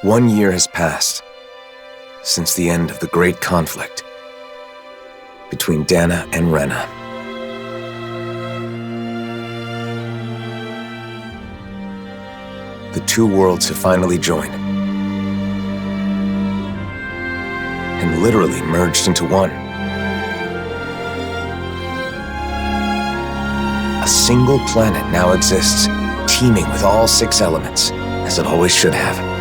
1 year has passed since the end of the great conflict between Dana and Rennan. The two worlds have finally joined and literally merged into one. A single planet now exists, teeming with all 6 elements, as it always should have.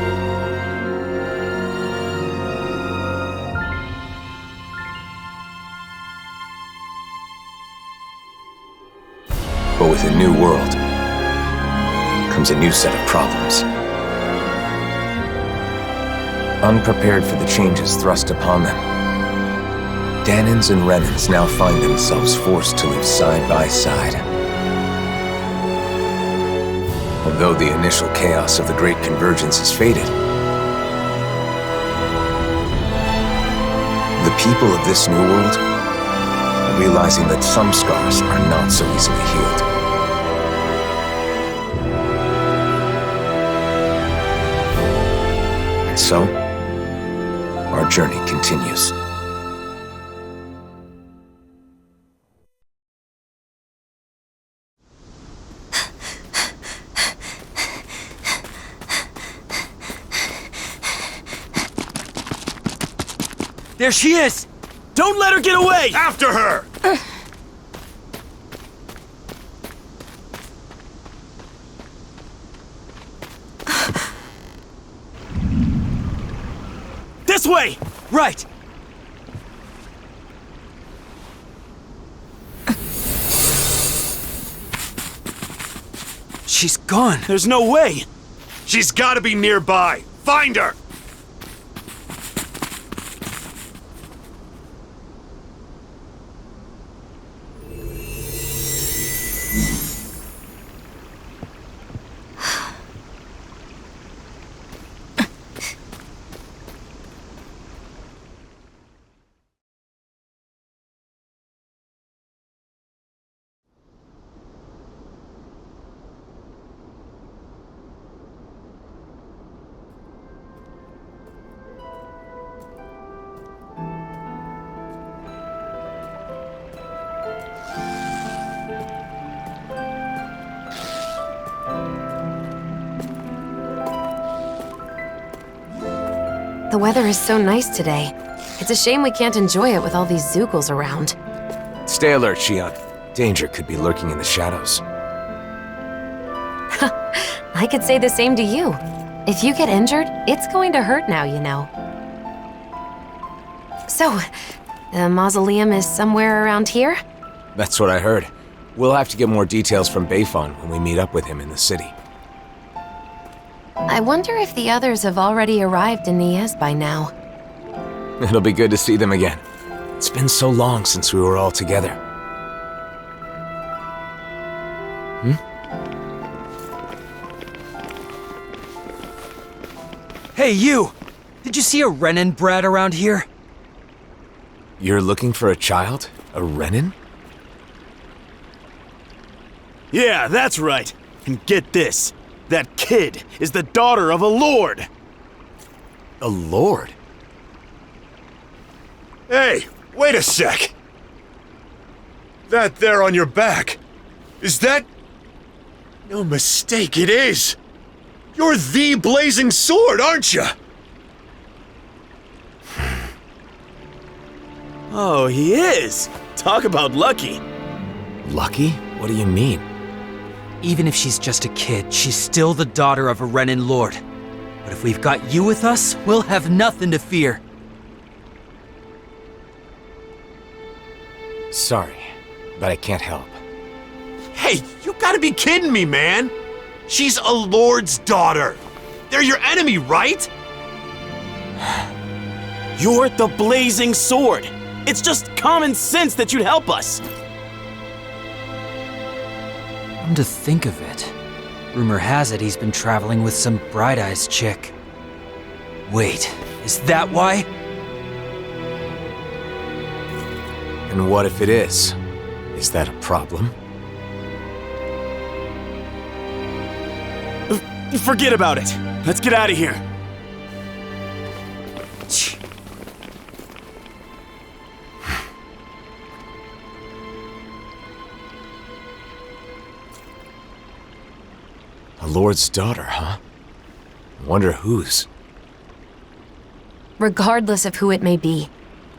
But with a new world comes a new set of problems. Unprepared for the changes thrust upon them, Danans and Rennans now find themselves forced to live side by side. And though the initial chaos of the Great Convergence has faded, the people of this new world are realizing that some scars are not so easily healed. And so, our journey continues. There she is! Don't let her get away! After her! This way! Right! She's gone. There's no way! She's gotta be nearby! Find her! The weather is so nice today. It's a shame we can't enjoy it with all these Zeugles around. Stay alert, Shion. Danger could be lurking in the shadows. I could say the same to you. If you get injured, it's going to hurt now, you know. So, the Mausoleum is somewhere around here? That's what I heard. We'll have to get more details from Bayfon when we meet up with him in the city. I wonder if the others have already arrived in Niez by now. It'll be good to see them again. It's been so long since we were all together. Hey, you! Did you see a Rennan brat around here? You're looking for a child? A Rennan? Yeah, that's right. And get this. That kid is the daughter of a lord! A lord? Hey, wait a sec! That there on your back, is that... No mistake, it is! You're the blazing sword, aren't you? Oh, he is! Talk about lucky. Lucky? What do you mean? Even if she's just a kid, she's still the daughter of a Rennan lord. But if we've got you with us, we'll have nothing to fear. Sorry, but I can't help. Hey, you gotta be kidding me, man! She's a lord's daughter! They're your enemy, right? You're the blazing sword! It's just common sense that you'd help us! Come to think of it, rumor has it he's been traveling with some Bright Eyes chick. Wait, is that why? And what if it is? Is that a problem? Forget about it. Let's get out of here. A lord's daughter, huh? I wonder whose. Regardless of who it may be,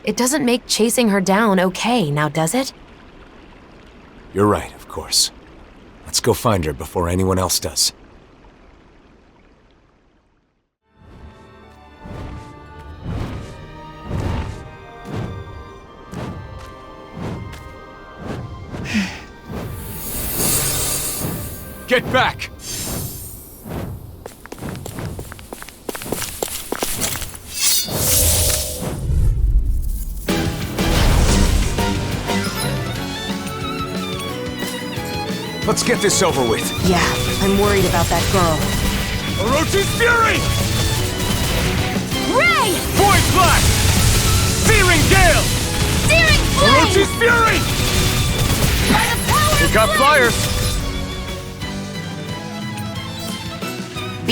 it doesn't make chasing her down okay, now does it? You're right, of course. Let's go find her before anyone else does. Get back! Let's get this over with. Yeah, I'm worried about that girl. Orochi's Fury! Ray! Void Blast! Searing Gale! Searing Flame! Orochi's Fury! By the power We of got flame! flyers!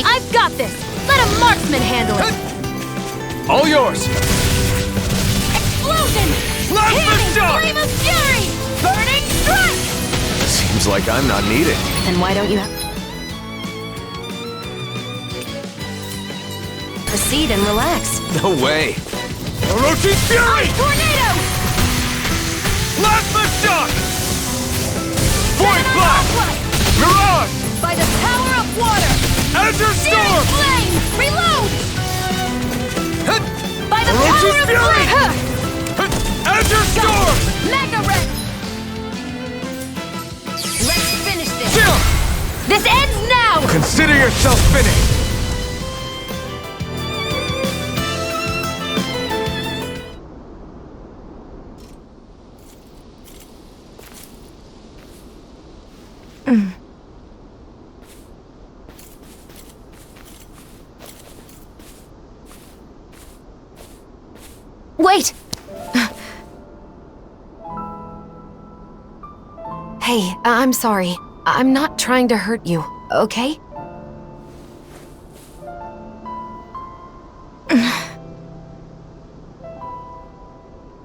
I've got this! Let a marksman handle it! All yours! Explosion! Plasma Cannon! shock! Flame of fury! Burning strike! Seems like I'm not needed. Then why don't you proceed and relax? No way. Orochi's Fury! Tornado! Plasma Shock! Void Venom Blast! Upright! Mirage! By the power of water! Azure Searing Storm! flame! Reload! By the Orochi's power of Fury! flame! Azure Storm! Mega Wreck! Let's finish this! Chill! This ends now! Consider yourself finished! Wait! Hey, I'm sorry. I'm not trying to hurt you, okay?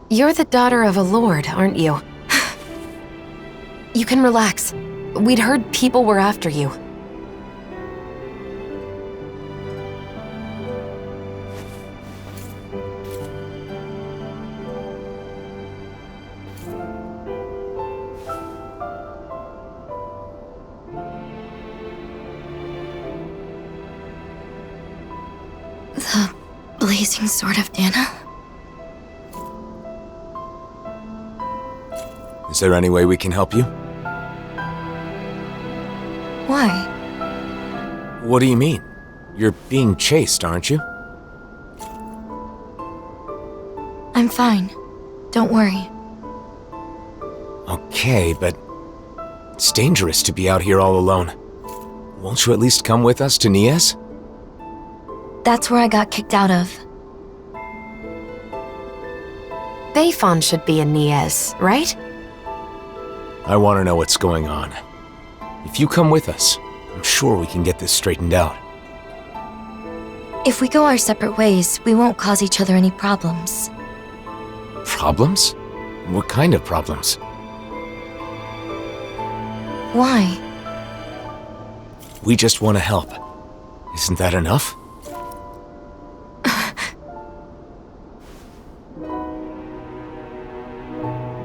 You're the daughter of a lord, aren't you? You can relax. We'd heard people were after you. The blazing sword of Dana? Is there any way we can help you? Why? What do you mean? You're being chased, aren't you? I'm fine. Don't worry. Okay, but it's dangerous to be out here all alone. Won't you at least come with us to Niez? That's where I got kicked out of. Bayfon should be in Niez, right? I want to know what's going on. If you come with us, I'm sure we can get this straightened out. If we go our separate ways, we won't cause each other any problems. Problems? What kind of problems? Why? We just want to help. Isn't that enough?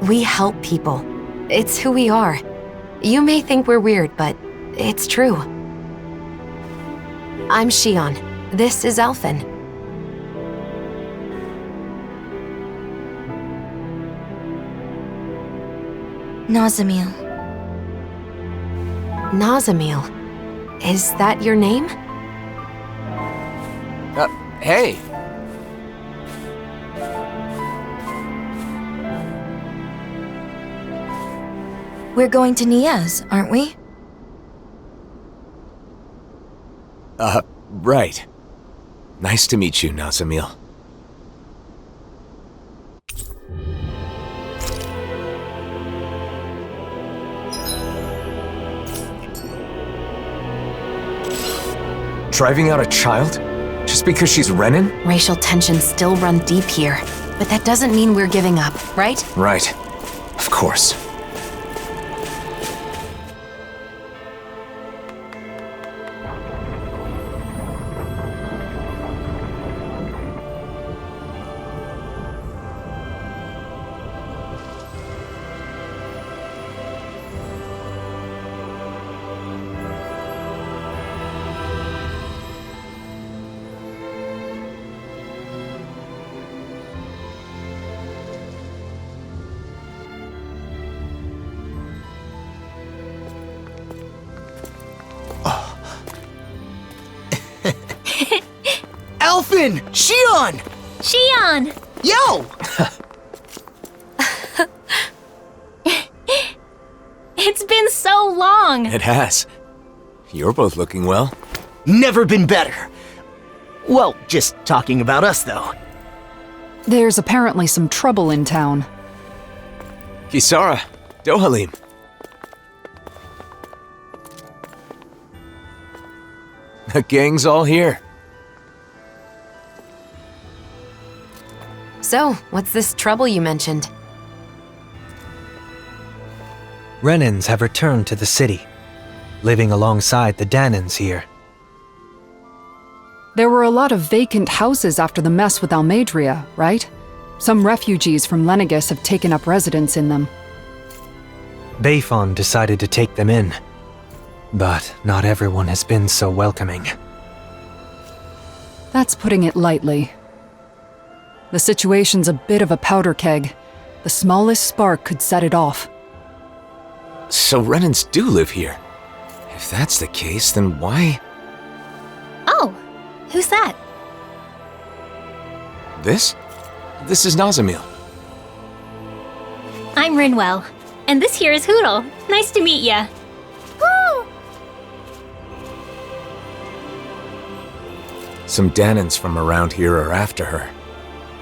We help people. It's who we are. You may think we're weird, but it's true. I'm Shion. This is Alphen. Nazamil. Nazamil. Is that your name? Hey! We're going to Niez, aren't we? Right. Nice to meet you, Nazamil. Driving out a child? Just because she's Rennan? Racial tensions still run deep here, but that doesn't mean we're giving up, right? Right. Of course. Alphen! Shion! Shion! Yo! It's been so long! It has. You're both looking well. Never been better. Well, just talking about us, though. There's apparently some trouble in town. Kisara, Dohalim. The gang's all here. So, what's this trouble you mentioned? Rennans have returned to the city, living alongside the Danans here. There were a lot of vacant houses after the mess with Almadria, right? Some refugees from Lenegis have taken up residence in them. Bayfon decided to take them in, but not everyone has been so welcoming. That's putting it lightly. The situation's a bit of a powder keg. The smallest spark could set it off. So Rennans do live here. If that's the case, then why? Oh, who's that? This? This is Nazamil. I'm Rinwell, and this here is Hootle. Nice to meet ya. Woo! Some Danans from around here are after her,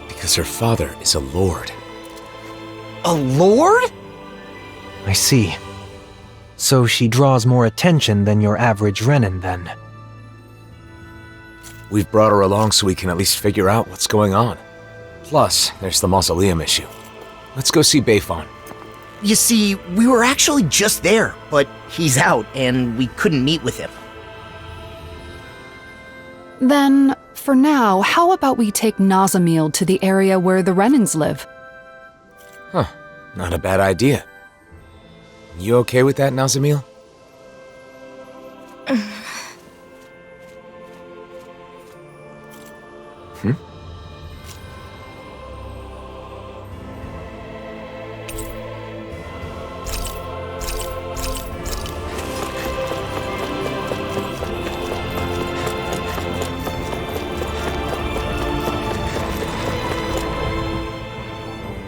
because her father is a lord. A lord? I see. So she draws more attention than your average Rennan, then. We've brought her along so we can at least figure out what's going on. Plus, there's the Mausoleum issue. Let's go see Bayfon. You see, we were actually just there, but he's out and we couldn't meet with him. Then, for now, how about we take Nazamil to the area where the Rennans live? Huh, not a bad idea. You okay with that, Nazamil?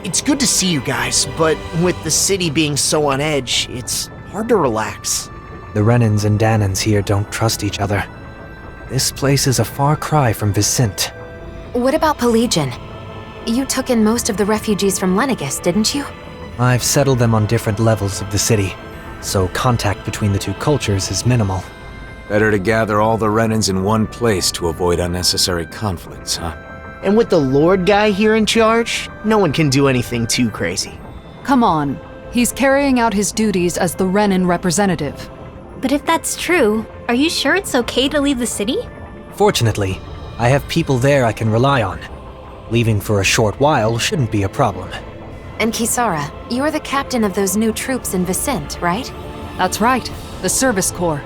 It's good to see you guys, but with the city being so on edge, it's hard to relax. The Rennans and Danans here don't trust each other. This place is a far cry from Viscint. What about Pelagian? You took in most of the refugees from Lenegis, didn't you? I've settled them on different levels of the city, so contact between the two cultures is minimal. Better to gather all the Rennans in one place to avoid unnecessary conflicts, huh? And with the Lord guy here in charge, no one can do anything too crazy. Come on. He's carrying out his duties as the Rennan representative. But if that's true, are you sure it's okay to leave the city? Fortunately, I have people there I can rely on. Leaving for a short while shouldn't be a problem. And Kisara, you're the captain of those new troops in Viscint, right? That's right, the Service Corps.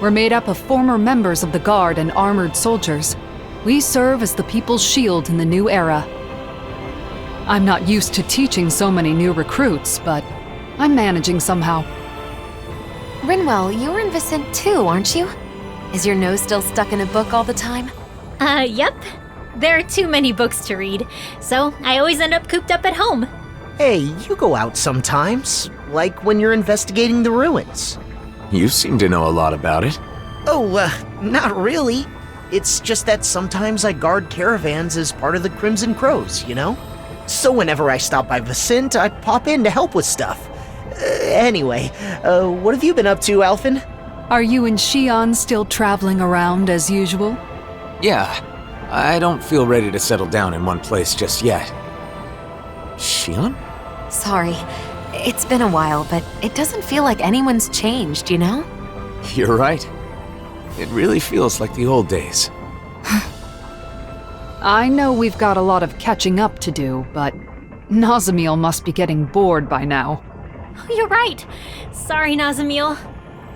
We're made up of former members of the Guard and armored soldiers. We serve as the people's shield in the new era. I'm not used to teaching so many new recruits, but I'm managing somehow. Rinwell, you're in Viscint too, aren't you? Is your nose still stuck in a book all the time? Yep. There are too many books to read, so I always end up cooped up at home. Hey, you go out sometimes, like when you're investigating the ruins. You seem to know a lot about it. Oh, not really. It's just that sometimes I guard caravans as part of the Crimson Crows, you know? So whenever I stop by Viscint, I pop in to help with stuff. Anyway, what have you been up to, Alphen? Are you and Shion still traveling around as usual? Yeah, I don't feel ready to settle down in one place just yet. Shion? Sorry, it's been a while, but it doesn't feel like anyone's changed, you know? You're right. It really feels like the old days. I know we've got a lot of catching up to do, but Nazamil must be getting bored by now. Oh, you're right. Sorry, Nazamil.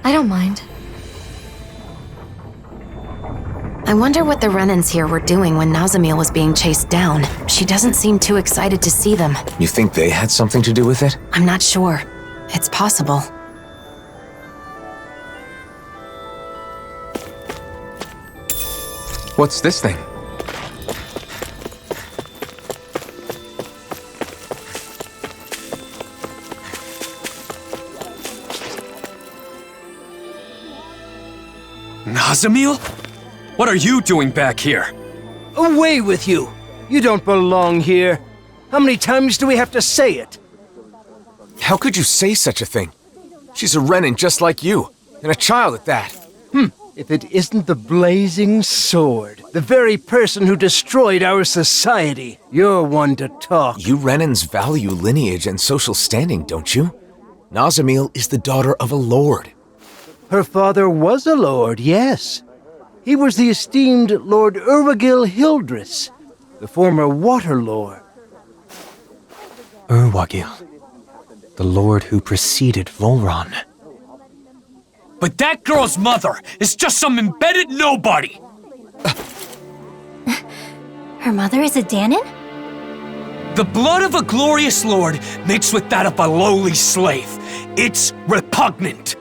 I don't mind. I wonder what the Rennans here were doing when Nazamil was being chased down. She doesn't seem too excited to see them. You think they had something to do with it? I'm not sure. It's possible. What's this thing? Nazamil? What are you doing back here? Away with you! You don't belong here. How many times do we have to say it? How could you say such a thing? She's a Rennan just like you, and a child at that. If it isn't the blazing sword, the very person who destroyed our society, you're one to talk. You Rennans value lineage and social standing, don't you? Nazamil is the daughter of a lord. Her father was a lord, yes. He was the esteemed Lord Urwagil Hildress, the former Water Lord. Urwagil, the lord who preceded Volron. But that girl's mother is just some embedded nobody! Her mother is a Danon? The blood of a glorious lord mixed with that of a lowly slave. It's repugnant.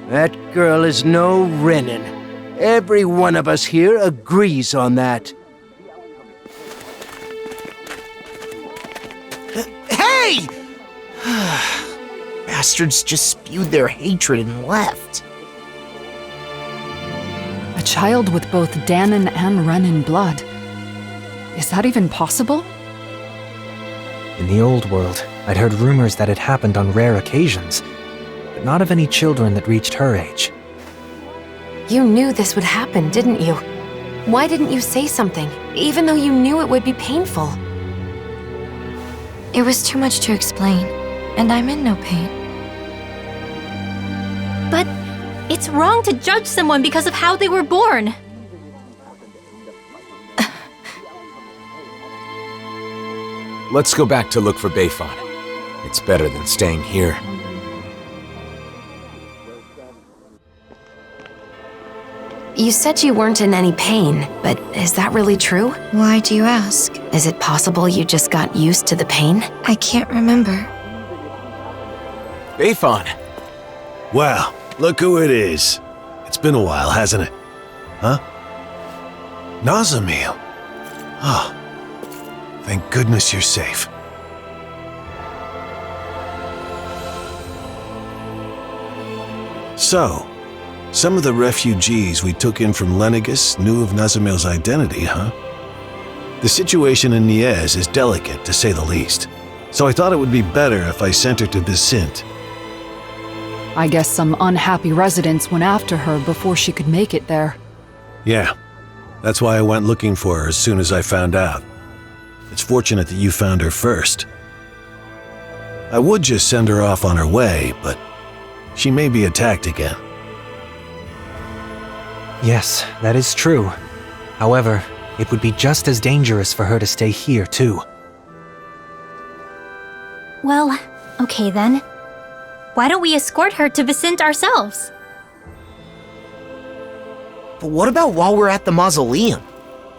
That girl is no Rennan. Every one of us here agrees on that. Hey! Bastards just spewed their hatred and left. A child with both Danon and Rennan blood. Is that even possible? In the old world, I'd heard rumors that it happened on rare occasions, but not of any children that reached her age. You knew this would happen, didn't you? Why didn't you say something, even though you knew it would be painful? It was too much to explain, and I'm in no pain. But it's wrong to judge someone because of how they were born. Let's go back to look for Bayfon. It's better than staying here. You said you weren't in any pain, but is that really true? Why do you ask? Is it possible you just got used to the pain? I can't remember. Bayfon! Wow, look who it is. It's been a while, hasn't it? Huh? Nazamil. Oh, thank goodness you're safe. So, some of the refugees we took in from Lenegus knew of Nazamil's identity, huh? The situation in Niez is delicate, to say the least. So I thought it would be better if I sent her to Viscint. I guess some unhappy residents went after her before she could make it there. Yeah, that's why I went looking for her as soon as I found out. It's fortunate that you found her first. I would just send her off on her way, but she may be attacked again. Yes, that is true. However, it would be just as dangerous for her to stay here, too. Well, okay then. Why don't we escort her to Viscint ourselves? But what about while we're at the Mausoleum?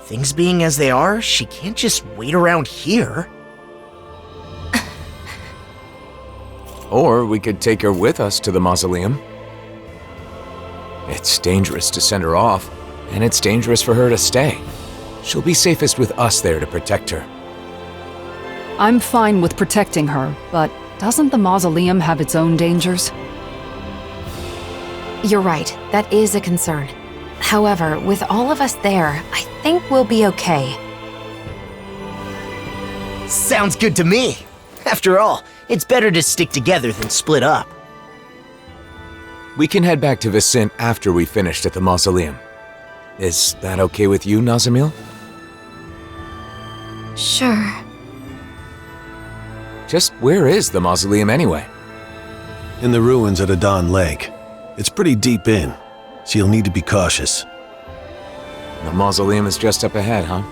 Things being as they are, she can't just wait around here. Or we could take her with us to the Mausoleum. It's dangerous to send her off, and it's dangerous for her to stay. She'll be safest with us there to protect her. I'm fine with protecting her, but doesn't the Mausoleum have its own dangers? You're right, that is a concern. However, with all of us there, I think we'll be okay. Sounds good to me. After all, it's better to stick together than split up. We can head back to Viscint after we finished at the Mausoleum. Is that okay with you, Nazamil? Sure. Just where is the Mausoleum anyway? In the ruins at Adon Lake. It's pretty deep in, so you'll need to be cautious. The Mausoleum is just up ahead, huh?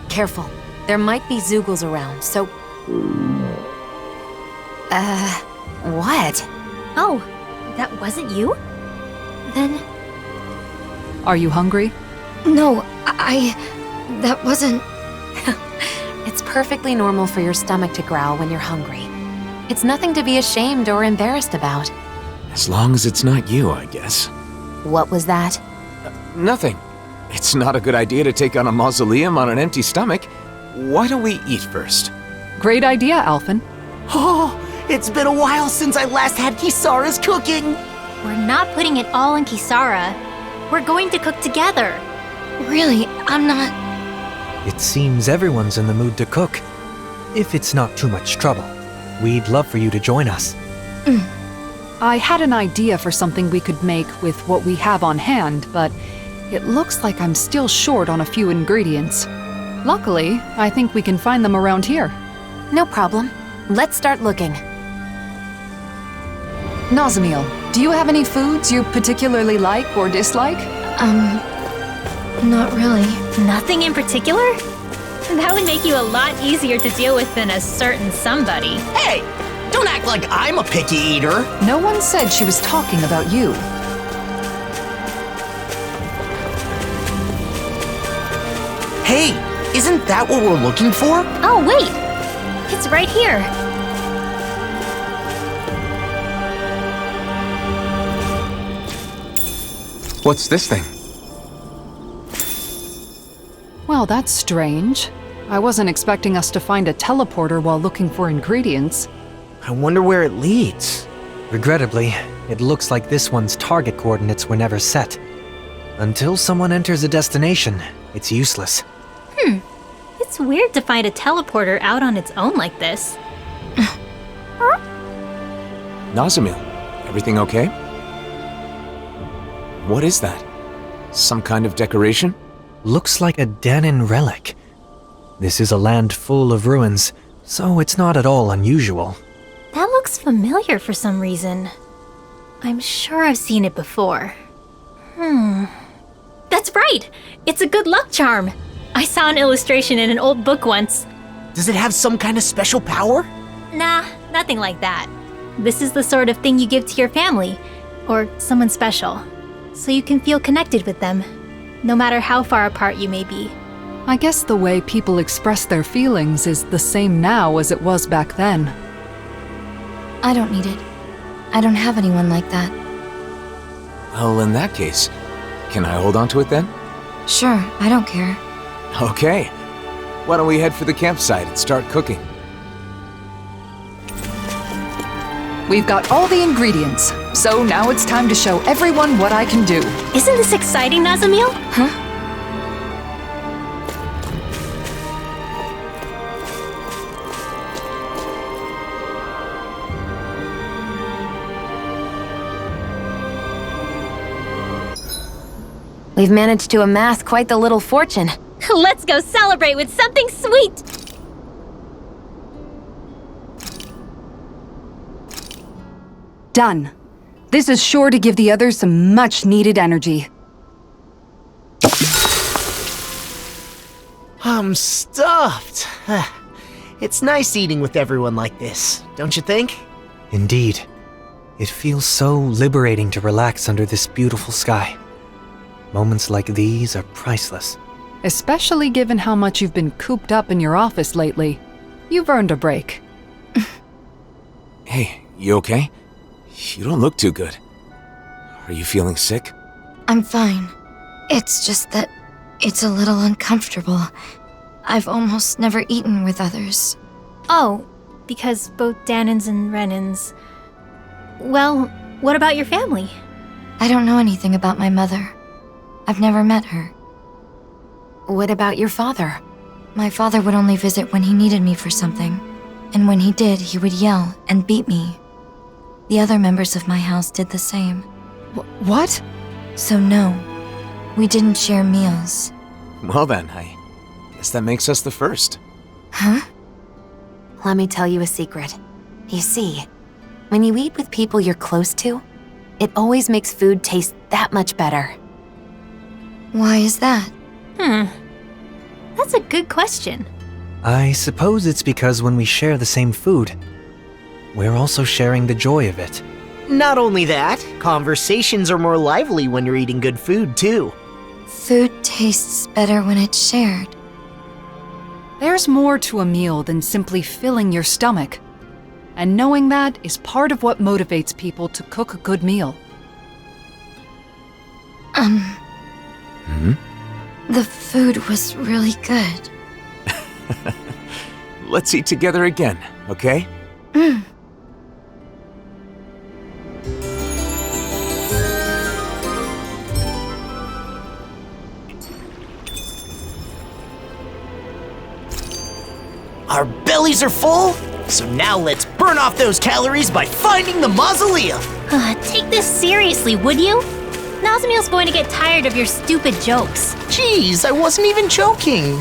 Careful. There might be Zeugles around, so... what? Oh, that wasn't you? Then... Are you hungry? No, that wasn't... It's perfectly normal for your stomach to growl when you're hungry. It's nothing to be ashamed or embarrassed about. As long as it's not you, I guess. What was that? Nothing. It's not a good idea to take on a Mausoleum on an empty stomach. Why don't we eat first? Great idea, Alphen. Oh, it's been a while since I last had Kisara's cooking. We're not putting it all in Kisara. We're going to cook together. Really, I'm not... It seems everyone's in the mood to cook. If it's not too much trouble, we'd love for you to join us. I had an idea for something we could make with what we have on hand, but it looks like I'm still short on a few ingredients. Luckily, I think we can find them around here. No problem. Let's start looking. Nazamil, do you have any foods you particularly like or dislike? Not really. Nothing in particular? That would make you a lot easier to deal with than a certain somebody. Hey! Don't act like I'm a picky eater! No one said she was talking about you. Hey! Isn't that what we're looking for? Oh, wait! It's right here. What's this thing? Well, that's strange. I wasn't expecting us to find a teleporter while looking for ingredients. I wonder where it leads. Regrettably, it looks like this one's target coordinates were never set. Until someone enters a destination, it's useless. It's weird to find a teleporter out on its own like this. Nazamil, everything okay? What is that? Some kind of decoration? Looks like a Danan relic. This is a land full of ruins, so it's not at all unusual. That looks familiar for some reason. I'm sure I've seen it before. That's right! It's a good luck charm! I saw an illustration in an old book once. Does it have some kind of special power? Nah, nothing like that. This is the sort of thing you give to your family, or someone special, so you can feel connected with them, no matter how far apart you may be. I guess the way people express their feelings is the same now as it was back then. I don't need it. I don't have anyone like that. Well, in that case, can I hold on to it then? Sure, I don't care. Okay. Why don't we head for the campsite and start cooking? We've got all the ingredients, so now it's time to show everyone what I can do. Isn't this exciting, Nazamil? Huh? We've managed to amass quite the little fortune. Let's go celebrate with something sweet! Done. This is sure to give the others some much-needed energy. I'm stuffed. It's nice eating with everyone like this, don't you think? Indeed. It feels so liberating to relax under this beautiful sky. Moments like these are priceless. Especially given how much you've been cooped up in your office lately. You've earned a break. Hey, you okay? You don't look too good. Are you feeling sick? I'm fine. It's just that it's a little uncomfortable. I've almost never eaten with others. Oh, because both Danans and Rennans... Well, what about your family? I don't know anything about my mother. I've never met her. What about your father? My father would only visit when he needed me for something. And when he did, he would yell and beat me. The other members of my house did the same. What? So no, we didn't share meals. Well then, I guess that makes us the first. Huh? Let me tell you a secret. You see, when you eat with people you're close to, it always makes food taste that much better. Why is that? That's a good question. I suppose it's because when we share the same food, we're also sharing the joy of it. Not only that, conversations are more lively when you're eating good food, too. Food tastes better when it's shared. There's more to a meal than simply filling your stomach. And knowing that is part of what motivates people to cook a good meal. The food was really good. Let's eat together again, okay? bellies are full, so now let's burn off those calories by finding the Mausoleum. Take this seriously, would you? Nazamil's going to get tired of your stupid jokes. Jeez, I wasn't even joking.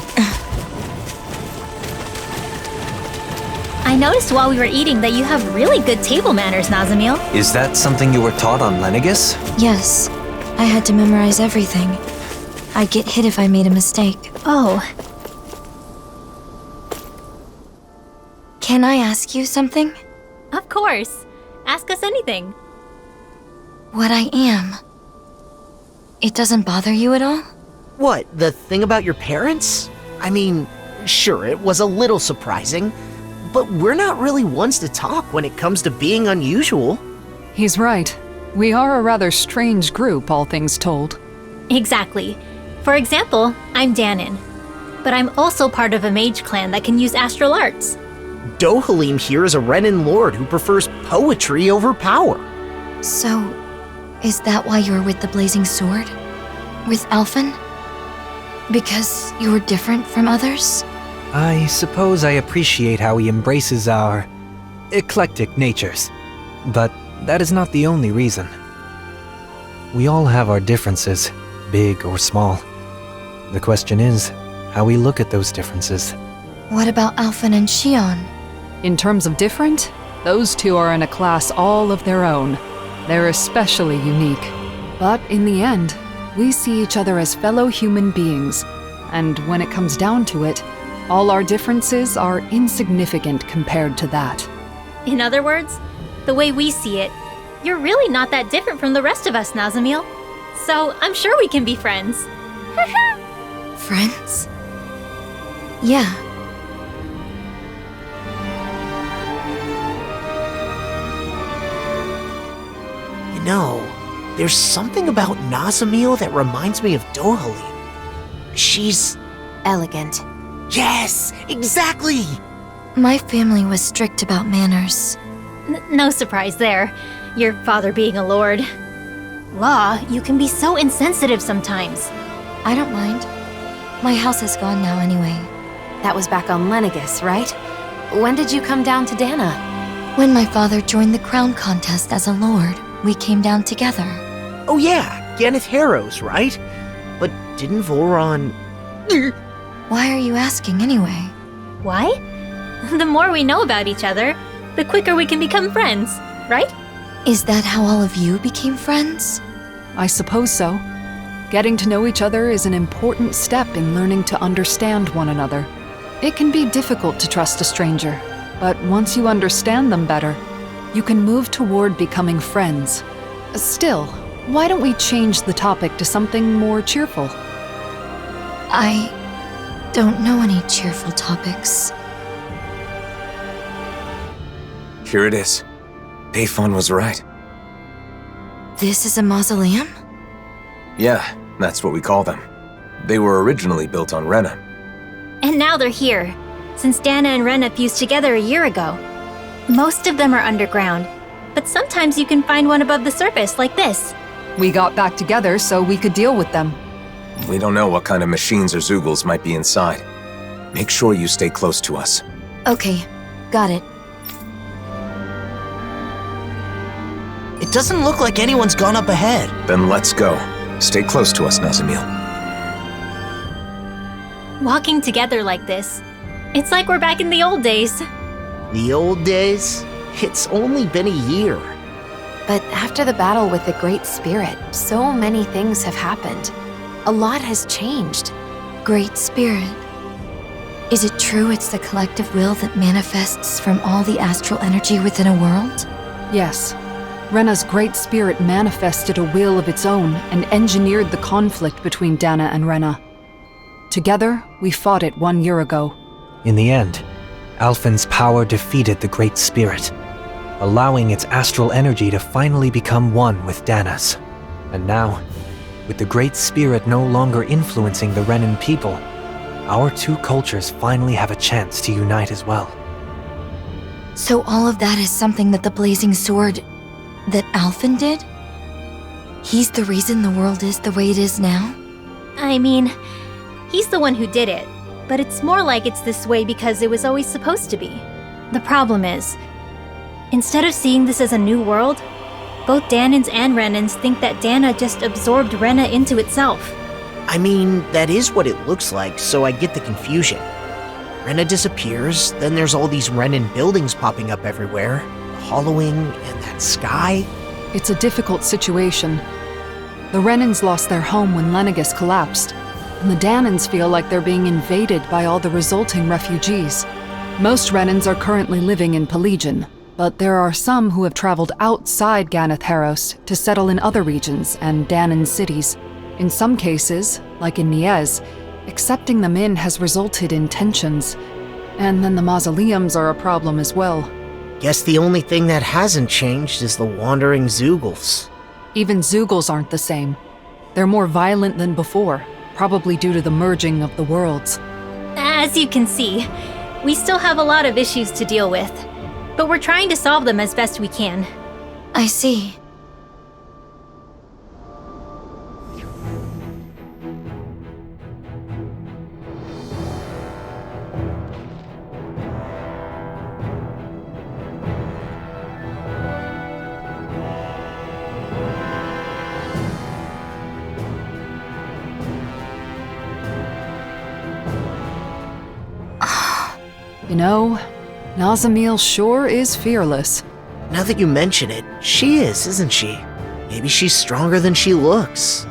I noticed while we were eating that you have really good table manners, Nazamil. Is that something you were taught on Lenegus? Yes, I had to memorize everything. I'd get hit if I made a mistake. Oh. Can I ask you something? Of course. Ask us anything. What I am. It doesn't bother you at all? What, the thing about your parents? I mean, sure, it was a little surprising, but we're not really ones to talk when it comes to being unusual. He's right. We are a rather strange group, all things told. Exactly. For example, I'm Danon, but I'm also part of a mage clan that can use astral arts. Dohalim here is a Rennan lord who prefers poetry over power. So, is that why you're with the Blazing Sword? With Alphen? Because you're different from others? I suppose I appreciate how he embraces our eclectic natures, but that is not the only reason. We all have our differences, big or small. The question is, how we look at those differences. What about Alphen and Shion? In terms of different, those two are in a class all of their own. They're especially unique. But in the end, we see each other as fellow human beings. And when it comes down to it, all our differences are insignificant compared to that. In other words, the way we see it, you're really not that different from the rest of us, Nazamil. So I'm sure we can be friends. Friends? Yeah. You know, there's something about Nazamil that reminds me of Dohalim. She's elegant. Yes, exactly! My family was strict about manners. No surprise there, your father being a lord. Law, you can be so insensitive sometimes. I don't mind. My house is gone now anyway. That was back on Lenegus, right? When did you come down to Dana? When my father joined the crown contest as a lord, we came down together. Oh yeah, GANATH HAROS, right? But didn't Voron... Why are you asking anyway? Why? The more we know about each other, the quicker we can become friends, right? Is that how all of you became friends? I suppose so. Getting to know each other is an important step in learning to understand one another. It can be difficult to trust a stranger, but once you understand them better, you can move toward becoming friends. Still, why don't we change the topic to something more cheerful? I don't know any cheerful topics. Here it is. Payphone was right. This is a mausoleum? Yeah, that's what we call them. They were originally built on Rennan. And now they're here, since Dana and Renna fused together a year ago. Most of them are underground, but sometimes you can find one above the surface, like this. We got back together so we could deal with them. We don't know what kind of machines or Zeugles might be inside. Make sure you stay close to us. Okay, got it. It doesn't look like anyone's gone up ahead. Then let's go. Stay close to us, Nazamil. Walking together like this, it's like we're back in the old days. The old days? It's only been a year. But after the battle with the Great Spirit, so many things have happened. A lot has changed. Great Spirit. Is it true it's the collective will that manifests from all the astral energy within a world? Yes. Renna's Great Spirit manifested a will of its own and engineered the conflict between Dana and Renna. Together, we fought it 1 year ago. In the end, Alphen's power defeated the Great Spirit, allowing its astral energy to finally become one with Dana's. And now, with the Great Spirit no longer influencing the Rennan people, our two cultures finally have a chance to unite as well. So all of that is something that the Blazing Sword... that Alphen did? He's the reason the world is the way it is now? I mean, he's the one who did it, but it's more like it's this way because it was always supposed to be. The problem is, instead of seeing this as a new world, both Danans and Rennans think that Dana just absorbed Renna into itself. I mean, that is what it looks like, so I get the confusion. Renna disappears, then there's all these Rennan buildings popping up everywhere, the hollowing, and that sky. It's a difficult situation. The Rennans lost their home when Lenegus collapsed, and the Danans feel like they're being invaded by all the resulting refugees. Most Rennans are currently living in Pelagian, but there are some who have traveled outside GANATH HAROS to settle in other regions and Danan cities. In some cases, like in Niez, accepting them in has resulted in tensions. And then the mausoleums are a problem as well. Guess the only thing that hasn't changed is the wandering Zeugles. Even Zeugles aren't the same. They're more violent than before, probably due to the merging of the worlds. As you can see, we still have a lot of issues to deal with, but we're trying to solve them as best we can. I see. You know, Nazamil sure is fearless. Now that you mention it, she is, isn't she? Maybe she's stronger than she looks.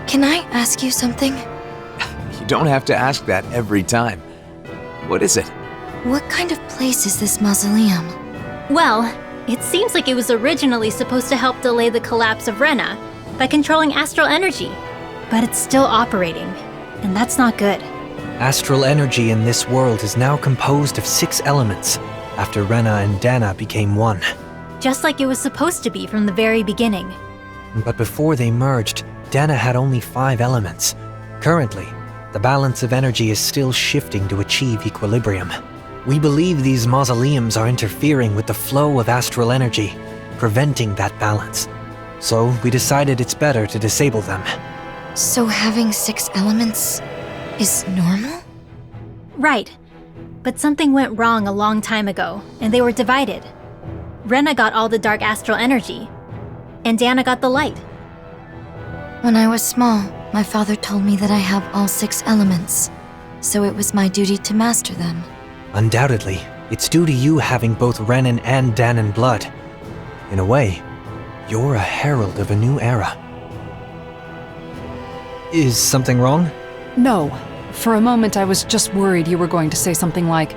Can I ask you something? You don't have to ask that every time. What is it? What kind of place is this mausoleum? Well, it seems like it was originally supposed to help delay the collapse of Renna by controlling astral energy, but it's still operating, and that's not good. Astral energy in this world is now composed of 6 elements, after Renna and Dana became one. Just like it was supposed to be from the very beginning. But before they merged, Dana had only 5 elements. Currently, the balance of energy is still shifting to achieve equilibrium. We believe these mausoleums are interfering with the flow of astral energy, preventing that balance. So we decided it's better to disable them. So having 6 elements is normal? Right. But something went wrong a long time ago, and they were divided. Renna got all the dark astral energy, and Dana got the light. When I was small, my father told me that I have all 6 elements, so it was my duty to master them. Undoubtedly, it's due to you having both Rennan and Danan blood. In a way, you're a herald of a new era. Is something wrong? No. For a moment I was just worried you were going to say something like,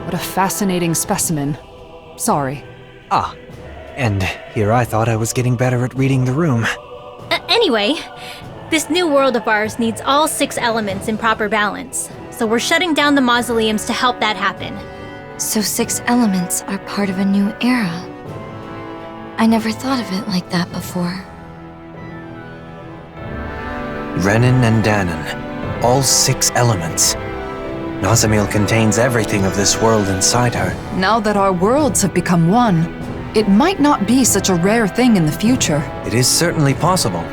"What a fascinating specimen." Sorry. Ah, and here I thought I was getting better at reading the room. Anyway, this new world of ours needs all 6 elements in proper balance, so we're shutting down the mausoleums to help that happen. So 6 elements are part of a new era. I never thought of it like that before. Rennan and Danan, all 6 elements. Nazamil contains everything of this world inside her. Now that our worlds have become one, it might not be such a rare thing in the future. It is certainly possible.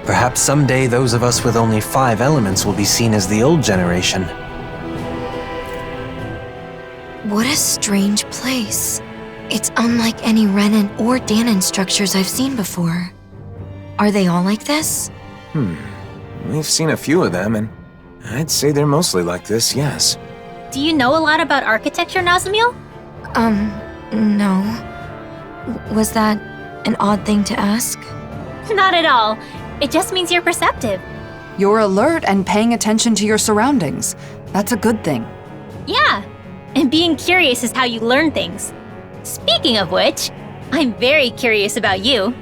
Perhaps someday those of us with only 5 elements will be seen as the old generation. What a strange place. It's unlike any Rennan or Danan structures I've seen before. Are they all like this? We've seen a few of them, and I'd say they're mostly like this, yes. Do you know a lot about architecture, Nazamil? No. Was that an odd thing to ask? Not at all. It just means you're perceptive. You're alert and paying attention to your surroundings. That's a good thing. Yeah, and being curious is how you learn things. Speaking of which, I'm very curious about you.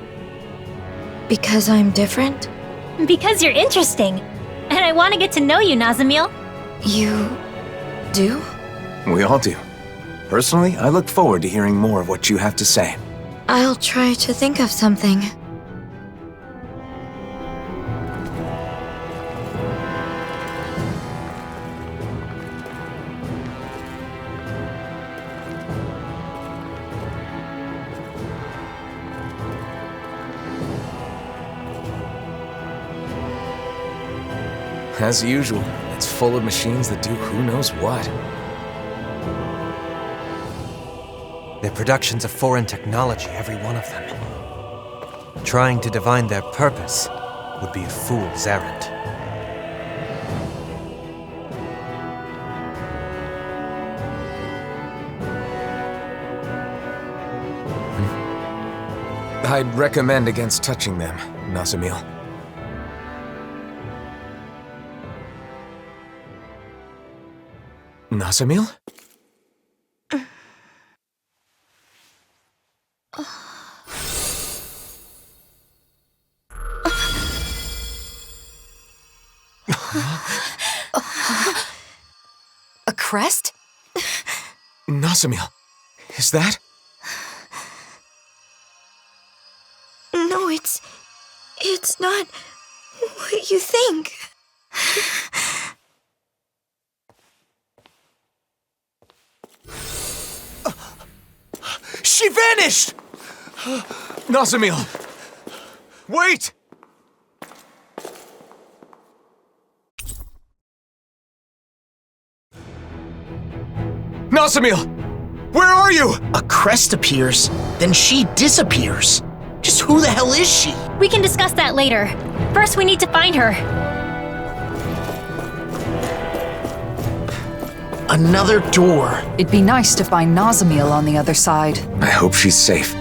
Because I'm different? Because you're interesting. And I want to get to know you, Nazamil. You do? We all do. Personally, I look forward to hearing more of what you have to say. I'll try to think of something. As usual, It's full of machines that do who knows what. Their productions of foreign technology, every one of them. Trying to divine their purpose would be a fool's errand. I'd recommend against touching them, Nazamil. Nazamil? A crest? Nazamil, is that? No, it's not what you think. She vanished! Nazamil! Wait! Nazamil! Where are you? A crest appears, then she disappears. Just who the hell is she? We can discuss that later. First, we need to find her. Another door. It'd be nice to find Nazamil on the other side. I hope she's safe.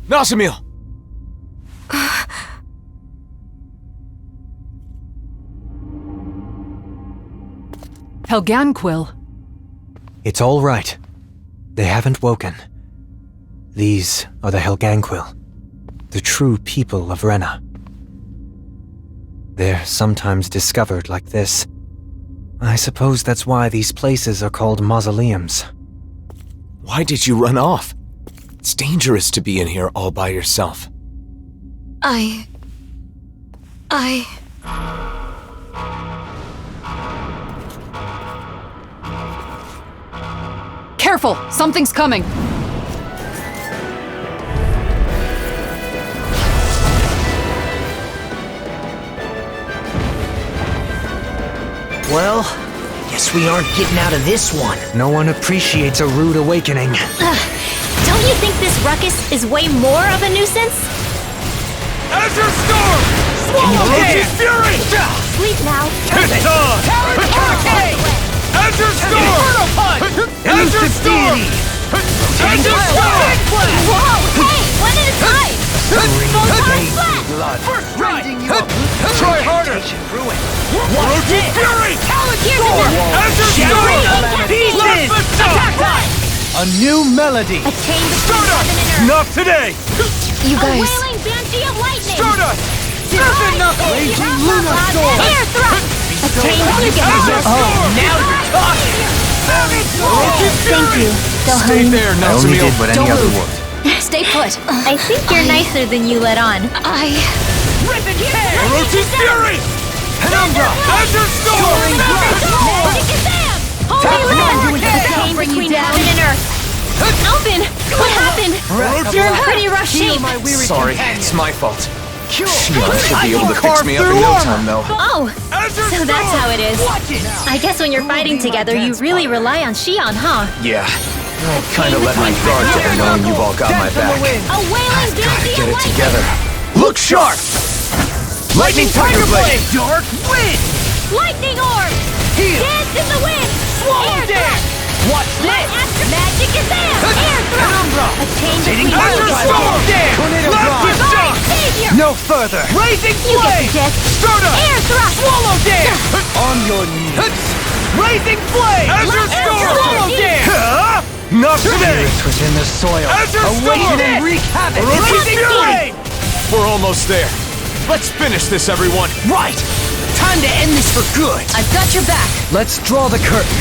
Nazamil! Helganquil. It's all right. They haven't woken. These are the Helganquil, the true people of Rennan. They're sometimes discovered like this. I suppose that's why these places are called mausoleums. Why did you run off? It's dangerous to be in here all by yourself. Careful! Something's coming! Well, guess we aren't getting out of this one. No one appreciates a rude awakening. Don't you think this ruckus is way more of a nuisance? Azure Storm! Swallow Fury! Sleep now. Keystone! Azure Storm! Azure Storm! Azure Storm! Whoa! Hey! One at a time! Full time flat! First right! Try harder! Rotate Fury! Calaglia! Azure Storm! Pieces! Attack time! A new melody! A chain between heaven and earth! Not today! You A guys... wailing banshee of lightning! Stardust! Divine Raging savior! Lunar Storm! Air thrust! A chain between Azure Storm! Now you're talking! Thank you. Go Stay home. there, I only Nazamil. did what any other would. Stay put. I think you're nicer than you let on. Orochi's Fury! Penumbra! Azure Storm! Magic Kazam! Holy Land! A chain between heaven and earth! Alvin! What happened? You're in pretty rough shape. Sorry, it's my fault. Shion should be able to fix me up in no time, though. Oh, so that's how it is. I guess when you're fighting together, you really rely on Shion, huh? Yeah, I kinda let my guard down knowing you've all got my back. A wailing Gotta banshee get of it lightning! together. Look sharp! Lightning Tiger Blade! Dark wind! Lightning orb! Dance in the wind! Swallow Air dance! thrust! What's Light after magic Kazam! Air thrust! Penumbra! A chain between Azure heaven Storm! Tornado Blast Drive! Shock! Savior! No further! Blazing You get Flame! the gist. Stardust! Air thrust! Swallow Dance! On your knees! Blazing Flame! Azure Storm! Swallow Dance! Not today! Spirits within the soil! Azure Awaken Storm! and wreak havoc! Blazing Fury! We're almost there. Let's finish this, everyone. Right! Time to end this for good! I've got your back. Let's draw the curtain!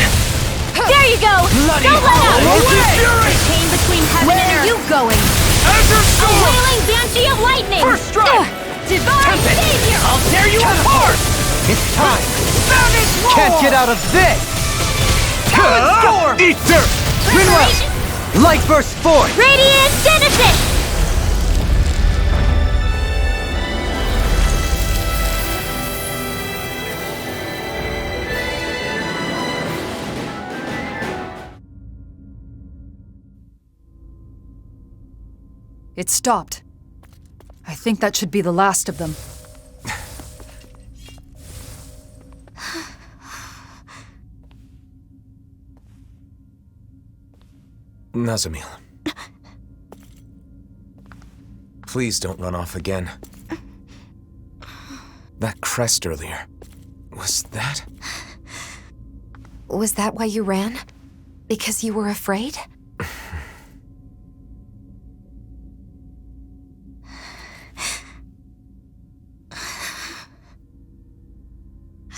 There you go! Bloody Don't let up! Orochi's Fury! A chain between heaven Where and are earth! you going? Azure A Storm! wailing banshee of lightning! First strike! Divine savior! I'll tear you apart! It's time! Savage Roar! Can't get out of this! Talon Storm! Eat dirt! Rinwell! Light burst forth! Radiant Genesis! It stopped. I think that should be the last of them. Nazamil. Please don't run off again. That crest earlier. Was that? Was that why you ran? Because you were afraid?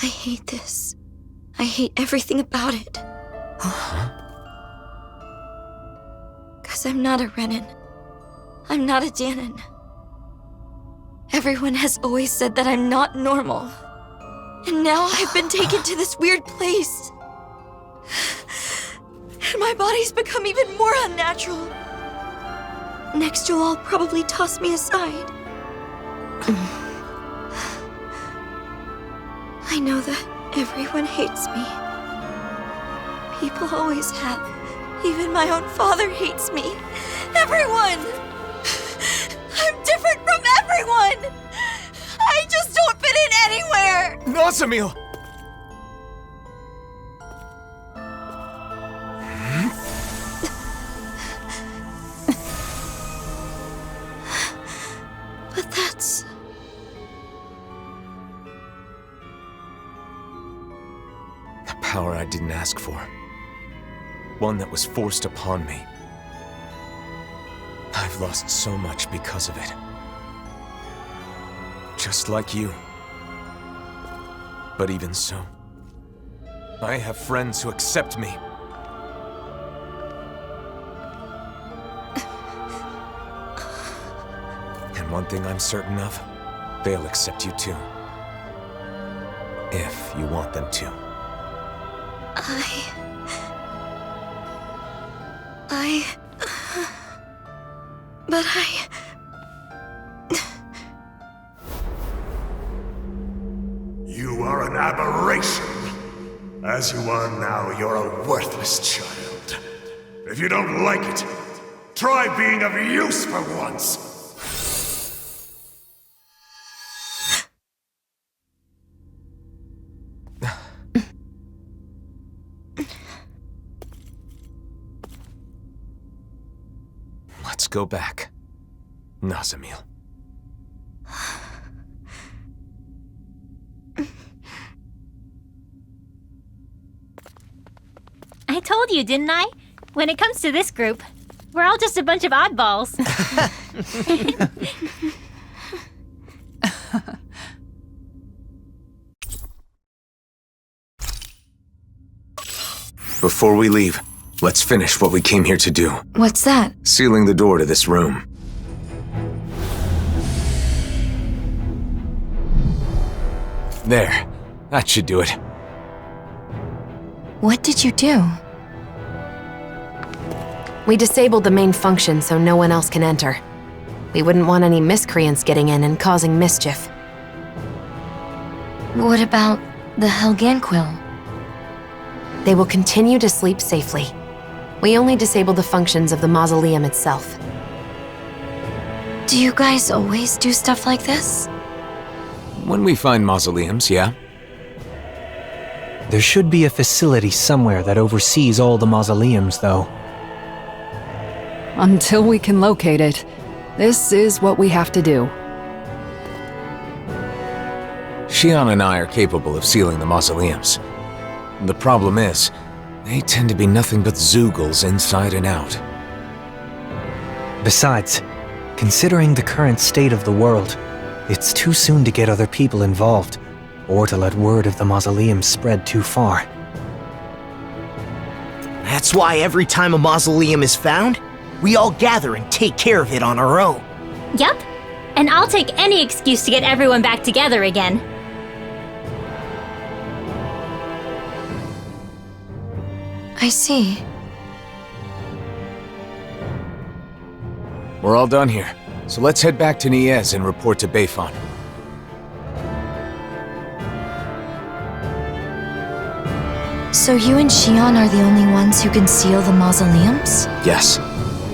I hate this. I hate everything about it. Huh? 'Cause I'm not a Rennan. I'm not a Danon. Everyone has always said that I'm not normal. And now I've been taken to this weird place. And my body's become even more unnatural. Next you'll all probably toss me aside. I know that everyone hates me. People always have. Even my own father hates me. Everyone! I'm different from everyone! I just don't fit in anywhere! Nazamil! But that's... the power I didn't ask for. One that was forced upon me. I've lost so much because of it. Just like you. But even so, I have friends who accept me. And one thing I'm certain of, they'll accept you too. If you want them to. But You are an aberration. As you are now, you're a worthless child. If you don't like it, try being of use for once. Let's go back, Nazamil. I told you, didn't I? When it comes to this group, we're all just a bunch of oddballs. Before we leave, let's finish what we came here to do. what's that? Sealing the door to this room. There. That should do it. What did you do? We disabled the main function so no one else can enter. We wouldn't want any miscreants getting in and causing mischief. What about the Helganquil? They will continue to sleep safely. We only disable the functions of the Mausoleum itself. Do you guys always do stuff like this? When we find mausoleums, yeah? There should be a facility somewhere that oversees all the mausoleums, though. Until we can locate it, this is what we have to do. Shion and I are capable of sealing the mausoleums. The problem is, they tend to be nothing but Zeugles inside and out. Besides, considering the current state of the world, it's too soon to get other people involved, or to let word of the mausoleum spread too far. That's why every time a mausoleum is found, we all gather and take care of it on our own. Yup. And I'll take any excuse to get everyone back together again. I see. We're all done here, so let's head back to Niez and report to Bayfon. So you and Xion are the only ones who can seal the mausoleums? Yes,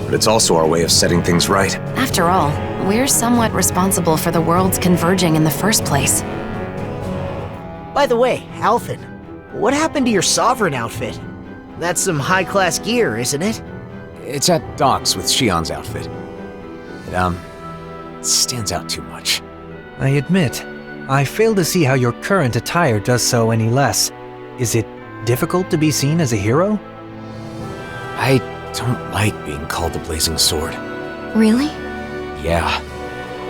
but it's also our way of setting things right. After all, we're somewhat responsible for the worlds converging in the first place. By the way, Alphen, what happened to your Sovereign outfit? That's some high-class gear, isn't it? It's at docks with Xion's outfit. It, stands out too much. I admit, I fail to see how your current attire does so any less. Is it difficult to be seen as a hero? I don't like being called the Blazing Sword. Really? Yeah.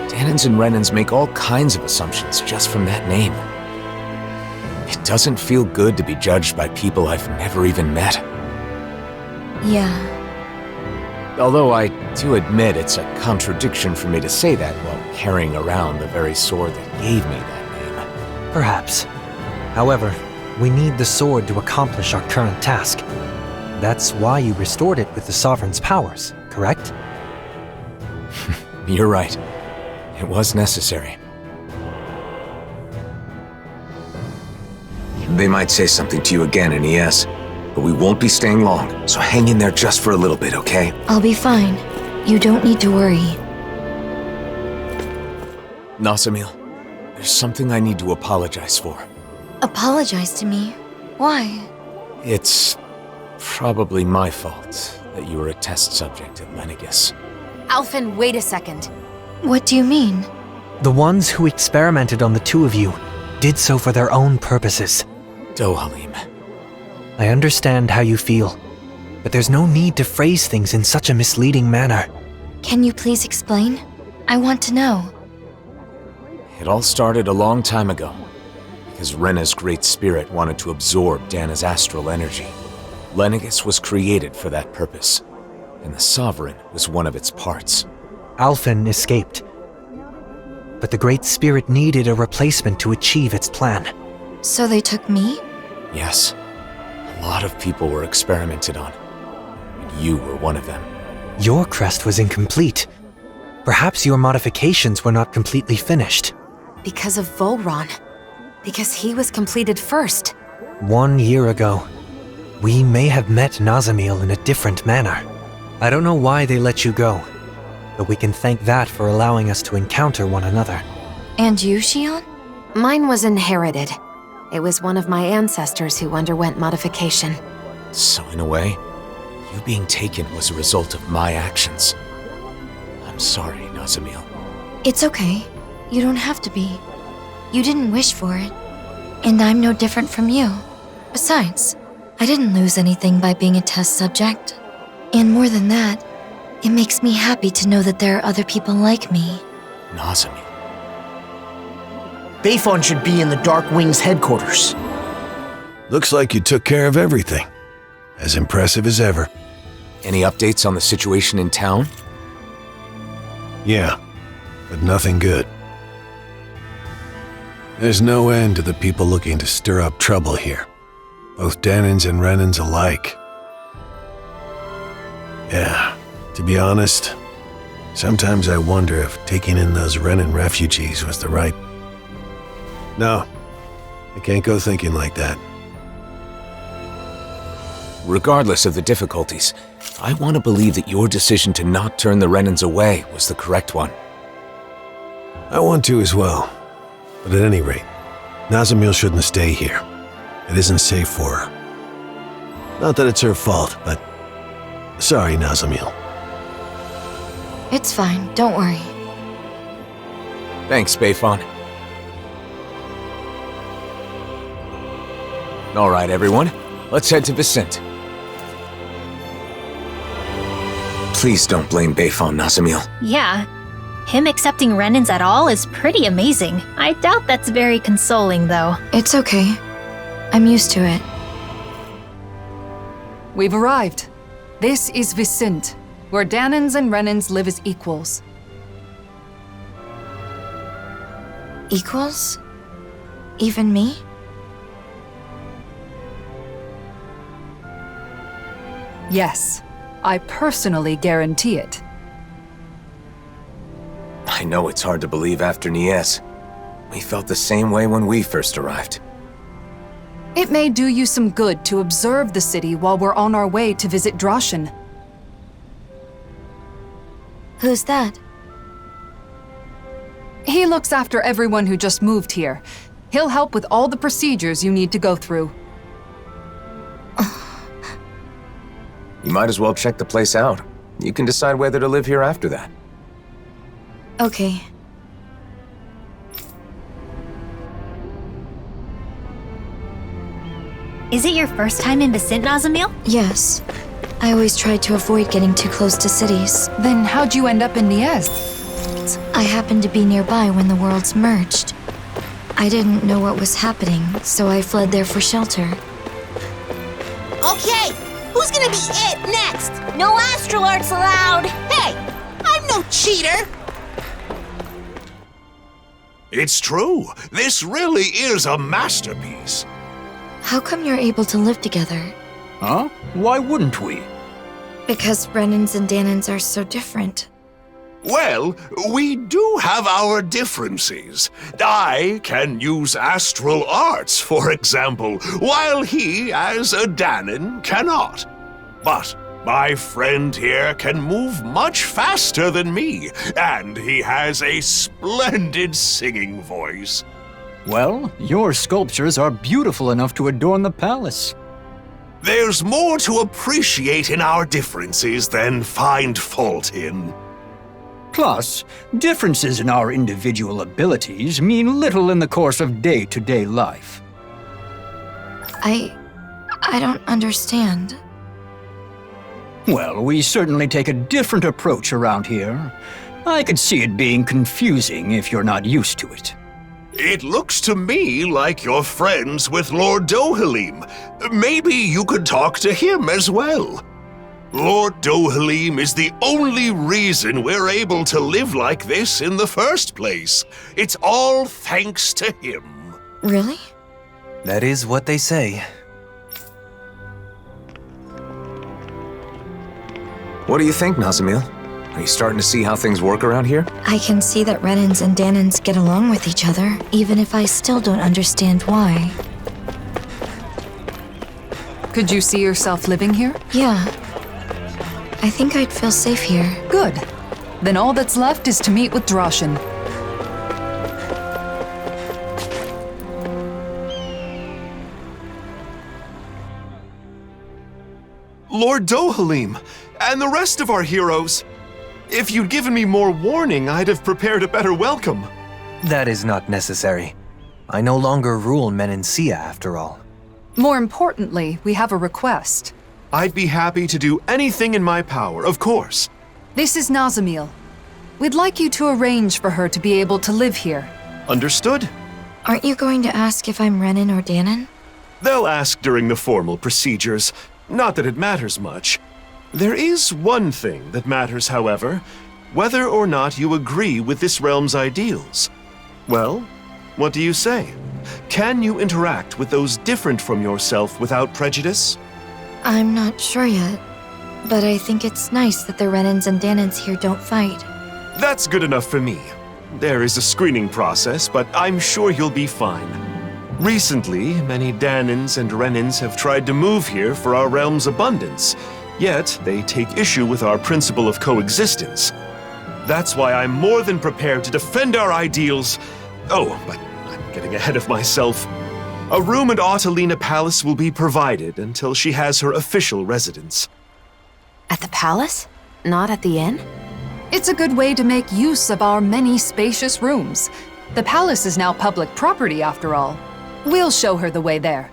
Danins and Rennans make all kinds of assumptions just from that name. It doesn't feel good to be judged by people I've never even met. Yeah. Although I do admit it's a contradiction for me to say that while carrying around the very sword that gave me that name. Perhaps. However, we need the sword to accomplish our current task. That's why you restored it with the Sovereign's powers, correct? You're right. It was necessary. They might say something to you again in ES, but we won't be staying long, so hang in there just for a little bit, okay? I'll be fine. You don't need to worry. Nazamil, there's something I need to apologize for. Apologize to me? Why? It's probably my fault that you were a test subject at Lenegis. Alphen, wait a second. What do you mean? The ones who experimented on the two of you did so for their own purposes. Dohalim. I understand how you feel, but there's no need to phrase things in such a misleading manner. Can you please explain? I want to know. It all started a long time ago, because Renna's great spirit wanted to absorb Dana's astral energy. Lenegis was created for that purpose, and the Sovereign was one of its parts. Alphen escaped, but the Great Spirit needed a replacement to achieve its plan. So they took me? Yes. A lot of people were experimented on, and you were one of them. Your crest was incomplete. Perhaps your modifications were not completely finished. Because of Volron. Because he was completed first. 1 year ago, we may have met Nazamil in a different manner. I don't know why they let you go, but we can thank that for allowing us to encounter one another. And you, Xion? Mine was inherited. It was one of my ancestors who underwent modification. So in a way, you being taken was a result of my actions. I'm sorry, Nazamil. It's okay. You don't have to be. You didn't wish for it. And I'm no different from you. Besides, I didn't lose anything by being a test subject. And more than that, it makes me happy to know that there are other people like me. Nazamil. Bayfon should be in the Dark Wings headquarters. Looks like you took care of everything. As impressive as ever. Any updates on the situation in town? Yeah, but nothing good. There's no end to the people looking to stir up trouble here. Both Danins and Rennans alike. Yeah, to be honest, sometimes I wonder if taking in those Rennan refugees was the right... No, I can't go thinking like that. Regardless of the difficulties, I want to believe that your decision to not turn the Rennans away was the correct one. I want to as well. But at any rate, Nazamil shouldn't stay here. It isn't safe for her. Not that it's her fault, but... Sorry, Nazamil. It's fine, don't worry. Thanks, Bayfon. All right, everyone. Let's head to Viscint. Please don't blame Bayfon, Nazamil. Yeah. Him accepting Rennans at all is pretty amazing. I doubt that's very consoling, though. It's okay. I'm used to it. We've arrived. This is Viscint, where Danins and Rennans live as equals. Equals? Even me? Yes, I personally guarantee it. I know it's hard to believe after Niez. We felt the same way when we first arrived. It may do you some good to observe the city while we're on our way to visit Droshin. Who's that? He looks after everyone who just moved here. He'll help with all the procedures you need to go through. You might as well check the place out. You can decide whether to live here after that. Okay. Is it your first time in Viscint, Nazamil? Yes. I always tried to avoid getting too close to cities. Then how'd you end up in Niez? I happened to be nearby when the worlds merged. I didn't know what was happening, so I fled there for shelter. Okay, who's gonna be it next? No astral arts allowed! Hey, I'm no cheater! It's true. This really is a masterpiece. How come you're able to live together? Huh? Why wouldn't we? Because Rennans and Danans are so different. Well, we do have our differences. I can use astral arts, for example, while he, as a Danan, cannot. But my friend here can move much faster than me, and he has a splendid singing voice. Well, your sculptures are beautiful enough to adorn the palace. There's more to appreciate in our differences than find fault in. Plus, differences in our individual abilities mean little in the course of day-to-day life. I don't understand. Well, we certainly take a different approach around here. I could see it being confusing if you're not used to it. It looks to me like you're friends with Lord Dohalim. Maybe you could talk to him as well. Lord Dohalim is the only reason we're able to live like this in the first place. It's all thanks to him. Really? That is what they say. What do you think, Nazamil? Are you starting to see how things work around here? I can see that Rennans and Danans get along with each other, even if I still don't understand why. Could you see yourself living here? Yeah. I think I'd feel safe here. Good. Then all that's left is to meet with Droshin. Lord Dohalim, and the rest of our heroes. If you'd given me more warning, I'd have prepared a better welcome. That is not necessary. I no longer rule Menancia after all. More importantly, we have a request. I'd be happy to do anything in my power, of course. This is Nazamil. We'd like you to arrange for her to be able to live here. Understood? Aren't you going to ask if I'm Rennan or Danan? They'll ask during the formal procedures. Not that it matters much. There is one thing that matters, however, whether or not you agree with this realm's ideals. Well, what do you say? Can you interact with those different from yourself without prejudice? I'm not sure yet, but I think it's nice that the Rennans and Danans here don't fight. That's good enough for me. There is a screening process, but I'm sure you'll be fine. Recently, many Danans and Rennans have tried to move here for our realm's abundance, yet they take issue with our principle of coexistence. That's why I'm more than prepared to defend our ideals. Oh, but I'm getting ahead of myself. A room at Autalina Palace will be provided until she has her official residence. At the palace? Not at the inn? It's a good way to make use of our many spacious rooms. The palace is now public property, after all. We'll show her the way there.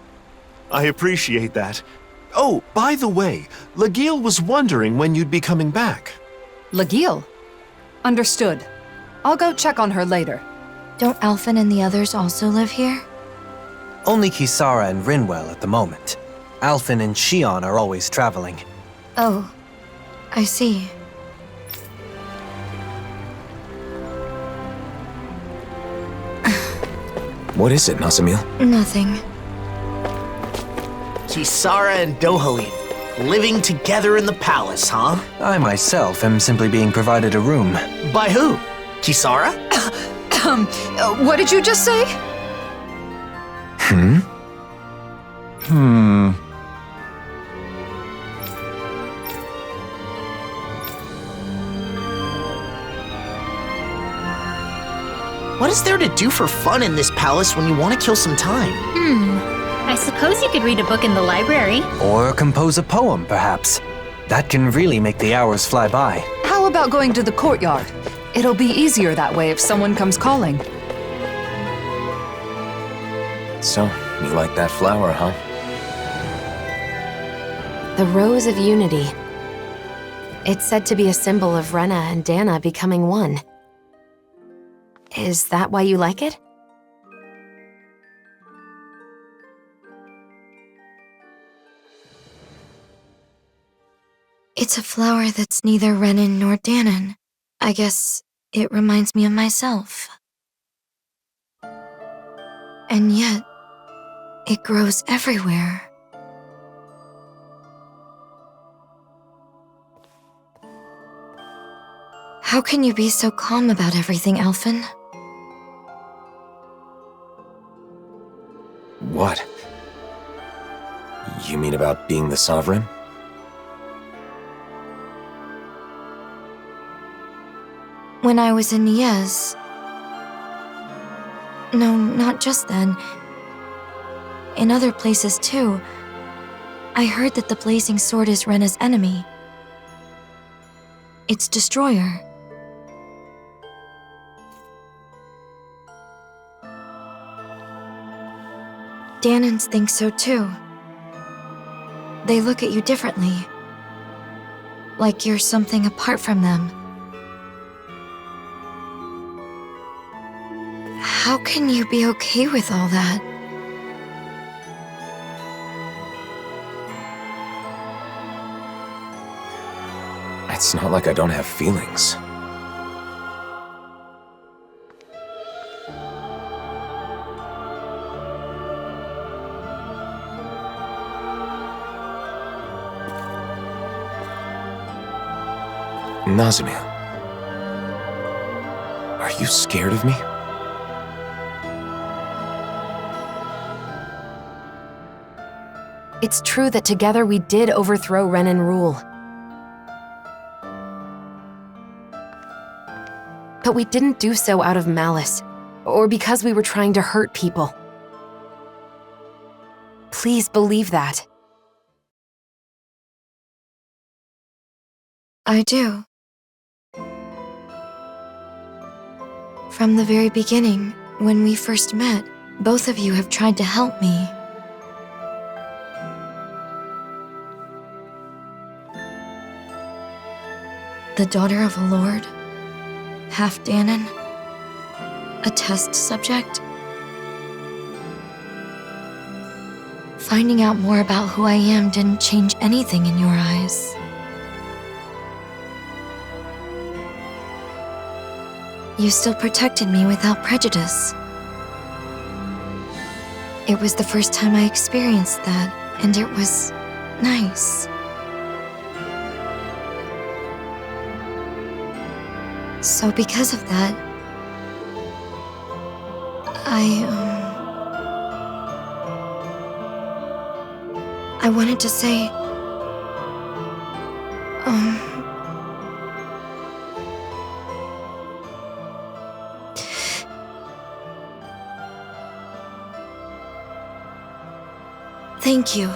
I appreciate that. Oh, by the way, Lagiel was wondering when you'd be coming back. Lagiel? Understood. I'll go check on her later. Don't Alphen and the others also live here? Only Kisara and Rinwell at the moment. Alphen and Shion are always traveling. Oh, I see. What is it, Nazamil? Nothing. Kisara and Dohalim, living together in the palace, huh? I myself am simply being provided a room. By who? Kisara? What did you just say? What is there to do for fun in this palace when you want to kill some time? I suppose you could read a book in the library. Or compose a poem, perhaps. That can really make the hours fly by. How about going to the courtyard? It'll be easier that way if someone comes calling. So, you like that flower, huh? The Rose of Unity. It's said to be a symbol of Renna and Dana becoming one. Is that why you like it? It's a flower that's neither Rennan nor Danon. I guess it reminds me of myself. And yet, it grows everywhere. How can you be so calm about everything, Alphen? What? You mean about being the Sovereign? When I was in Niez... No, not just then. In other places too. I heard that the Blazing Sword is Renna's enemy. Its destroyer. Danons think so too. They look at you differently. Like you're something apart from them. How can you be okay with all that? It's not like I don't have feelings. Nazamil, are you scared of me? It's true that together we did overthrow Rennan rule. But we didn't do so out of malice, or because we were trying to hurt people. Please believe that. I do. From the very beginning, when we first met, both of you have tried to help me. The daughter of a lord, half Danon, a test subject. Finding out more about who I am didn't change anything in your eyes. You still protected me without prejudice. It was the first time I experienced that, and it was nice. So because of that, I wanted to say, thank you.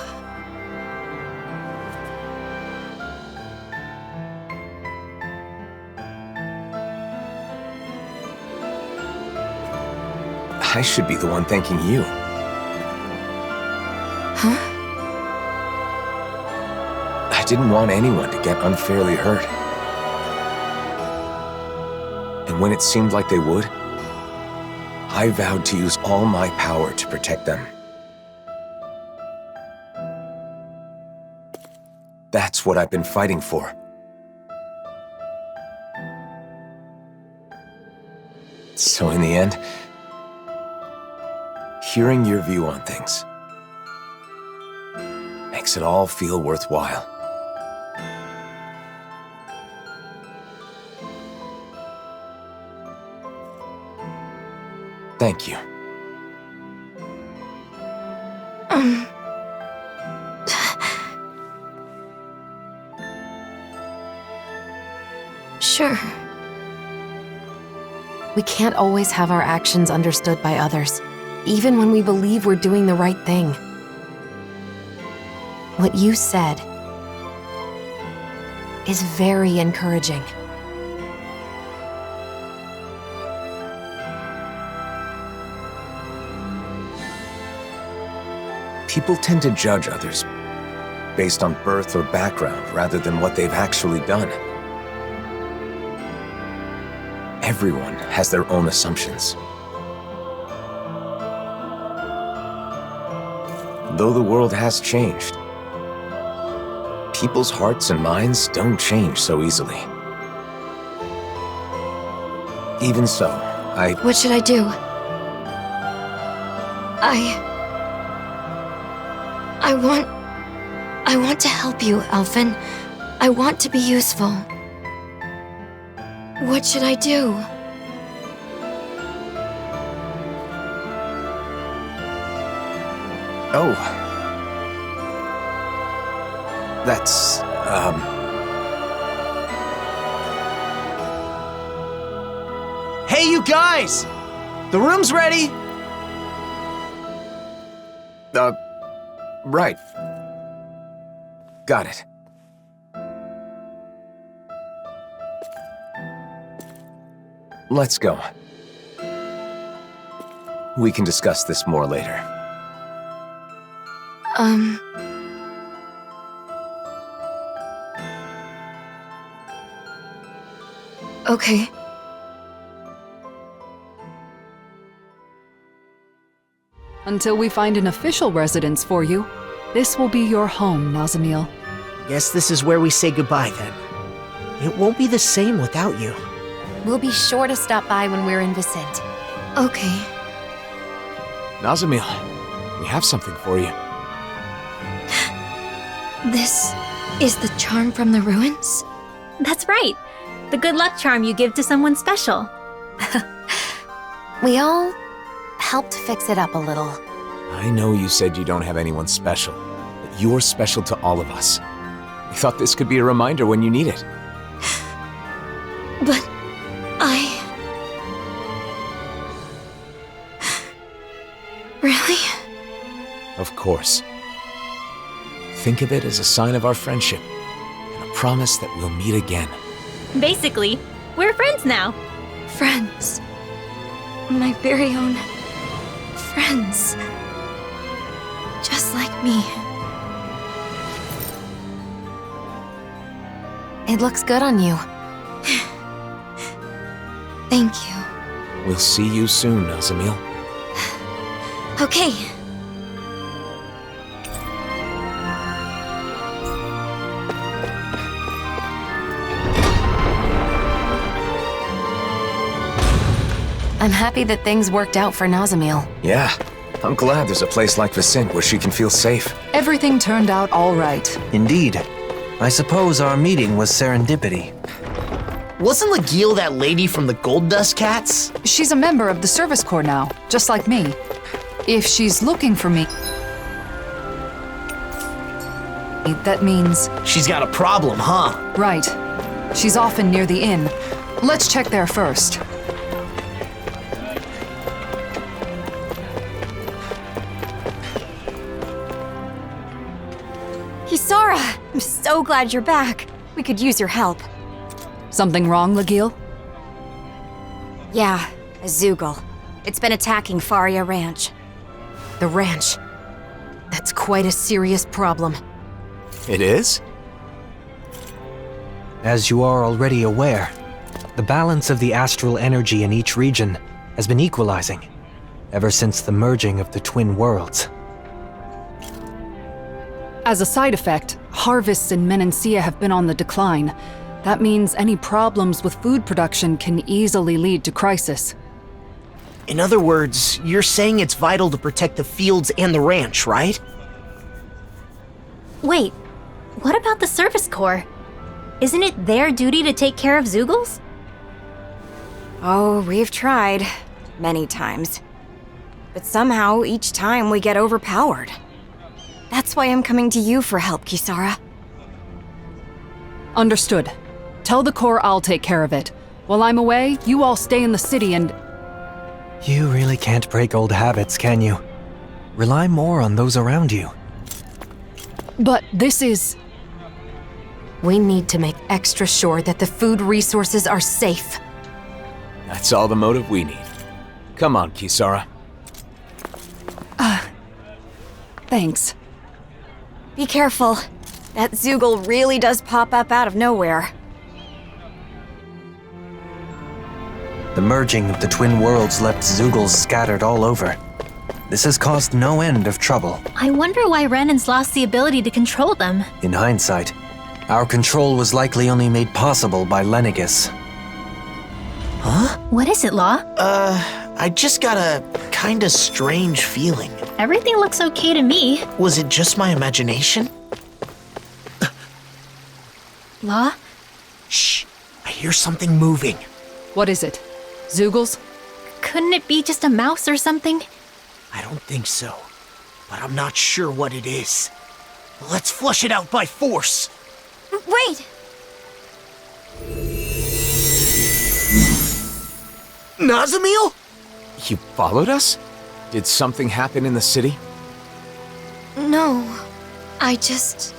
I should be the one thanking you. Huh? I didn't want anyone to get unfairly hurt. And when it seemed like they would, I vowed to use all my power to protect them. That's what I've been fighting for. So in the end, hearing your view on things makes it all feel worthwhile. Thank you. Sure. We can't always have our actions understood by others, even when we believe we're doing the right thing. What you said is very encouraging. People tend to judge others based on birth or background rather than what they've actually done. Everyone has their own assumptions. Though the world has changed, people's hearts and minds don't change so easily. Even so, What should I do? I want to help you, Alphen. I want to be useful. What should I do? Oh. That's, Hey, you guys! The room's ready! Right. Got it. Let's go. We can discuss this more later. Okay. Until we find an official residence for you, this will be your home, Nazamil. Guess this is where we say goodbye then. It won't be the same without you. We'll be sure to stop by when we're in Viscint. Okay. Nazamil, we have something for you. This is the charm from the ruins? That's right. The good luck charm you give to someone special. We all helped fix it up a little. I know you said you don't have anyone special, but you're special to all of us. We thought this could be a reminder when you need it. But Really? Of course. Think of it as a sign of our friendship, and a promise that we'll meet again. Basically, we're friends now. Friends. My very own friends. Just like me. It looks good on you. Thank you. We'll see you soon, Nazamil. Okay. I'm happy that things worked out for Nazamil. Yeah, I'm glad there's a place like Viscint where she can feel safe. Everything turned out all right. Indeed. I suppose our meeting was serendipity. Wasn't Lagil that lady from the Gold Dust Cats? She's a member of the Service Corps now, just like me. If she's looking for me, that means... She's got a problem, huh? Right. She's often near the inn. Let's check there first. Kisara! I'm so glad you're back. We could use your help. Something wrong, Lagil? Yeah, a Zeugle. It's been attacking Faria Ranch. The ranch. That's quite a serious problem. It is? As you are already aware, the balance of the astral energy in each region has been equalizing ever since the merging of the twin worlds. As a side effect, harvests in Menancia have been on the decline. That means any problems with food production can easily lead to crisis. In other words, you're saying it's vital to protect the fields and the ranch, right? Wait, what about the Service Corps? Isn't it their duty to take care of Zeugles? Oh, we've tried. Many times. but somehow each time we get overpowered. That's why I'm coming to you for help, Kisara. Understood. Tell the Corps I'll take care of it. While I'm away, you all stay in the city and... You really can't break old habits, can you? Rely more on those around you. But this is... We need to make extra sure that the food resources are safe. That's all the motive we need. Come on, Kisara. Thanks. Be careful. That Zeugle really does pop up out of nowhere. The merging of the twin worlds left Zeugles scattered all over. This has caused no end of trouble. I wonder why Rennan's lost the ability to control them. In hindsight, our control was likely only made possible by Lenegis. Huh? What is it, Law? I just got a kinda strange feeling. Everything looks okay to me. Was it just my imagination? Law? Shh, I hear something moving. What is it? Zeugles? Couldn't it be just a mouse or something? I don't think so, but I'm not sure what it is. Let's flush it out by force. Wait! Nazamil? You followed us? Did something happen in the city? No, I just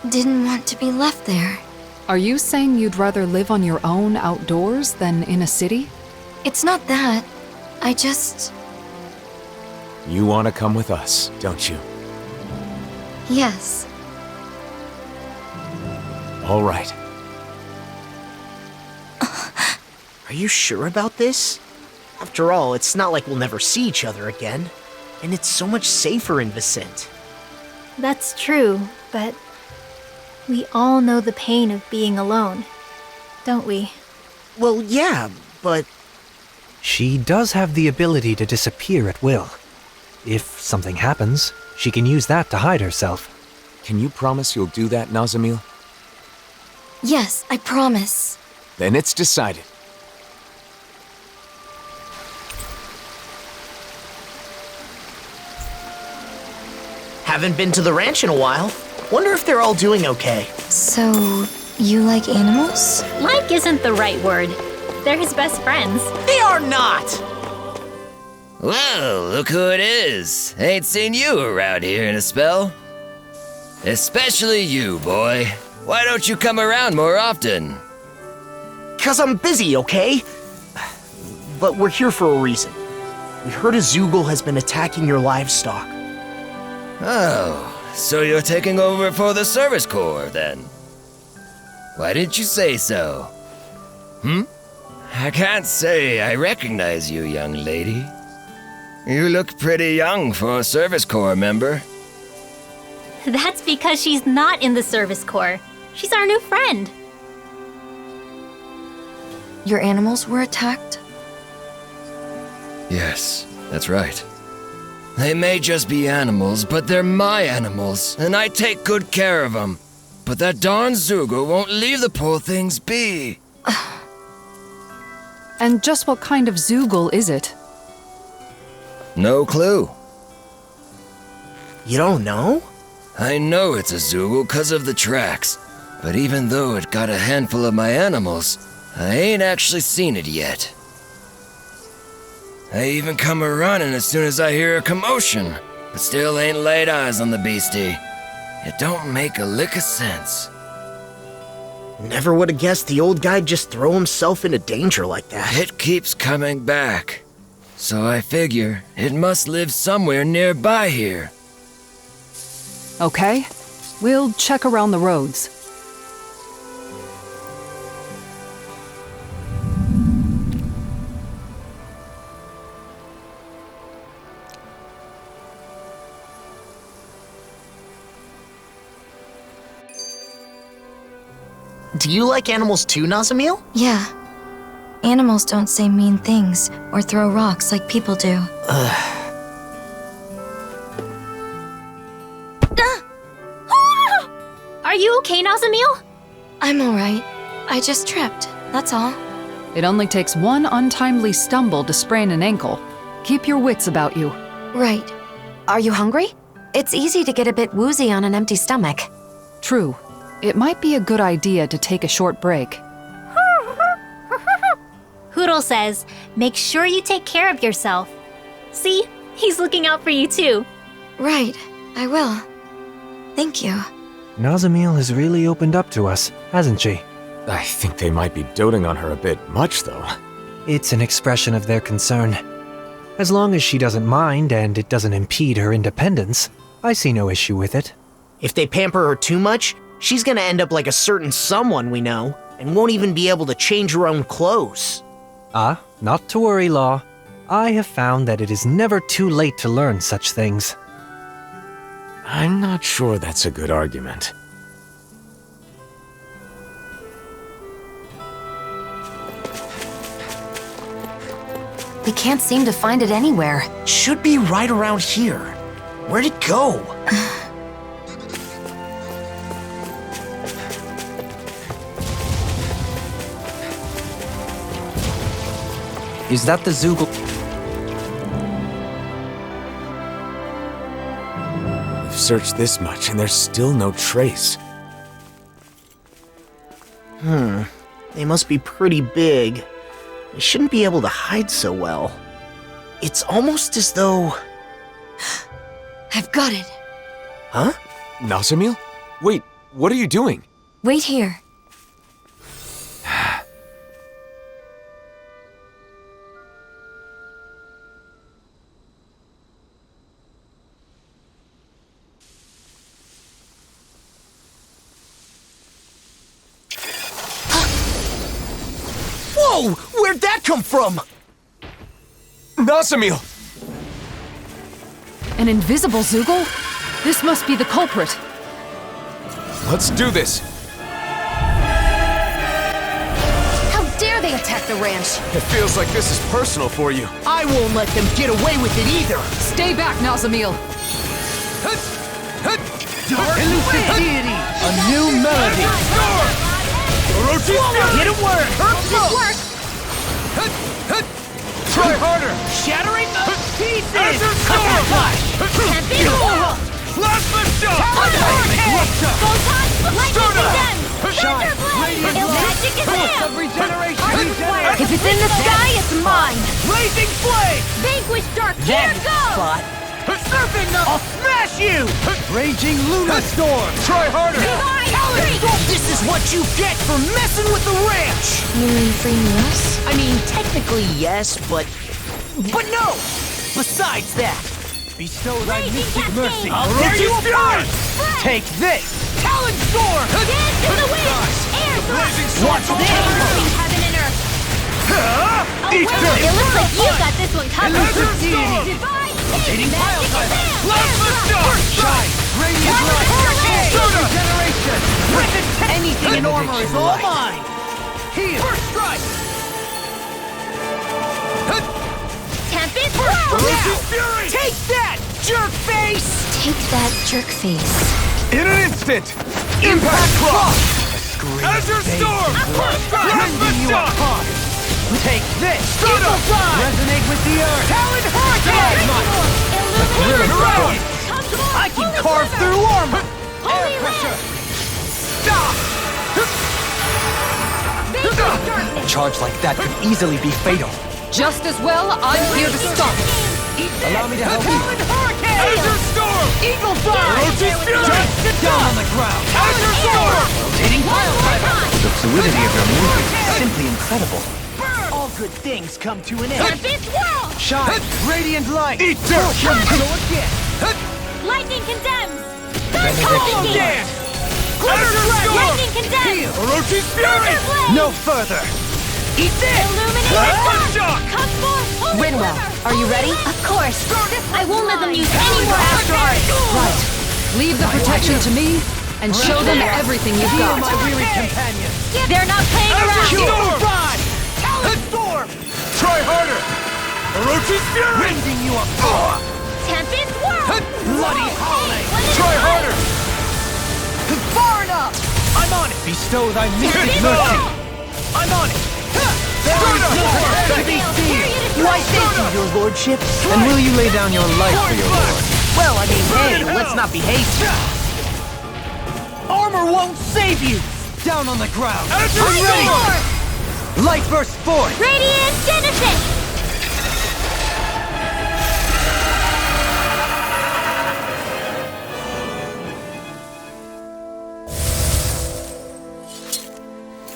didn't want to be left there. Are you saying you'd rather live on your own outdoors than in a city? It's not that. I just... You want to come with us, don't you? Yes. All right. Are you sure about this? After all, it's not like we'll never see each other again. And it's so much safer in Viscint. That's true, but we all know the pain of being alone, don't we? Well, yeah, but... She does have the ability to disappear at will. If something happens, she can use that to hide herself. Can you promise you'll do that, Nazamil? Yes, I promise. Then it's decided. Haven't been to the ranch in a while. Wonder if they're all doing okay. So, you like animals? Like isn't the right word. They're his best friends. They are not! Well, look who it is. Ain't seen you around here in a spell. Especially you, boy. Why don't you come around more often? 'Cause I'm busy, okay? But we're here for a reason. We heard a Zeugle has been attacking your livestock. Oh, so you're taking over for the Service Corps, then? Why didn't you say so? I can't say I recognize you, young lady. You look pretty young for a Service Corps member. That's because she's not in the Service Corps. She's our new friend. Your animals were attacked? Yes, that's right. They may just be animals, but they're my animals, and I take good care of them. But that darn Zeugle won't leave the poor things be. And just what kind of Zeugle is it? No clue. You don't know? I know it's a Zeugle 'cause of the tracks, but even though it got a handful of my animals, I ain't actually seen it yet. I even come a-running as soon as I hear a commotion, but still ain't laid eyes on the beastie. It don't make a lick of sense. Never would have guessed the old guy'd just throw himself into danger like that. It keeps coming back, so I figure it must live somewhere nearby here. Okay, we'll check around the roads. Do you like animals too, Nazamil? Yeah. Animals don't say mean things or throw rocks like people do. Are you okay, Nazamil? I'm alright. I just tripped, that's all. It only takes one untimely stumble to sprain an ankle. Keep your wits about you. Right. Are you hungry? It's easy to get a bit woozy on an empty stomach. True. It might be a good idea to take a short break. Hoodle says, make sure you take care of yourself. See? He's looking out for you too. Right, I will. Thank you. Nazamil has really opened up to us, hasn't she? I think they might be doting on her a bit much, though. It's an expression of their concern. As long as she doesn't mind and it doesn't impede her independence, I see no issue with it. If they pamper her too much, she's gonna end up like a certain someone we know, and won't even be able to change her own clothes. Ah, not to worry, Law. I have found that it is never too late to learn such things. I'm not sure that's a good argument. We can't seem to find it anywhere. Should be right around here. Where'd it go? Is that the Zeugle? We've searched this much and there's still no trace. They must be pretty big. They shouldn't be able to hide so well. It's almost as though... I've got it. Huh? Nazamil? Wait, what are you doing? Wait here. Whoa! Where'd that come from? Nazamil! An invisible Zeugle? This must be the culprit. Let's do this! How dare they attack the ranch? It feels like this is personal for you. I won't let them get away with it either! Stay back, Nazamil! Elusive deity, a new melody. Get it work! Work! Try harder. Shattering the pieces. Plasma shot! Photon! Lightning condemned! Thunder blade! Magic is him! Regeneration. If it's in the sky, it's mine! Blazing flame. Vanquish dark! Here goes! Surfing up. I'll smash you. Raging Luna Storm. Try harder. This is what you get for messing with the ranch! You mean free meals? I mean, technically yes, but no! Besides that, Bestow thy mystic mercy. I'll tear you apart! Take this. Talon Storm. Dance in the wind! Air thrust! Watch this! Heaven and earth! Oh, wait, it looks like you got this one covered! Divine Magic is him! Plasma shot. Shine. Radiant light. Regeneration. anything in armor is all mine! Heal. First strike. Tempest Fury! Take that, jerk face! Take that, jerk face. In an instant. Impact Cross. Azure Storm! Rending you apart. Take this. Resonate with the earth. Talon Hurricane. I can carve through armor. Holy pressure. Stop! A charge like that could easily be fatal. Just as well, I'm here to stop it. Allow me to help you. Talon Hurricane. Azure Storm! Eagle Fly! Just down on the ground. Azure Storm! Rotating pile driver. The fluidity of your movement is simply incredible. All good things come to an end. Tempest Whirl! Shine. Radiant light. Eat dirt! Go again. Lightning condemns! Hollow dance. Lightning condemns! Orochi's Thunder Blade! No further. Eat this. Illuminated Sun! Come forth, Holy Rinwell, River! are you ready? Of course! I won't let them use any more Astral Arts! Right. Leave the protection to me, and show them everything you've Heal got. my weary companions. They're not playing around! Storm. Talon Storm. Try harder. Orochi's Fury. Rending you apart. Tempest Whirl! Bloody Holiday. Try harder. Far enough. I'm on it. Bestow thy mystic mercy. I'm on it. There is no to be seen. Why, thank you, your lordship. And will you lay down your life for your lord? Well, I mean, hey, let's not be hasty. Armor won't save you! Down on the ground! I'm ready! Light burst forth! Radiant Genesis!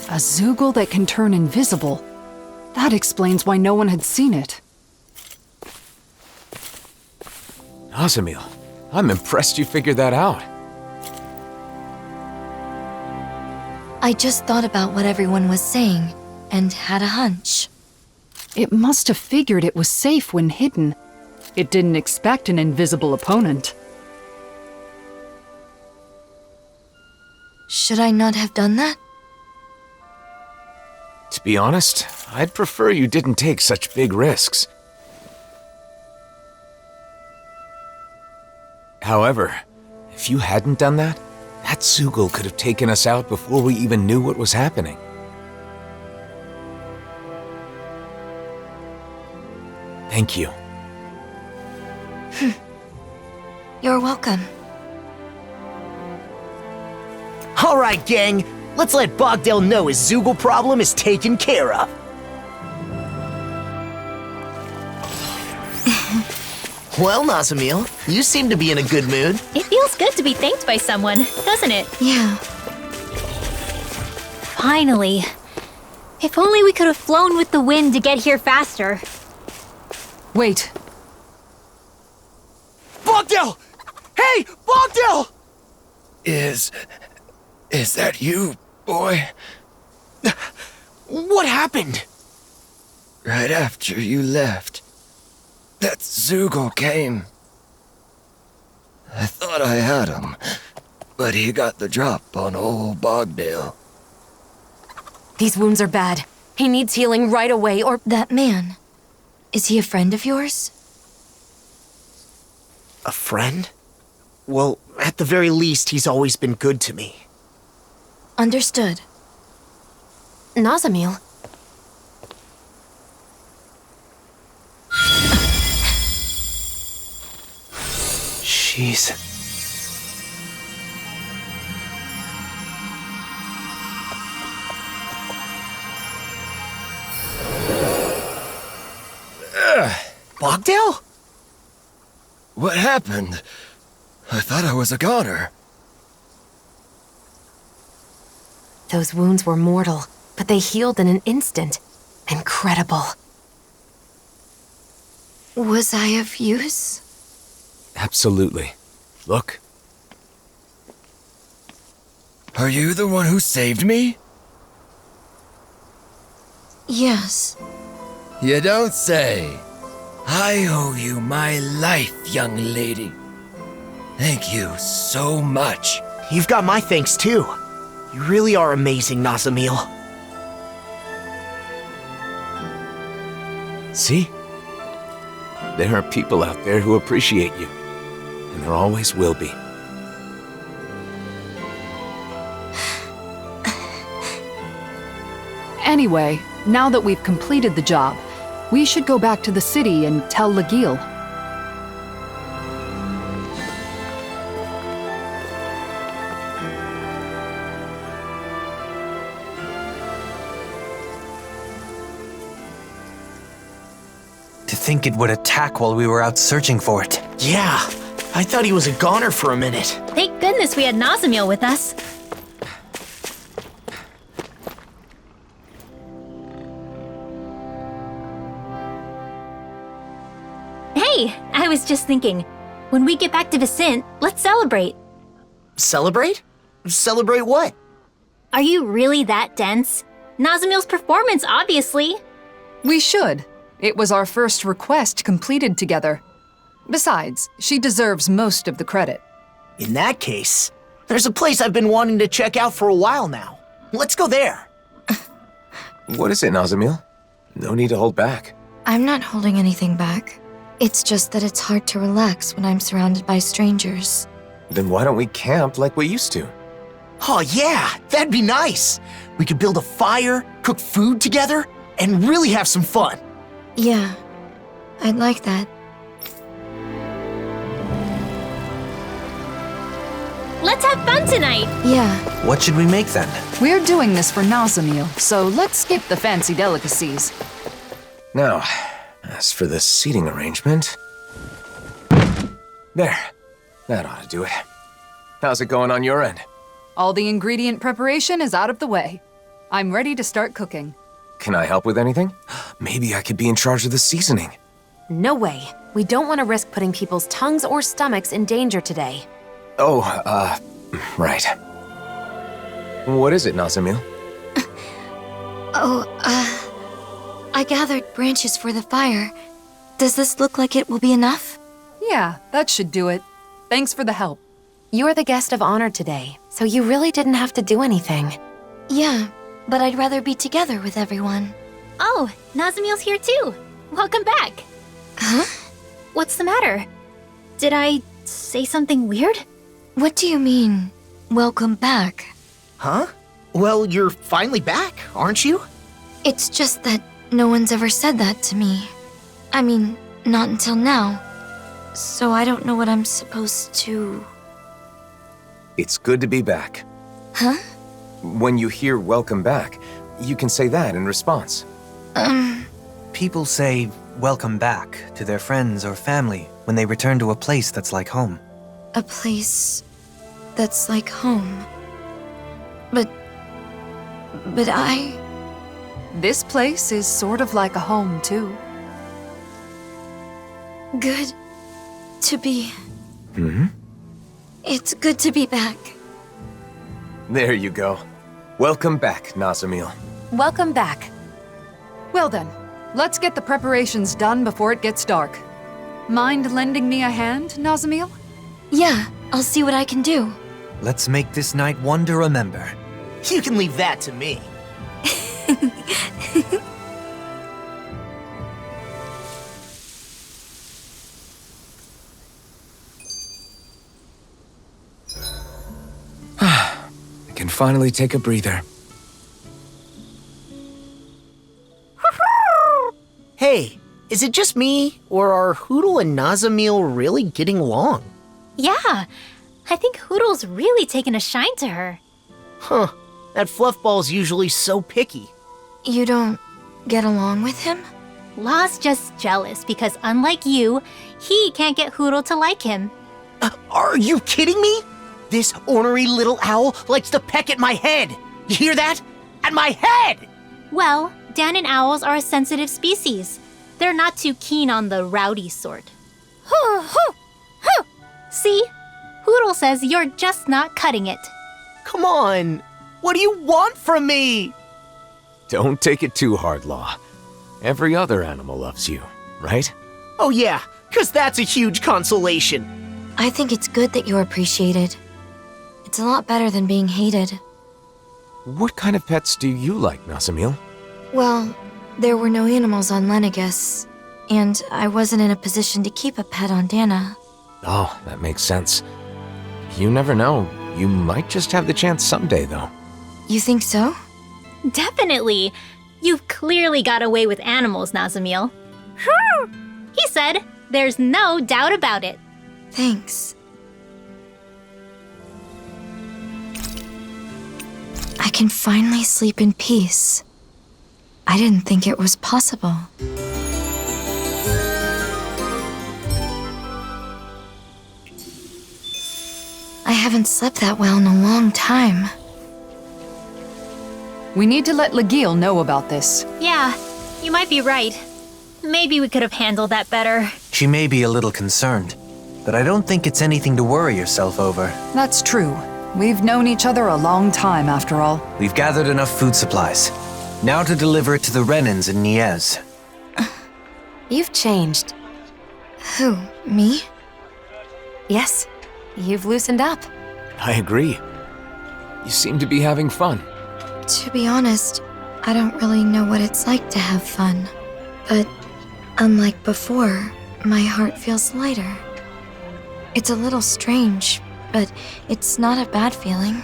A Zeugle that can turn invisible. That explains why no one had seen it. Nazamil, I'm impressed you figured that out. I just thought about what everyone was saying, and had a hunch. It must have figured it was safe when hidden. It didn't expect an invisible opponent. Should I not have done that? To be honest, I'd prefer you didn't take such big risks. However, if you hadn't done that, that Zeugle could have taken us out before we even knew what was happening. Thank you. You're welcome. All right, gang. Let's let Bogdell know his Zeugle problem is taken care of. Well, Nazamil, you seem to be in a good mood. It feels good to be thanked by someone, doesn't it? Yeah. Finally. If only we could have flown with the wind to get here faster. Wait. Bogdell! Hey, Bogdell! Is that you, boy? What happened? Right after you left, that Zeugle came. I thought I had him, but he got the drop on old Bogdale. These wounds are bad. He needs healing right away, or... That man. Is he a friend of yours? A friend? Well, at the very least, he's always been good to me. Understood. Nazamil. Jeez. Bogdale? What happened? I thought I was a goner. Those wounds were mortal, but they healed in an instant. Incredible. Was I of use? Absolutely. Look. Are you the one who saved me? Yes. You don't say. I owe you my life, young lady. Thank you so much. You've got my thanks, too. You really are amazing, Nazamil. See? There are people out there who appreciate you. And there always will be. Anyway, now that we've completed the job, we should go back to the city and tell Lagil. To think it would attack while we were out searching for it. Yeah, I thought he was a goner for a minute. Thank goodness we had Nazamil with us. Hey, I was just thinking, when we get back to Viscint, let's celebrate. Celebrate? Celebrate what? Are you really that dense? Nazamil's performance, obviously. We should. It was our first request completed together. Besides, she deserves most of the credit. In that case, there's a place I've been wanting to check out for a while now. Let's go there. What is it, Nazamil? No need to hold back. I'm not holding anything back. It's just that it's hard to relax when I'm surrounded by strangers. Then why don't we camp like we used to? Oh yeah, that'd be nice. We could build a fire, cook food together, and really have some fun. Yeah, I'd like that. Let's have fun tonight! Yeah. What should we make then? We're doing this for Nazamil, so let's skip the fancy delicacies. Now, as for the seating arrangement... There. That ought to do it. How's it going on your end? All the ingredient preparation is out of the way. I'm ready to start cooking. Can I help with anything? Maybe I could be in charge of the seasoning. No way. We don't want to risk putting people's tongues or stomachs in danger today. Oh, right. What is it, Nazamil? I gathered branches for the fire. Does this look like it will be enough? Yeah, that should do it. Thanks for the help. You're the guest of honor today, so you really didn't have to do anything. Yeah, but I'd rather be together with everyone. Oh, Nazamil's here too. Welcome back. Huh? What's the matter? Did I say something weird? What do you mean, welcome back? Huh? Well, you're finally back, aren't you? It's just that no one's ever said that to me. I mean, not until now. So I don't know what I'm supposed to... It's good to be back. Huh? When you hear welcome back, you can say that in response. People say welcome back to their friends or family when they return to a place that's like home. A place that's like home. But I... This place is sort of like a home, too. Good to be... Mm-hmm. It's good to be back. There you go. Welcome back, Nazamil. Welcome back. Well then, let's get the preparations done before it gets dark. Mind lending me a hand, Nazamil? Yeah, I'll see what I can do. Let's make this night one to remember. You can leave that to me. I can finally take a breather. Hey, is it just me, or are Hootle and Nazamil really getting along? Yeah, I think Hoodle's really taken a shine to her. Huh, that fluffball's usually so picky. You don't get along with him? Law's just jealous because unlike you, he can't get Hootle to like him. Are you kidding me? This ornery little owl likes to peck at my head. You hear that? At my head! Well, Dan and owls are a sensitive species. They're not too keen on the rowdy sort. See? Hootle says you're just not cutting it. Come on. What do you want from me? Don't take it too hard, Law. Every other animal loves you, right? Oh yeah, 'cause that's a huge consolation. I think it's good that you're appreciated. It's a lot better than being hated. What kind of pets do you like, Nazamil? Well, there were no animals on Lenegus, and I wasn't in a position to keep a pet on Dana. Oh, that makes sense. You never know. You might just have the chance someday, though. You think so? Definitely. You've clearly got away with animals, Nazamil. He said, there's no doubt about it. Thanks. I can finally sleep in peace. I didn't think it was possible. I haven't slept that well in a long time. We need to let Legil know about this. Yeah, you might be right. Maybe we could have handled that better. She may be a little concerned, but I don't think it's anything to worry yourself over. That's true. We've known each other a long time, after all. We've gathered enough food supplies. Now to deliver it to the Rennans in Niez. You've changed. Who, me? Yes, you've loosened up. I agree. You seem to be having fun. To be honest, I don't really know what it's like to have fun. But unlike before, my heart feels lighter. It's a little strange, but it's not a bad feeling.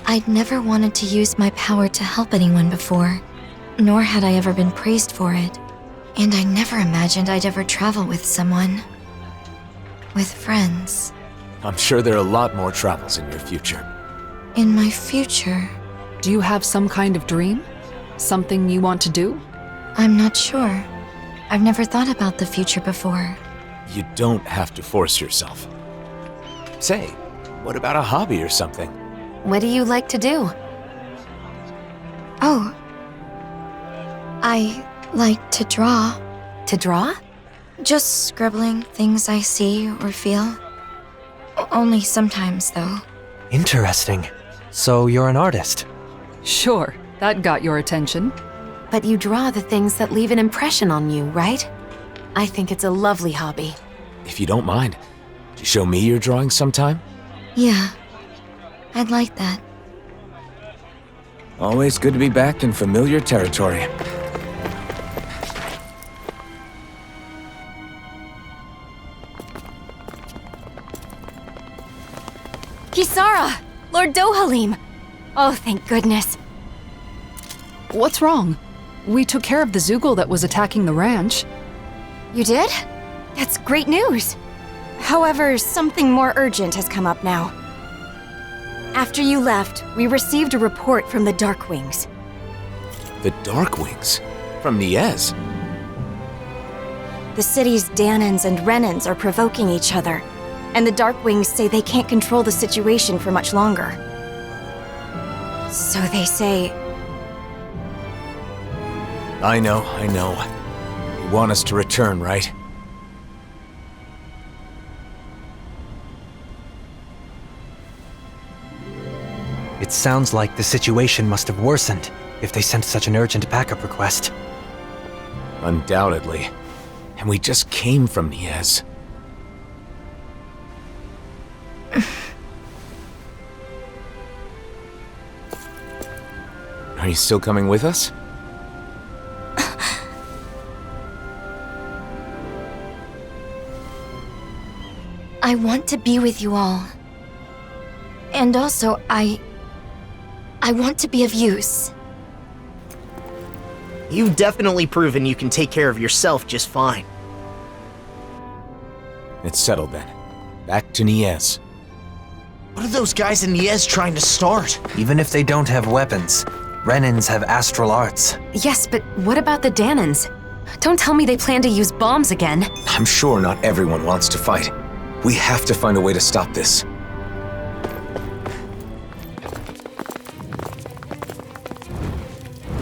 I'd never wanted to use my power to help anyone before, nor had I ever been praised for it. And I never imagined I'd ever travel with someone. With friends. I'm sure there are a lot more travels in your future. In my future? Do you have some kind of dream? Something you want to do? I'm not sure. I've never thought about the future before. You don't have to force yourself. Say, what about a hobby or something? What do you like to do? Oh. I like to draw. To draw? Just scribbling things I see or feel. Only sometimes, though. Interesting. So you're an artist? Sure, that got your attention. But you draw the things that leave an impression on you, right? I think it's a lovely hobby. If you don't mind, could you show me your drawing sometime? Yeah, I'd like that. Always good to be back in familiar territory. Kisara! Lord Dohalim! Oh, thank goodness. What's wrong? We took care of the Zeugle that was attacking the ranch. You did? That's great news. However, something more urgent has come up now. After you left, we received a report from the Darkwings. The Darkwings? From Niez? The city's Danans and Rennans are provoking each other, and the Darkwings say they can't control the situation for much longer. So they say... I know. You want us to return, right? It sounds like the situation must have worsened if they sent such an urgent backup request. Undoubtedly. And we just came from Niez. Are you still coming with us? I want to be with you all. And also, I want to be of use. You've definitely proven you can take care of yourself just fine. It's settled then. Back to Niez. What are those guys in Niez trying to start? Even if they don't have weapons, Rennans have astral arts. Yes, but what about the Danans? Don't tell me they plan to use bombs again. I'm sure not everyone wants to fight. We have to find a way to stop this.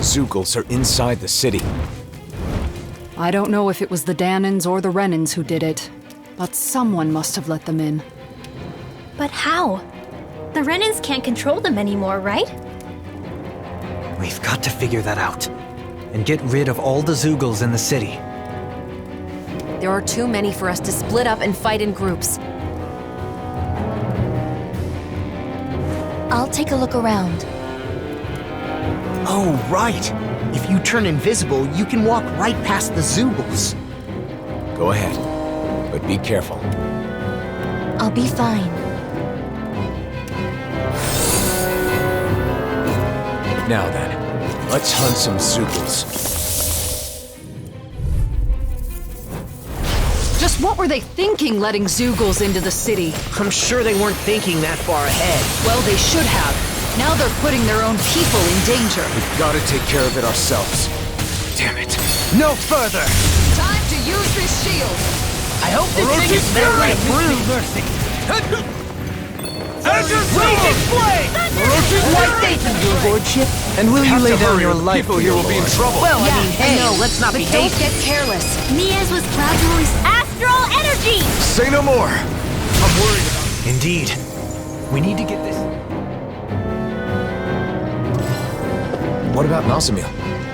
Zeugles are inside the city. I don't know if it was the Danans or the Rennans who did it, but someone must have let them in. But how? The Rennans can't control them anymore, right? We've got to figure that out. And get rid of all the Zeugles in the city. There are too many for us to split up and fight in groups. I'll take a look around. Oh, right. If you turn invisible, you can walk right past the Zeugles. Go ahead, but be careful. I'll be fine. Now then, let's hunt some Zeugles. Just what were they thinking letting Zeugles into the city? I'm sure they weren't thinking that far ahead. Well, they should have. Now they're putting their own people in danger. We've got to take care of it ourselves. Damn it. No further! Time to use this shield! I hope this thing is that right through mercy. Raging flame! Why thank you, your lordship. And will you lay down your life? People here will be in trouble. Well, I mean, hey, no, let's not be Don't hasty. get careless. Niez was proud to release astral energy! Say no more. I'm worried about it. Indeed. We need to get this... What about Nazamil?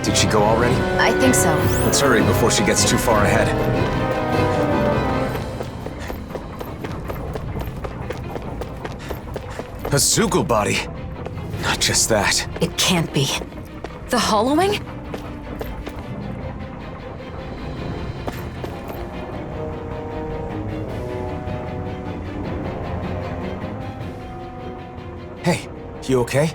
Did she go already? I think so. Let's hurry before she gets too far ahead. A Zeugle body. Not just that. It can't be. The hollowing? Hey, you okay?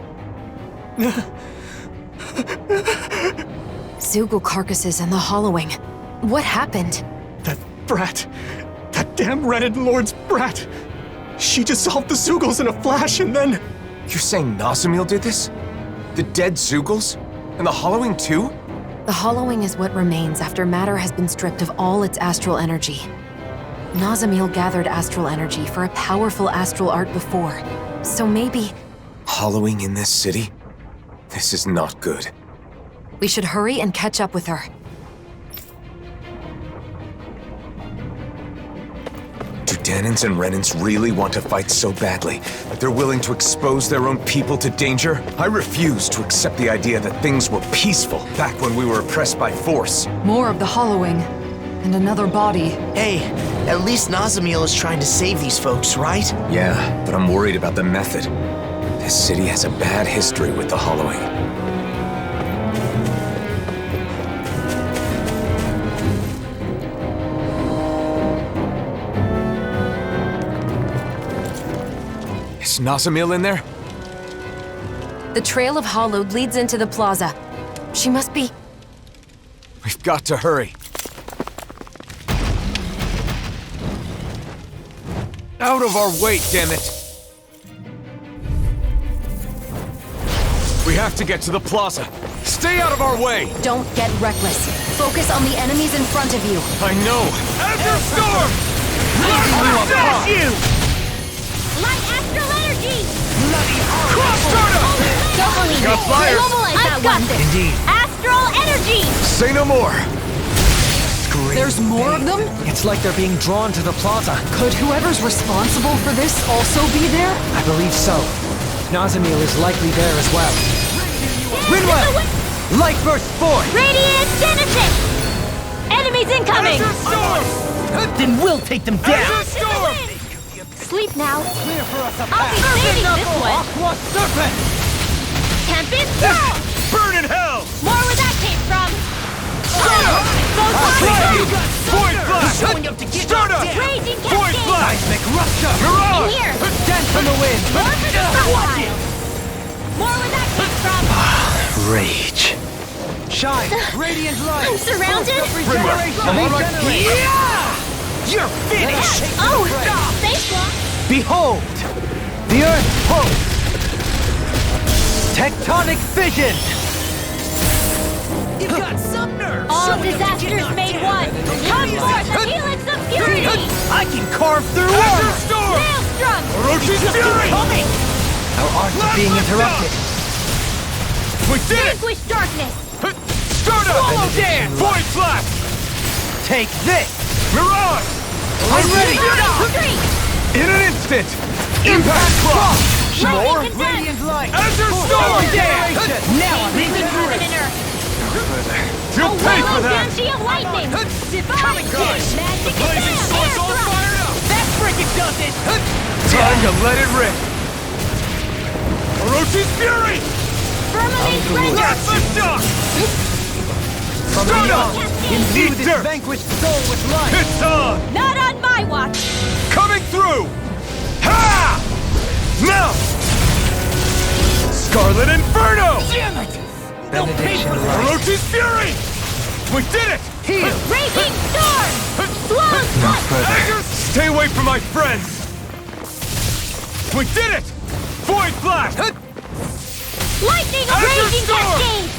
Zeugle carcasses and the hollowing. What happened? That brat. That damn Rennan Lord's brat. She dissolved the Zeugles in a flash and then... You're saying Nazamil did this? The dead Zeugles? And the hollowing too? The hollowing is what remains after matter has been stripped of all its astral energy. Nazamil gathered astral energy for a powerful astral art before, so maybe... Hollowing in this city? This is not good. We should hurry and catch up with her. Do Danans and Rennans really want to fight so badly that they're willing to expose their own people to danger? I refuse to accept the idea that things were peaceful back when we were oppressed by force. More of the hollowing. And another body. Hey, at least Nazamil is trying to save these folks, right? Yeah, but I'm worried about the method. This city has a bad history with the hollowing. Is Nazamil in there? The trail of hollowed leads into the plaza. She must be... We've got to hurry. Out of our way, damn it! We have to get to the plaza. Stay out of our way! Don't get reckless. Focus on the enemies in front of you. I know! Azure Storm! Dash you! Light astral energy! Bloody Cross Starter! Don't believe Got it. flyers. Mobilize I've that got one. this. Indeed. Astral energy! Say no more! There's more of them? It's like they're being drawn to the plaza. Could whoever's responsible for this also be there? I believe so. Nazamil is likely there as well. Rinwell! Light burst forth! Radiant Genesis! Enemies incoming! Then we'll take them down! Sleep now. Clear for us a I'll be saving this one! Aqua Serpent! Tempest Storm! Burn in hell! More where that came from! Void Blast! Showing up to get Stardust! Raging Void Cascade! Blast! Seismic Rupture! Mirage! In here! Dance from the wind! More for the stockpile! More where that came from! Rage. Shine! Radiant light! I'm surrounded! Yeah! You're finished! Oh! Safe block! Behold! The earth pulse! Tectonic fission! You've got some nerve! All disasters made one! Come forth, the helix of purity! I can carve through Azure armor! Storm! Maelstrom! Orochi's Fury! Coming! Our art is being interrupted. We did it! Vanquish darkness! Stardust! Swallow dance! Void Blast! Take this! Mirage! I'm ready! Street! In an instant! Impact Cross! More? Radiant light! Azure Storm! Now I'm in the Heaven grip! and earth! You'll pay for that! Banshee of lightning! Divine guys! magic Blazing and Sword's all fired up! That frickin' does it! Time to let it rip! Orochi's Fury! Firmament render! Blast the shock! From beyond, imbue Eat this dirt! vanquished soul with light! It's on! Not on my watch! Coming through! Ha! Now! Scarlet Inferno! Damn it! Benediction light! Orochi's Fury! We did it! Heal! Raging storm! Slow No further. Azure, stay away from my friends! We did it! Void Blast! Lightning of Azure raging Storm! cascade!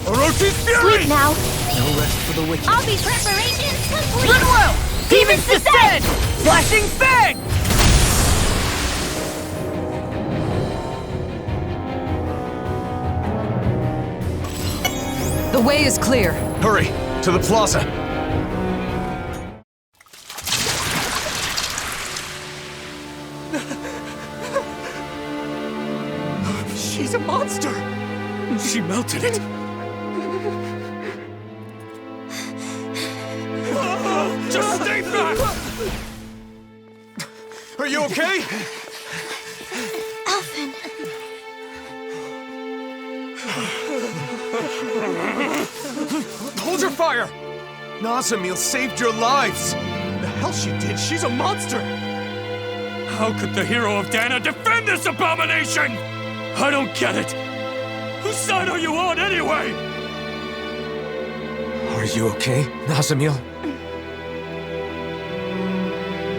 Orochi's Fury! Sleep now! No rest for the wicked. I'll be preparations complete! Rinwell! Demons descend! Flashing Fang! The way is clear. Hurry, to the plaza. She's a monster! She melted it! Just stay back! Are you okay? Alphen! Hold your fire! Nazamil saved your lives! The hell she did? She's a monster! How could the hero of Dana defend this abomination? I don't get it! Whose side are you on anyway? Are you okay, Nazamil?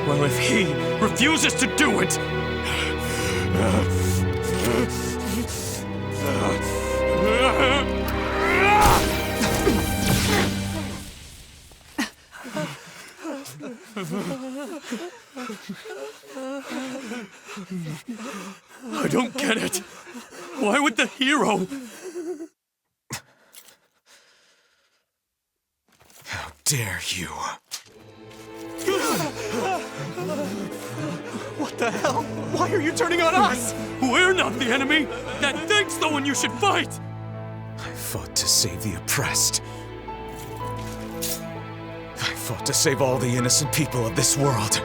Well, if he refuses to do it... I don't get it. Why would the hero... How dare you? What the hell? Why are you turning on us? We're not the enemy. That thing's the one you should fight. I fought to save the oppressed. I fought to save all the innocent people of this world.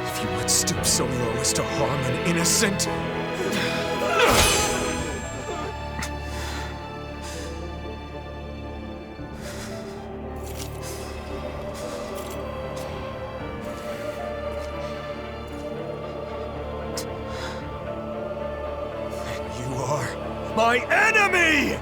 If you would stoop so low as to harm an innocent... my enemy!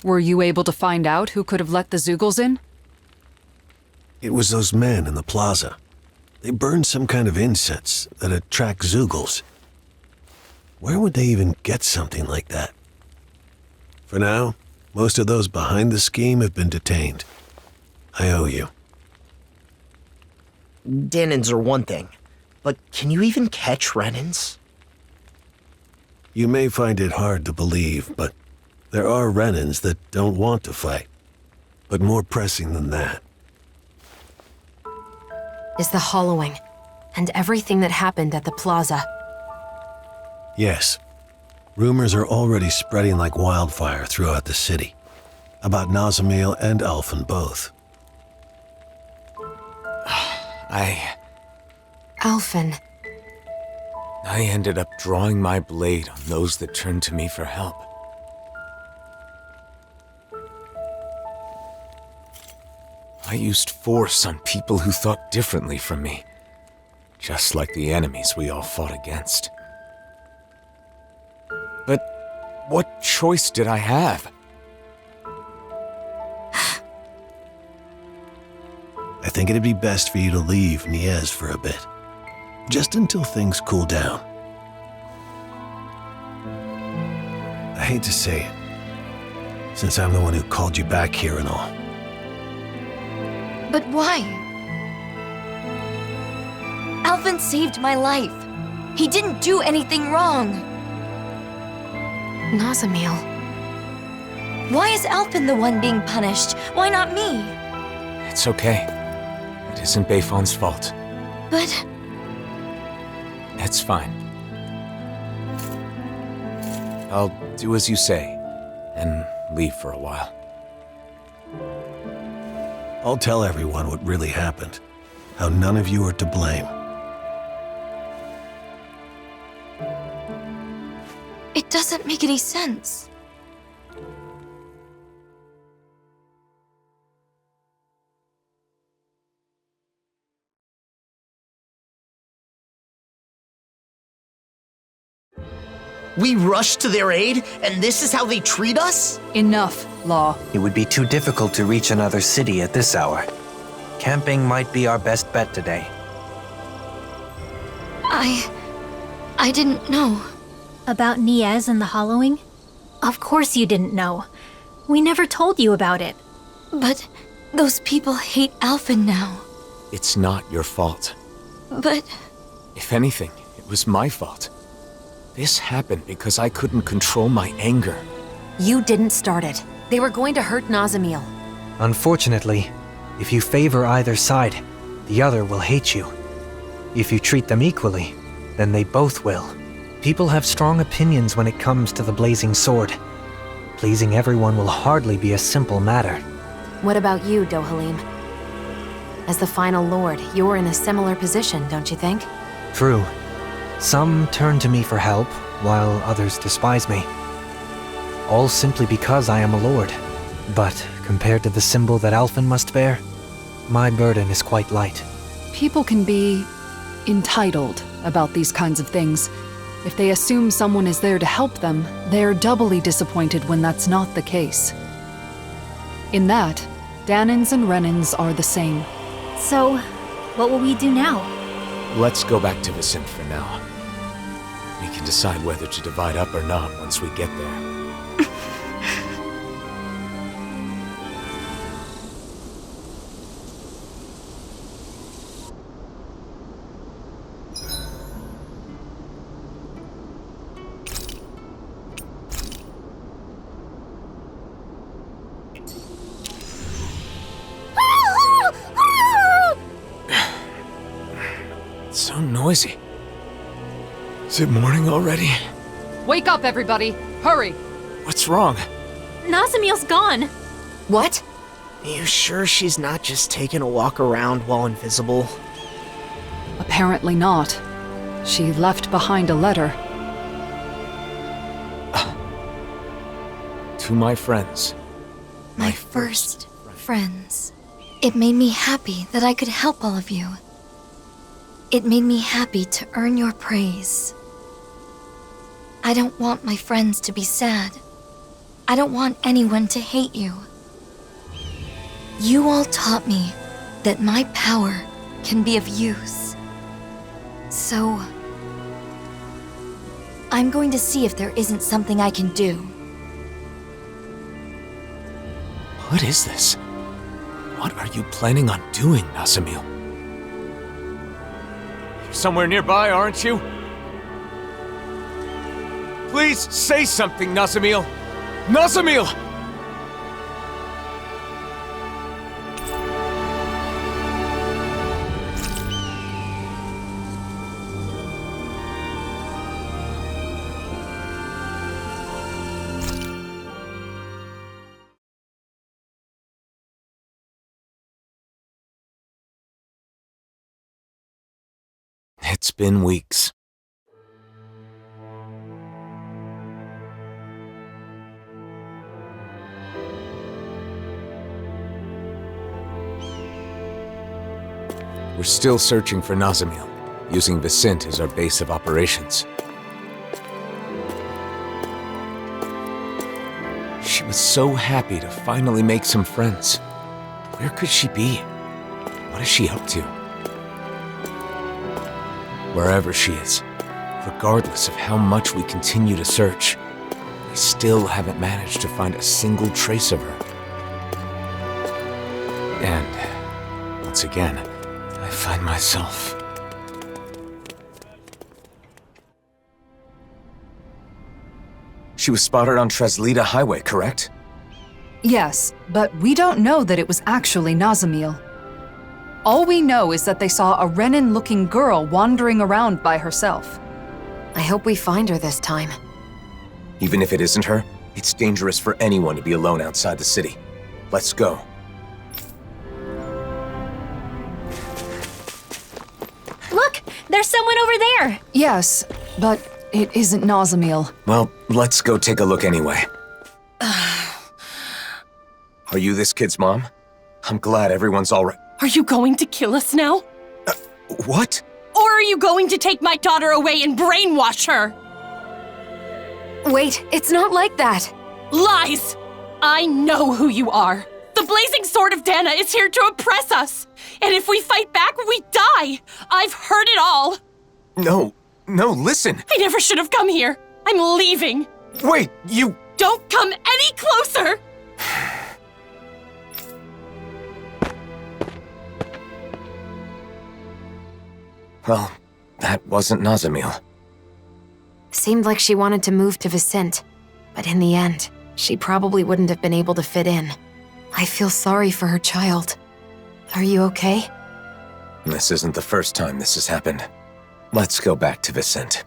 Were you able to find out who could have let the Zeugles in? It was those men in the plaza. They burned some kind of incense that attract Zeugles. Where would they even get something like that? For now, most of those behind the scheme have been detained. I owe you. Danins are one thing, but can you even catch Rennans? You may find it hard to believe, but there are Rennans that don't want to fight. But more pressing than that is the hollowing and everything that happened at the plaza. Yes. Rumors are already spreading like wildfire throughout the city. About Nazamil and Alphen both. Alphen. I ended up drawing my blade on those that turned to me for help. I used force on people who thought differently from me, just like the enemies we all fought against. But what choice did I have? I think it'd be best for you to leave Niez for a bit, just until things cool down. A hate to say it, since I'm the one who called you back here and all. But why? Alvin saved my life. He didn't do anything wrong. Nazamil. Why is Alvin the one being punished? Why not me? It's okay. It isn't Bayfon's fault. But... It's fine. I'll do as you say, and leave for a while. I'll tell everyone what really happened, how none of you are to blame. It doesn't make any sense. We rushed to their aid, and this is how they treat us? Enough, Law. It would be too difficult to reach another city at this hour. Camping might be our best bet today. I didn't know. About Niez and the hollowing? Of course you didn't know. We never told you about it. But those people hate Alvin now. It's not your fault. But... If anything, it was my fault. This happened because I couldn't control my anger. You didn't start it. They were going to hurt Nazamil. Unfortunately, if you favor either side, the other will hate you. If you treat them equally, then they both will. People have strong opinions when it comes to the Blazing Sword. Pleasing everyone will hardly be a simple matter. What about you, Dohalim? As the final lord, you're in a similar position, don't you think? True. Some turn to me for help, while others despise me. All simply because I am a lord. But compared to the symbol that Alvin must bear, my burden is quite light. People can be entitled about these kinds of things. If they assume someone is there to help them, they're doubly disappointed when that's not the case. In that, Danans and Rennans are the same. So, what will we do now? Let's go back to Viscint for now. We can decide whether to divide up or not once we get there. It's so noisy. Is it morning already? Wake up, everybody! Hurry! What's wrong? Nazamil's gone! What? You sure she's not just taking a walk around while invisible? Apparently not. She left behind a letter. To my friends. My first friends. It made me happy that I could help all of you. It made me happy to earn your praise. I don't want my friends to be sad. I don't want anyone to hate you. You all taught me that my power can be of use. So, I'm going to see if there isn't something I can do. What is this? What are you planning on doing, Nazamil? You're somewhere nearby, aren't you? Please say something, Nazamil! Nazamil! It's been weeks. We're still searching for Nazamil, using Viscint as our base of operations. She was so happy to finally make some friends. Where could she be? What is she up to? Wherever she is, regardless of how much we continue to search, we still haven't managed to find a single trace of her. And, once again, I find myself... She was spotted on Treslita Highway, correct? Yes, but we don't know that it was actually Nazamil. All we know is that they saw a Rennan-looking girl wandering around by herself. I hope we find her this time. Even if it isn't her, it's dangerous for anyone to be alone outside the city. Let's go. Look! There's someone over there! Yes, but it isn't Nazamil. Well, let's go take a look anyway. Are you this kid's mom? I'm glad everyone's all right. Are you going to kill us now? What? Or are you going to take my daughter away and brainwash her? Wait, it's not like that. Lies! I know who you are. The blazing sword of Dana is here to oppress us. And if we fight back, we die. I've heard it all. No, listen. I never should have come here. I'm leaving. Wait, you... Don't come any closer! Well, that wasn't Nazamil. Seemed like she wanted to move to Viscint, but in the end, she probably wouldn't have been able to fit in. I feel sorry for her child. Are you okay? This isn't the first time this has happened. Let's go back to Viscint.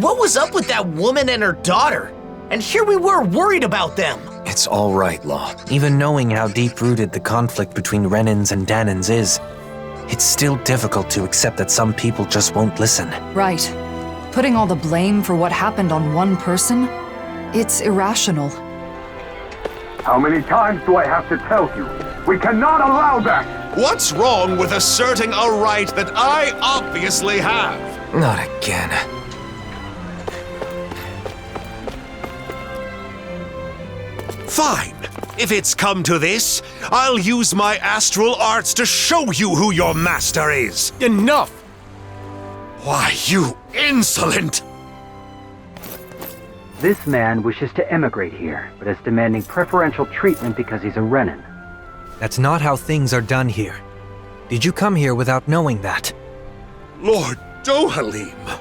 What was up with that woman and her daughter? And here we were worried about them. It's all right, Law. Even knowing how deep-rooted the conflict between Rennans and Danans is, it's still difficult to accept that some people just won't listen. Right. Putting all the blame for what happened on one person? It's irrational. How many times do I have to tell you? We cannot allow that! What's wrong with asserting a right that I obviously have? Not again. Fine. If it's come to this, I'll use my astral arts to show you who your master is. Enough! Why, you insolent! This man wishes to emigrate here, but is demanding preferential treatment because he's a Rennan. That's not how things are done here. Did you come here without knowing that? Lord Dohalim.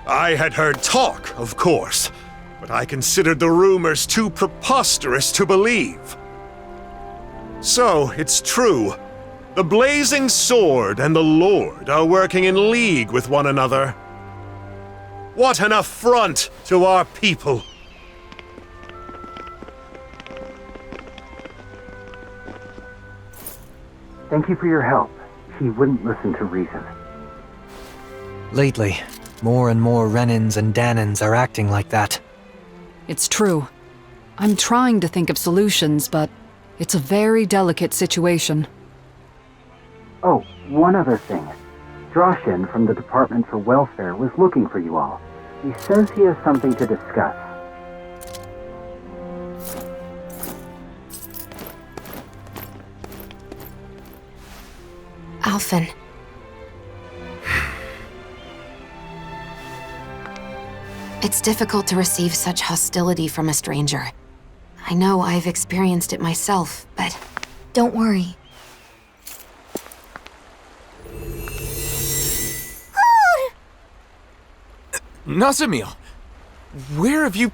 I had heard talk, of course, but I considered the rumors too preposterous to believe. So, it's true. The Blazing Sword and the Lord are working in league with one another. What an affront to our people! Thank you for your help. He wouldn't listen to reason. Lately, more and more Rennans and Danans are acting like that. It's true. I'm trying to think of solutions, but it's a very delicate situation. Oh, one other thing. Droshin from the Department for Welfare was looking for you all. He says he has something to discuss. Alphen. It's difficult to receive such hostility from a stranger. I know I've experienced it myself, but... Don't worry. Nazamil! Where have you...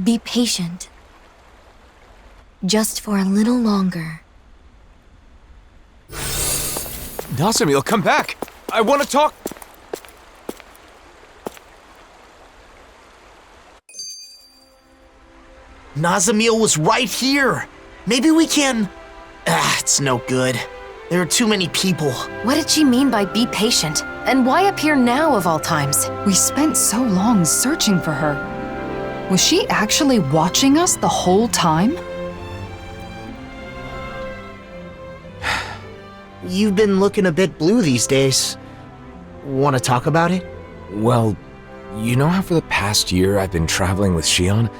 Be patient. Just for a little longer. Nazamil, come back! I want to talk... Nazamil was right here. Maybe we can... it's no good. There are too many people. What did she mean by be patient? And why appear now of all times? We spent so long searching for her. Was she actually watching us the whole time? You've been looking a bit blue these days. Want to talk about it? Well, you know how for the past year I've been traveling with Shion?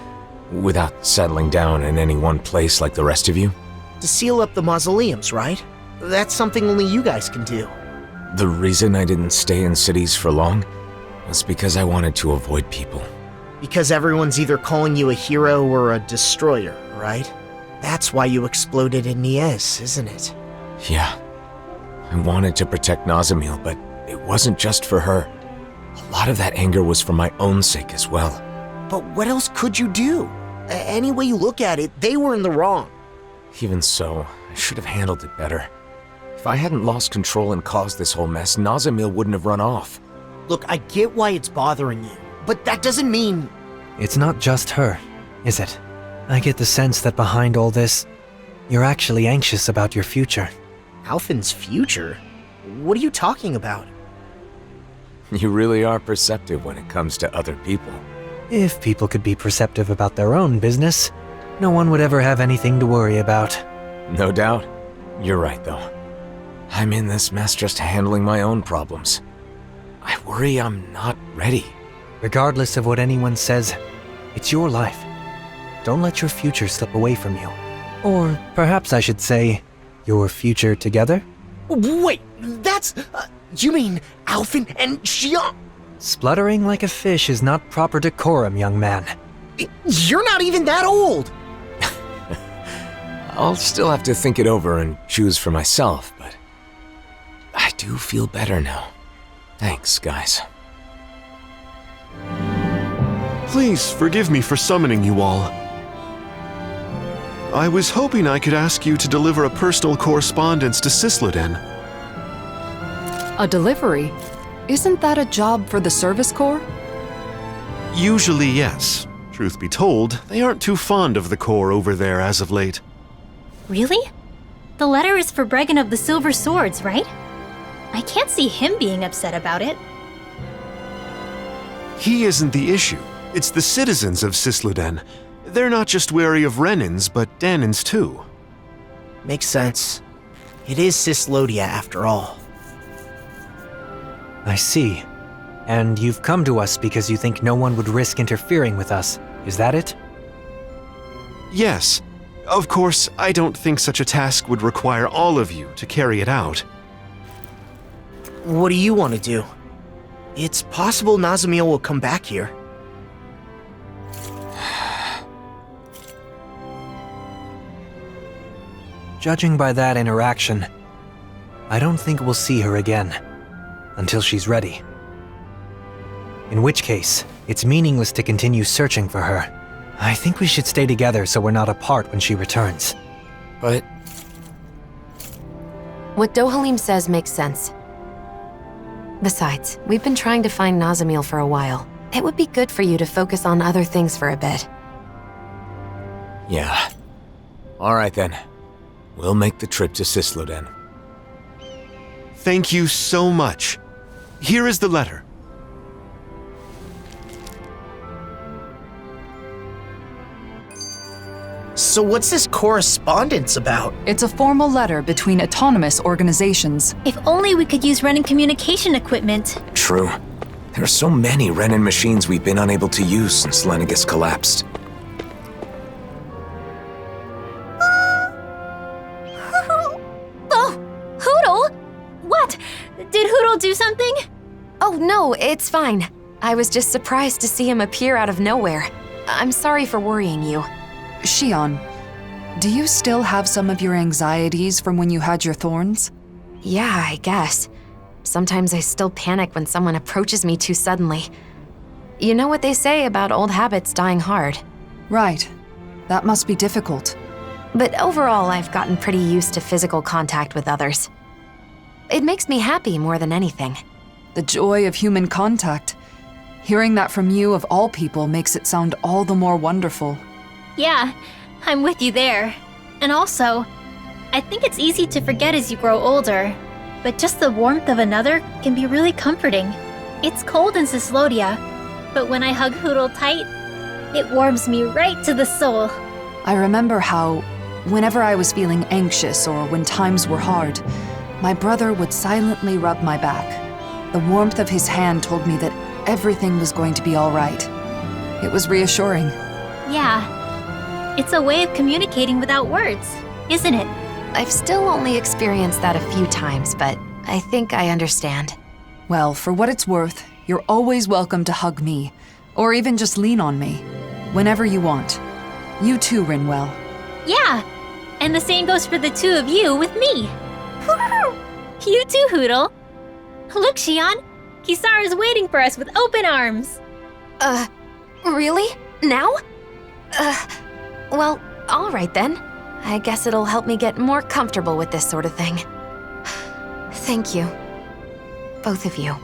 Without settling down in any one place like the rest of you? To seal up the mausoleums, right? That's something only you guys can do. The reason I didn't stay in cities for long was because I wanted to avoid people. Because everyone's either calling you a hero or a destroyer, right? That's why you exploded in Niez, isn't it? Yeah. I wanted to protect Nazamil, but it wasn't just for her. A lot of that anger was for my own sake as well. But what else could you do? Any way you look at it, they were in the wrong. Even so, I should have handled it better. If I hadn't lost control and caused this whole mess, Nazamil wouldn't have run off. Look, I get why it's bothering you, but that doesn't mean... It's not just her, is it? I get the sense that behind all this, you're actually anxious about your future. Alphen's future? What are you talking about? You really are perceptive when it comes to other people. If people could be perceptive about their own business, no one would ever have anything to worry about. No doubt. You're right, though. I'm in this mess just handling my own problems. I worry I'm not ready. Regardless of what anyone says, it's your life. Don't let your future slip away from you. Or perhaps I should say, your future together? Wait, that's... you mean Alphen and Xion? Spluttering like a fish is not proper decorum, young man. You're not even that old! I'll still have to think it over and choose for myself, but I do feel better now. Thanks, guys. Please forgive me for summoning you all. I was hoping I could ask you to deliver a personal correspondence to Cysloden. A delivery? Isn't that a job for the Service Corps? Usually, yes. Truth be told, they aren't too fond of the Corps over there as of late. Really? The letter is for Bregan of the Silver Swords, right? I can't see him being upset about it. He isn't the issue. It's the citizens of Cysloden. They're not just wary of Rennans, but Danans too. Makes sense. It is Cyslodia after all. I see. And you've come to us because you think no one would risk interfering with us, is that it? Yes. Of course, I don't think such a task would require all of you to carry it out. What do you want to do? It's possible Nazamil will come back here. Judging by that interaction, I don't think we'll see her again. Until she's ready. In which case, it's meaningless to continue searching for her. I think we should stay together so we're not apart when she returns. But... What Dohalim says makes sense. Besides, we've been trying to find Nazamil for a while. It would be good for you to focus on other things for a bit. Yeah. Alright then. We'll make the trip to Cysloden. Thank you so much. Here is the letter. So what's this correspondence about? It's a formal letter between autonomous organizations. If only we could use Rennan communication equipment. True. There are so many Rennan machines we've been unable to use since Lennigus collapsed. Oh, Hootle! What? Did Hootle do something? Oh no, it's fine. I was just surprised to see him appear out of nowhere. I'm sorry for worrying you. Xion, do you still have some of your anxieties from when you had your thorns? Yeah, I guess. Sometimes I still panic when someone approaches me too suddenly. You know what they say about old habits dying hard. Right. That must be difficult. But overall, I've gotten pretty used to physical contact with others. It makes me happy more than anything. The joy of human contact. Hearing that from you of all people makes it sound all the more wonderful. Yeah, I'm with you there. And also, I think it's easy to forget as you grow older, but just the warmth of another can be really comforting. It's cold in Cyslodia, but when I hug Hootle tight, it warms me right to the soul. I remember how, whenever I was feeling anxious or when times were hard, my brother would silently rub my back. The warmth of his hand told me that everything was going to be all right. It was reassuring. Yeah. It's a way of communicating without words, isn't it? I've still only experienced that a few times, but I think I understand. Well, for what it's worth, you're always welcome to hug me, or even just lean on me, whenever you want. You too, Rinwell. Yeah, and the same goes for the two of you with me. You too, Hootle. Look, Xion, Kisara's waiting for us with open arms. Really? Now? Well, all right then. I guess it'll help me get more comfortable with this sort of thing. Thank you. Both of you.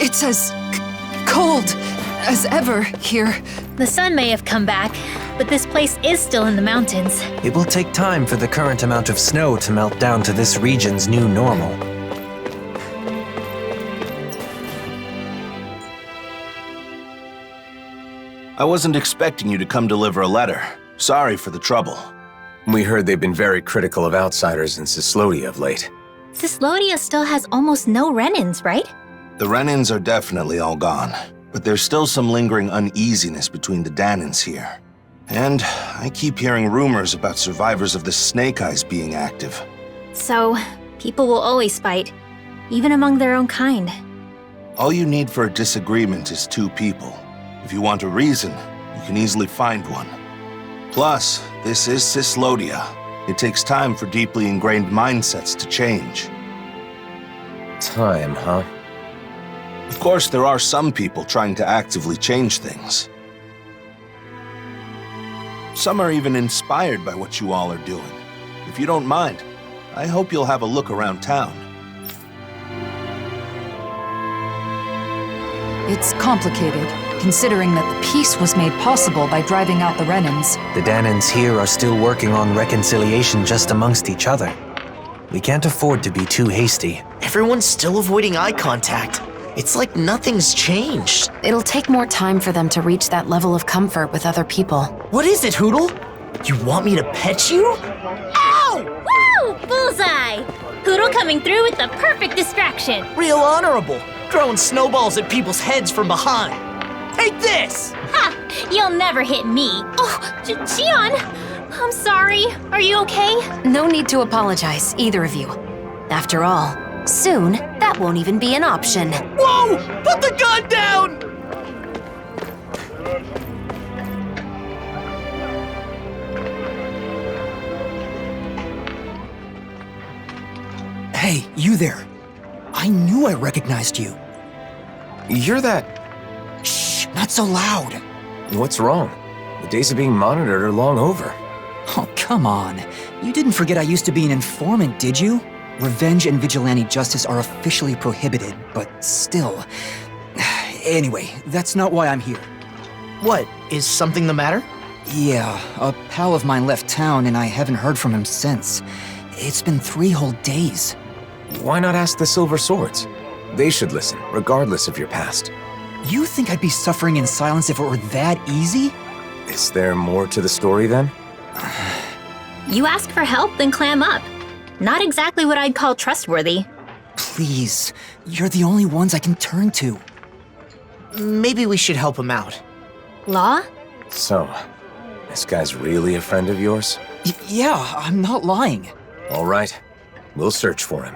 It's as cold as ever here. The sun may have come back, but this place is still in the mountains. It will take time for the current amount of snow to melt down to this region's new normal. I wasn't expecting you to come deliver a letter. Sorry for the trouble. We heard they've been very critical of outsiders in Cyslodia of late. Cyslodia still has almost no Rennans, right? The Rennans are definitely all gone, but there's still some lingering uneasiness between the Danans here. And I keep hearing rumors about survivors of the Snake Eyes being active. So, people will always fight, even among their own kind. All you need for a disagreement is two people. If you want a reason, you can easily find one. Plus, this is Cyslodia. It takes time for deeply ingrained mindsets to change. Time, huh? Of course, there are some people trying to actively change things. Some are even inspired by what you all are doing. If you don't mind, I hope you'll have a look around town. It's complicated, considering that the peace was made possible by driving out the Rennans. The Danans here are still working on reconciliation just amongst each other. We can't afford to be too hasty. Everyone's still avoiding eye contact. It's like nothing's changed. It'll take more time for them to reach that level of comfort with other people. What is it, Hootle? You want me to pet you? Ow! Woo! Bullseye! Hootle coming through with the perfect distraction. Real honorable. Throwing snowballs at people's heads from behind. Take this! Ha! You'll never hit me. Oh, Xion! I'm sorry. Are you okay? No need to apologize, either of you. After all, soon, that won't even be an option. Whoa! Put the gun down! Hey, you there. I knew I recognized you. You're that... Shh, not so loud. What's wrong? The days of being monitored are long over. Oh, come on. You didn't forget I used to be an informant, did you? Revenge and vigilante justice are officially prohibited, but still. Anyway, that's not why I'm here. What? Is something the matter? Yeah, a pal of mine left town and I haven't heard from him since. It's been 3 whole days. Why not ask the Silver Swords? They should listen, regardless of your past. You think I'd be suffering in silence if it were that easy? Is there more to the story then? You ask for help, then clam up. Not exactly what I'd call trustworthy. Please, you're the only ones I can turn to. Maybe we should help him out. Law? So, this guy's really a friend of yours? Yeah, I'm not lying. All right, we'll search for him.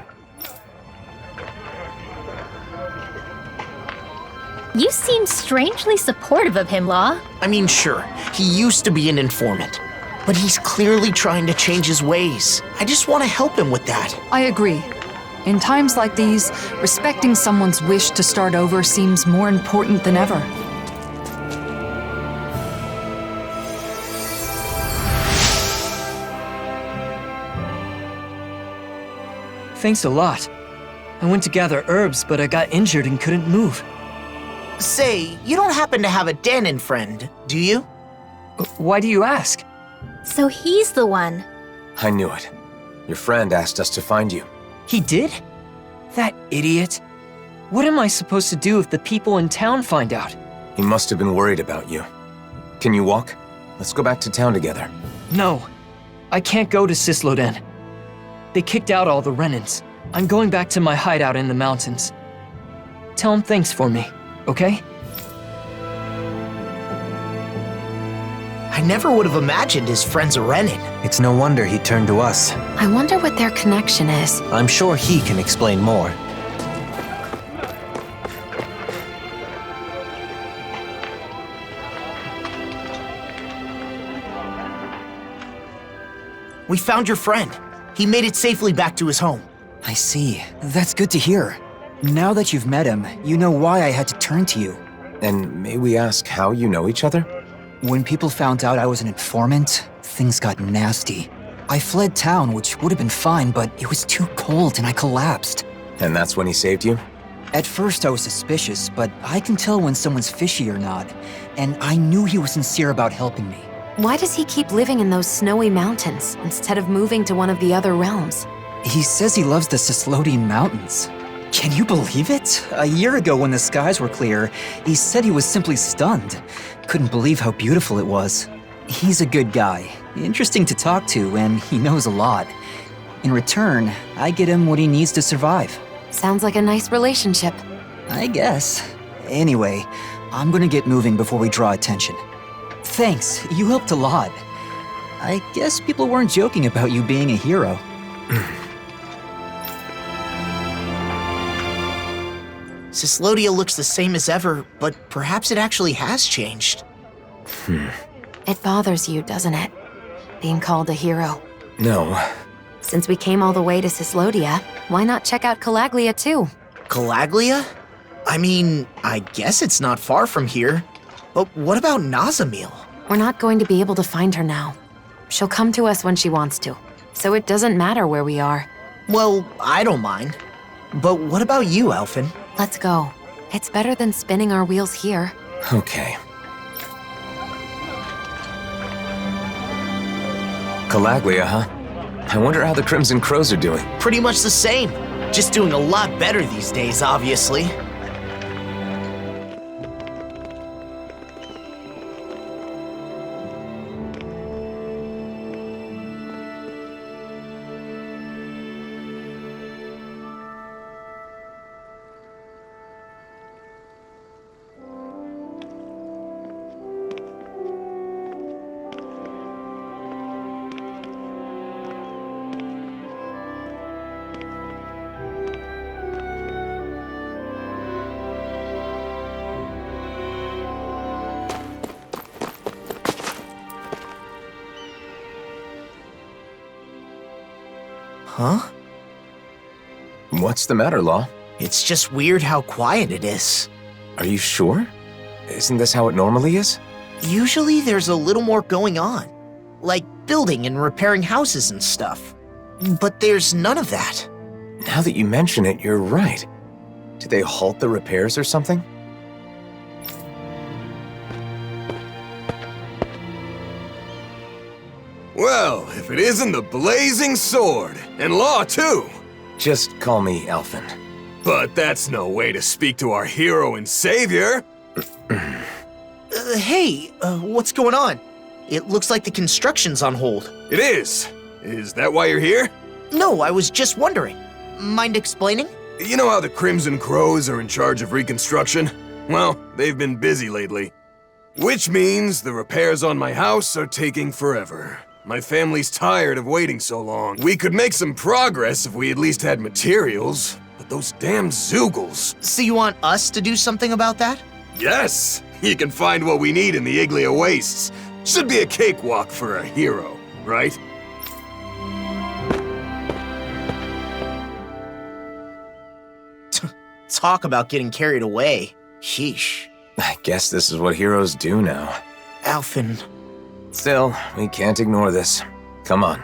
You seem strangely supportive of him, Law. I mean, sure, he used to be an informant, but he's clearly trying to change his ways. I just want to help him with that. I agree. In times like these, respecting someone's wish to start over seems more important than ever. Thanks a lot. I went to gather herbs, but I got injured and couldn't move. Say, you don't happen to have a Danan friend, do you? Why do you ask? So he's the one. I knew it. Your friend asked us to find you. He did? That idiot. What am I supposed to do if the people in town find out? He must have been worried about you. Can you walk? Let's go back to town together. No, I can't go to Cysloden. They kicked out all the Rennans. I'm going back to my hideout in the mountains. Tell him thanks for me, okay? I never would have imagined his friend's a Rennan. It's no wonder he turned to us. I wonder what their connection is. I'm sure he can explain more. We found your friend. He made it safely back to his home. I see. That's good to hear. Now that you've met him, you know why I had to turn to you. And may we ask how you know each other? When people found out I was an informant, things got nasty. I fled town, which would have been fine, but it was too cold and I collapsed. And that's when he saved you? At first I was suspicious, but I can tell when someone's fishy or not. And I knew he was sincere about helping me. Why does he keep living in those snowy mountains instead of moving to one of the other realms? He says he loves the Cysloden mountains. Can you believe it? A year ago when the skies were clear, he said he was simply stunned. Couldn't believe how beautiful it was. He's a good guy, interesting to talk to, and he knows a lot. In return, I get him what he needs to survive. Sounds like a nice relationship. I guess. Anyway, I'm gonna get moving before we draw attention. Thanks, you helped a lot. I guess people weren't joking about you being a hero. Cyslodia looks the same as ever, but perhaps it actually has changed. It bothers you, doesn't it? Being called a hero. No. Since we came all the way to Cyslodia, why not check out Calaglia too? Calaglia? I mean, I guess it's not far from here. But what about Nazamil? We're not going to be able to find her now. She'll come to us when she wants to, so it doesn't matter where we are. Well, I don't mind. But what about you, Alphen? Let's go. It's better than spinning our wheels here. Okay. Calaglia, huh? I wonder how the Crimson Crows are doing. Pretty much the same. Just doing a lot better these days, obviously. Huh? What's the matter, Law? It's just weird how quiet it is. Are you sure? Isn't this how it normally is? Usually there's a little more going on. Like building and repairing houses and stuff. But there's none of that. Now that you mention it, you're right. Did they halt the repairs or something? Well, if it isn't the Blazing Sword, and Law too! Just call me Alphen. But that's no way to speak to our hero and savior! Hey, what's going on? It looks like the construction's on hold. It is! Is that why you're here? No, I was just wondering. Mind explaining? You know how the Crimson Crows are in charge of reconstruction? Well, they've been busy lately. Which means the repairs on my house are taking forever. My family's tired of waiting so long. We could make some progress if we at least had materials, but those damn Zeugles. So you want us to do something about that? Yes! You can find what we need in the Iglia Wastes. Should be a cakewalk for a hero, right? Talk about getting carried away. Sheesh. I guess this is what heroes do now. Alphen. Still, we can't ignore this. Come on.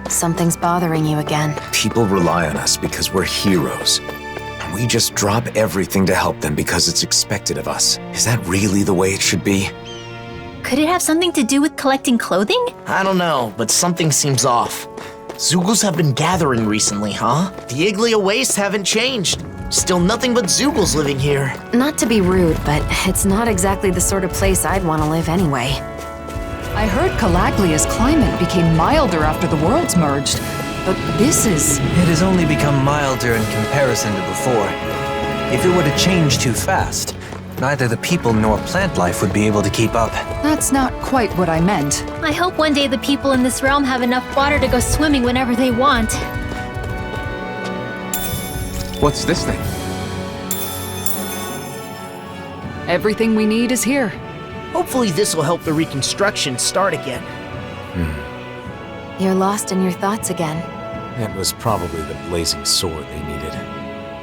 Something's bothering you again. People rely on us because we're heroes. And we just drop everything to help them because it's expected of us. Is that really the way it should be? Could it have something to do with collecting clothing? I don't know, but something seems off. Zeugles have been gathering recently, huh? The Iglia wastes haven't changed. Still nothing but Zeugles living here. Not to be rude, but it's not exactly the sort of place I'd want to live anyway. I heard Calaglia's climate became milder after the worlds merged, but this is... It has only become milder in comparison to before. If it were to change too fast, neither the people nor plant life would be able to keep up. That's not quite what I meant. I hope one day the people in this realm have enough water to go swimming whenever they want. What's this thing? Everything we need is here. Hopefully this will help the reconstruction start again. You're lost in your thoughts again. It was probably the blazing sword they needed,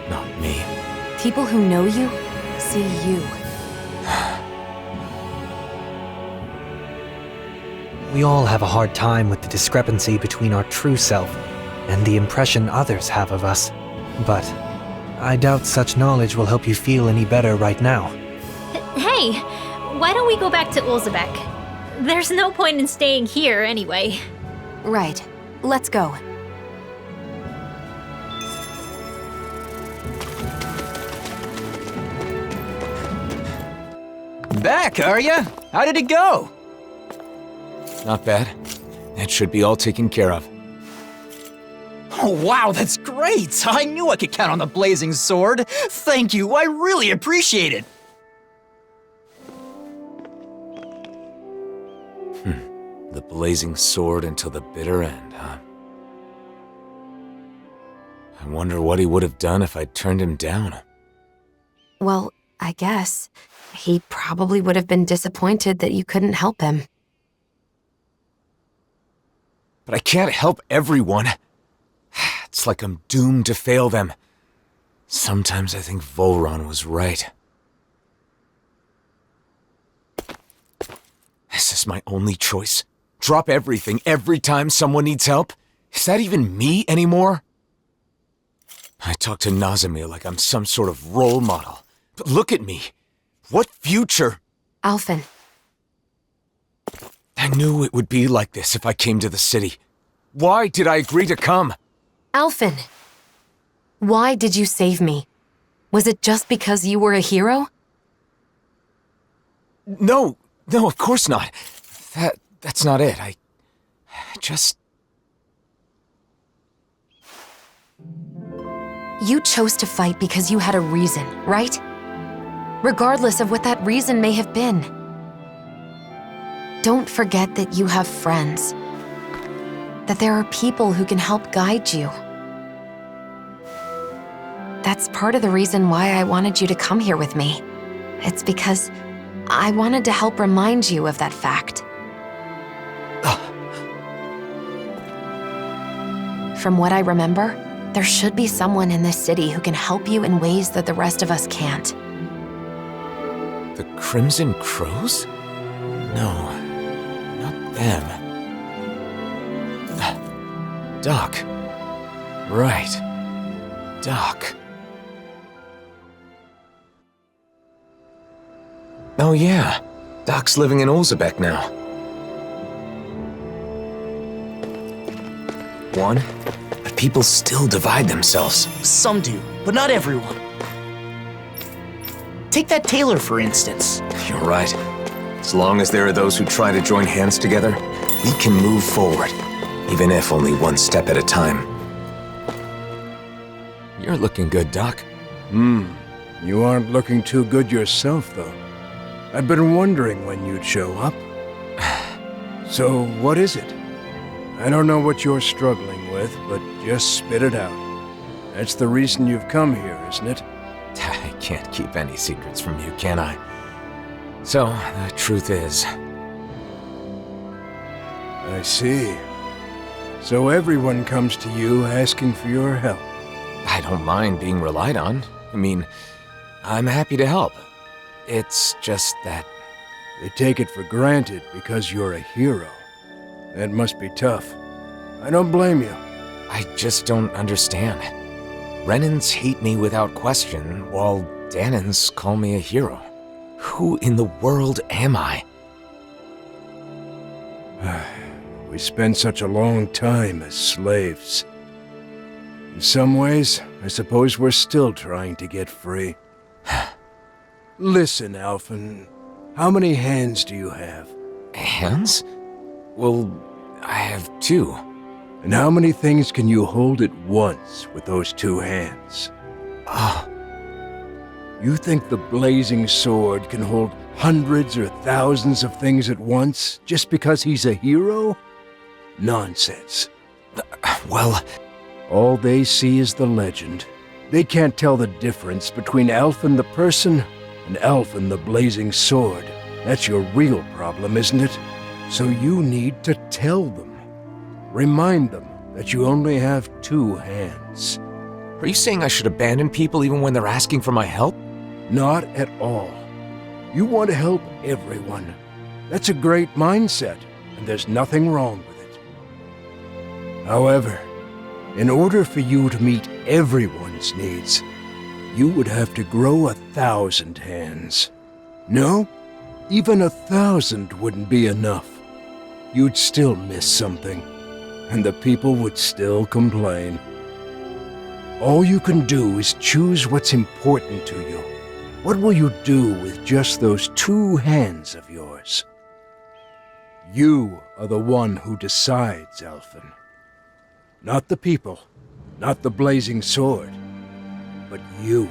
not me. People who know you see you. We all have a hard time with the discrepancy between our true self and the impression others have of us. But I doubt such knowledge will help you feel any better right now. Hey, why don't we go back to Ulzebek? There's no point in staying here anyway. Right. Let's go. Back, are ya? How did it go? Not bad. It should be all taken care of. Oh, wow, that's great! I knew I could count on the blazing sword. Thank you, I really appreciate it. The blazing sword until the bitter end, huh? I wonder what he would have done if I'd turned him down. Well, I guess he probably would have been disappointed that you couldn't help him. But I can't help everyone. It's like I'm doomed to fail them. Sometimes I think Volron was right. Is this my only choice? Drop everything every time someone needs help? Is that even me anymore? I talk to Nazamil like I'm some sort of role model. But look at me. What future? Alphen. I knew it would be like this if I came to the city. Why did I agree to come? Alphen. Why did you save me? Was it just because you were a hero? No, of course not. That's not it. I just... You chose to fight because you had a reason, right? Regardless of what that reason may have been. Don't forget that you have friends. That there are people who can help guide you. That's part of the reason why I wanted you to come here with me. It's because I wanted to help remind you of that fact. From what I remember, there should be someone in this city who can help you in ways that the rest of us can't. The Crimson Crows? No, not them. Doc. Right. Doc. Oh yeah, Doc's living in Ulzebek now. But people still divide themselves. Some do, but not everyone. Take that tailor, for instance. You're right. As long as there are those who try to join hands together, we can move forward, even if only one step at a time. You're looking good, Doc. You aren't looking too good yourself, though. I've been wondering when you'd show up. So, what is it? I don't know what you're struggling with, but just spit it out. That's the reason you've come here, isn't it? I can't keep any secrets from you, can I? So, the truth is... I see. So everyone comes to you asking for your help. I don't mind being relied on. I mean, I'm happy to help. It's just that... They take it for granted because you're a hero. That must be tough. I don't blame you. I just don't understand. Rennans hate me without question, while Danans call me a hero. Who in the world am I? We spent such a long time as slaves. In some ways, I suppose we're still trying to get free. Listen, Alphen, how many hands do you have? Hands? Well, I have 2. And how many things can you hold at once with those 2 hands? You think the blazing sword can hold hundreds or thousands of things at once just because he's a hero? Nonsense. Well, all they see is the legend. They can't tell the difference between Alphen the person and Alphen the blazing sword. That's your real problem, isn't it? So you need to tell them. Remind them that you only have 2 hands. Are you saying I should abandon people even when they're asking for my help? Not at all. You want to help everyone. That's a great mindset, and there's nothing wrong with it. However, in order for you to meet everyone's needs, you would have to grow 1,000 hands. No, even 1,000 wouldn't be enough. You'd still miss something, and the people would still complain. All you can do is choose what's important to you. What will you do with just those 2 hands of yours? You are the one who decides, Alphen. Not the people, not the blazing sword, but you.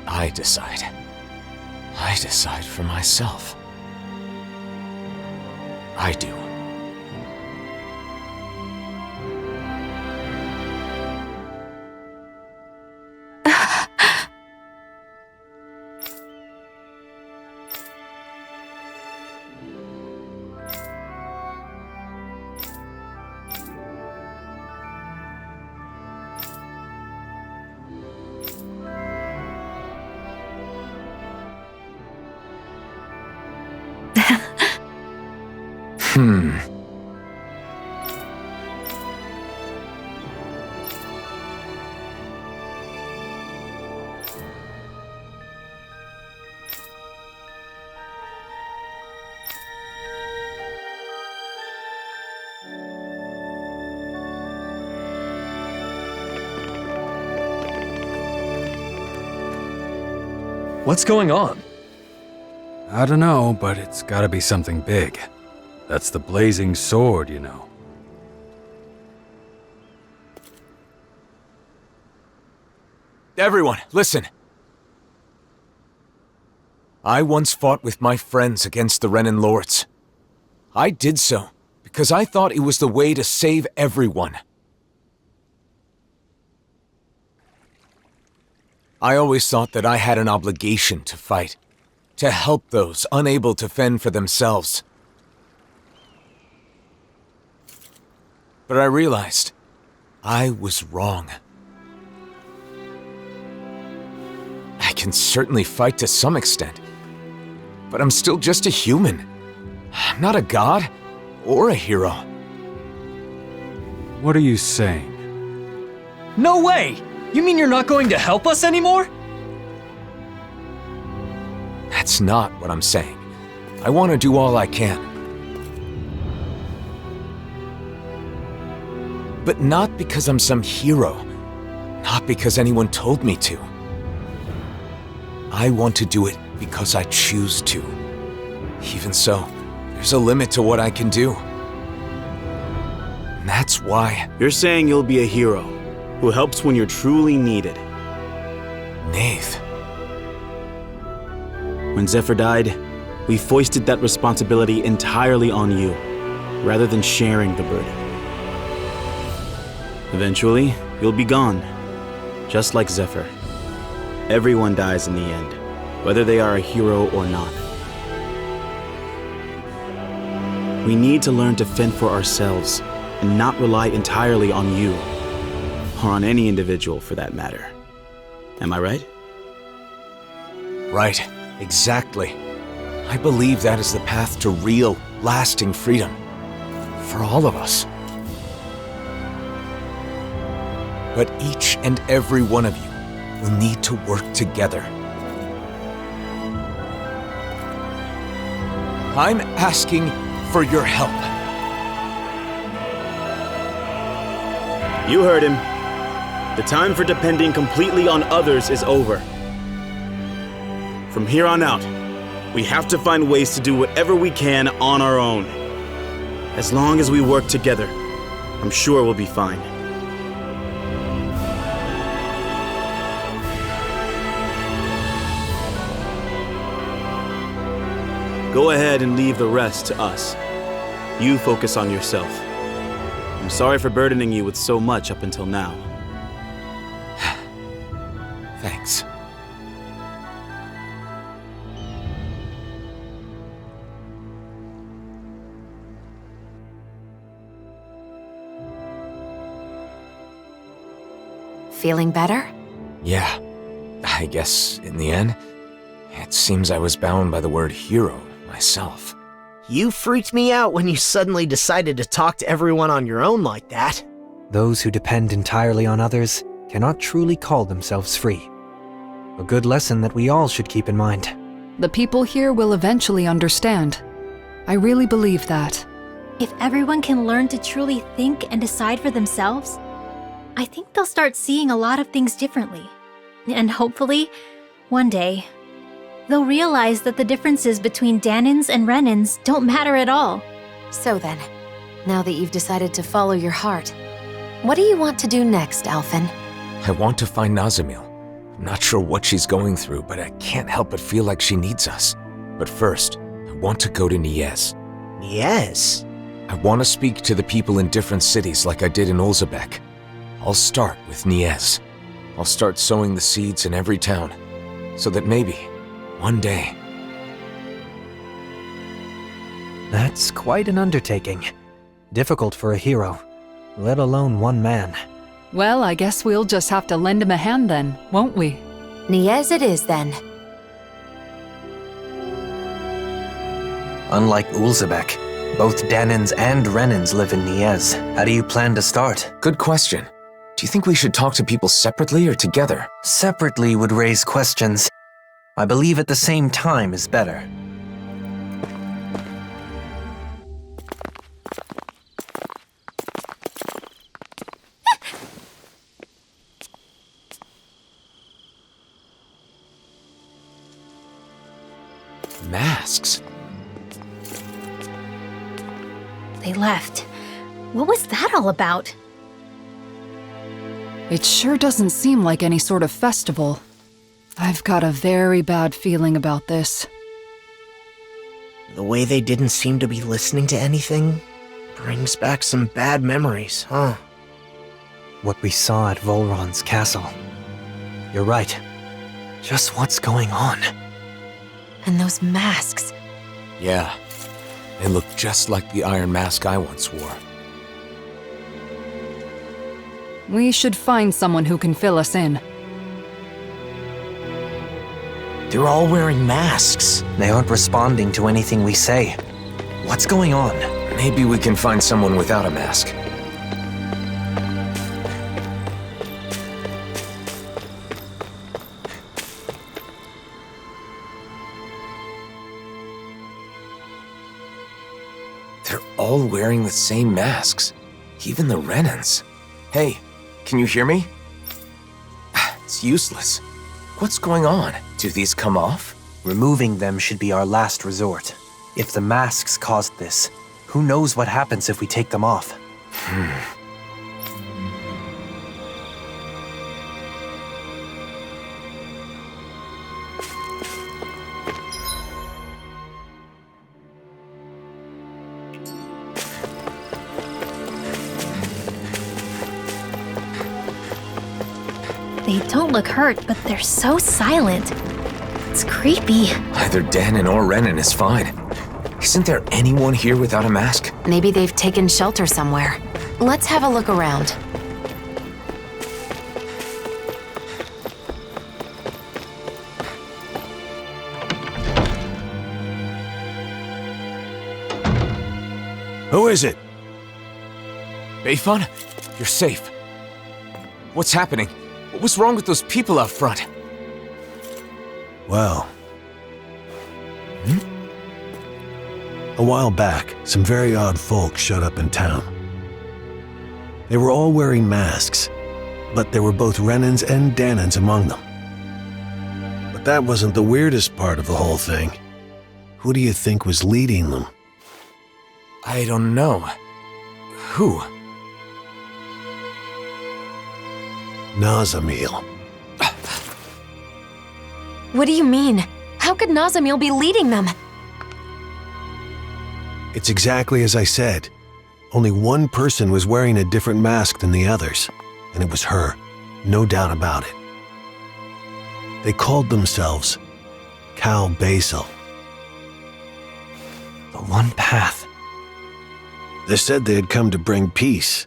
I decide. I decide for myself. I do. What's going on? I don't know, but it's gotta be something big. That's the blazing sword, you know. Everyone, listen. I once fought with my friends against the Rennan lords. I did so because I thought it was the way to save everyone. I always thought that I had an obligation to fight, to help those unable to fend for themselves. But I realized I was wrong. I can certainly fight to some extent, but I'm still just a human. I'm not a god or a hero. What are you saying? No way! You mean you're not going to help us anymore? That's not what I'm saying. I want to do all I can. But not because I'm some hero. Not because anyone told me to. I want to do it because I choose to. Even so, there's a limit to what I can do. And that's why... You're saying you'll be a hero who helps when you're truly needed. Nath. When Zephyr died, we foisted that responsibility entirely on you, rather than sharing the burden. Eventually, you'll be gone, just like Zephyr. Everyone dies in the end, whether they are a hero or not. We need to learn to fend for ourselves and not rely entirely on you, or on any individual for that matter. Am I right? Right, exactly. I believe that is the path to real, lasting freedom. For all of us. But each and every one of you will need to work together. I'm asking for your help. You heard him. The time for depending completely on others is over. From here on out, we have to find ways to do whatever we can on our own. As long as we work together, I'm sure we'll be fine. Go ahead and leave the rest to us. You focus on yourself. I'm sorry for burdening you with so much up until now. Thanks. Feeling better? Yeah. I guess, in the end, it seems I was bound by the word hero myself. You freaked me out when you suddenly decided to talk to everyone on your own like that. Those who depend entirely on others cannot truly call themselves free. A good lesson that we all should keep in mind. The people here will eventually understand. I really believe that. If everyone can learn to truly think and decide for themselves, I think they'll start seeing a lot of things differently. And hopefully, one day, they'll realize that the differences between Danans and Rennans don't matter at all. So then, now that you've decided to follow your heart, what do you want to do next, Alphen? I want to find Nazamil. I'm not sure what she's going through, but I can't help but feel like she needs us. But first, I want to go to Niez. Niez? I want to speak to the people in different cities like I did in Olzebek. I'll start with Niez. I'll start sowing the seeds in every town, so that maybe, one day... That's quite an undertaking. Difficult for a hero, let alone one man. Well, I guess we'll just have to lend him a hand then, won't we? Niez it is then. Unlike Olzebek, both Danans and Rennans live in Niez. How do you plan to start? Good question. Do you think we should talk to people separately or together? Separately would raise questions. I believe at the same time is better. Masks. They left. What was that all about? It sure doesn't seem like any sort of festival. I've got a very bad feeling about this. The way they didn't seem to be listening to anything brings back some bad memories, huh? What we saw at Volron's castle. You're right. Just what's going on? And those masks. Yeah. They look just like the iron mask I once wore. We should find someone who can fill us in. They're all wearing masks. They aren't responding to anything we say. What's going on? Maybe we can find someone without a mask. They're all wearing the same masks. Even the Rennans. Hey, can you hear me? It's useless. What's going on? Do these come off? Removing them should be our last resort. If the masks caused this, who knows what happens if we take them off? They don't look hurt, but they're so silent. It's creepy. Either Danan or Rennan is fine. Isn't there anyone here without a mask? Maybe they've taken shelter somewhere. Let's have a look around. Who is it? Bayfun? You're safe. What's happening? What was wrong with those people out front? Well... A while back, some very odd folk showed up in town. They were all wearing masks, but there were both Rennans and Danans among them. But that wasn't the weirdest part of the whole thing. Who do you think was leading them? I don't know. Who? Nazamil. What do you mean? How could Nazamil be leading them? It's exactly as I said. Only one person was wearing a different mask than the others, and it was her, no doubt about it. They called themselves Cal Basil. The one path. They said they had come to bring peace.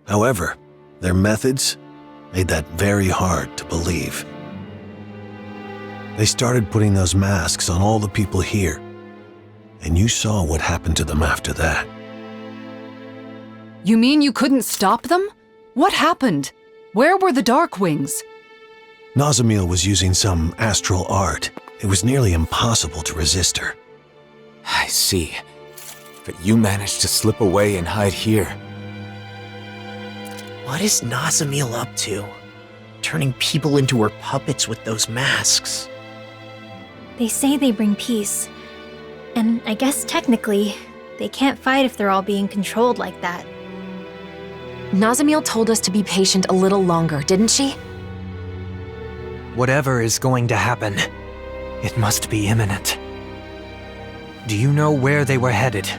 However, their methods made that very hard to believe. They started putting those masks on all the people here, and you saw what happened to them after that. You mean you couldn't stop them? What happened? Where were the Dark Wings? Nazamil was using some astral art. It was nearly impossible to resist her. I see. But you managed to slip away and hide here. What is Nazamil up to? Turning people into her puppets with those masks. They say they bring peace. And I guess technically, they can't fight if they're all being controlled like that. Nazamil told us to be patient a little longer, didn't she? Whatever is going to happen, it must be imminent. Do you know where they were headed?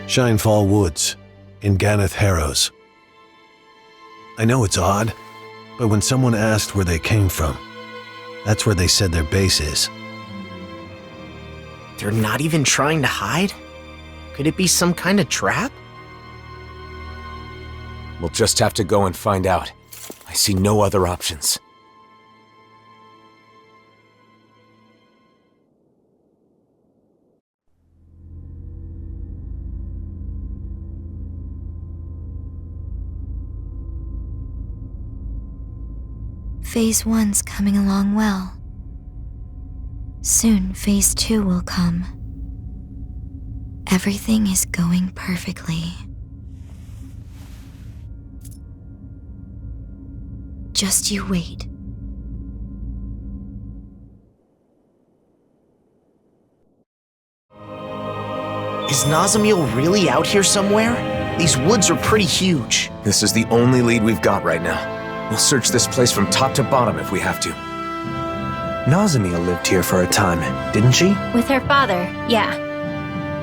Shinefall Woods, in GANATH, HAROS. I know it's odd, but when someone asked where they came from, that's where they said their base is. They're not even trying to hide? Could it be some kind of trap? We'll just have to go and find out. I see no other options. Phase 1's coming along well. Soon, Phase 2 will come. Everything is going perfectly. Just you wait. Is Nazamil really out here somewhere? These woods are pretty huge. This is the only lead we've got right now. We'll search this place from top to bottom if we have to. Nazamil lived here for a time, didn't she? With her father, yeah.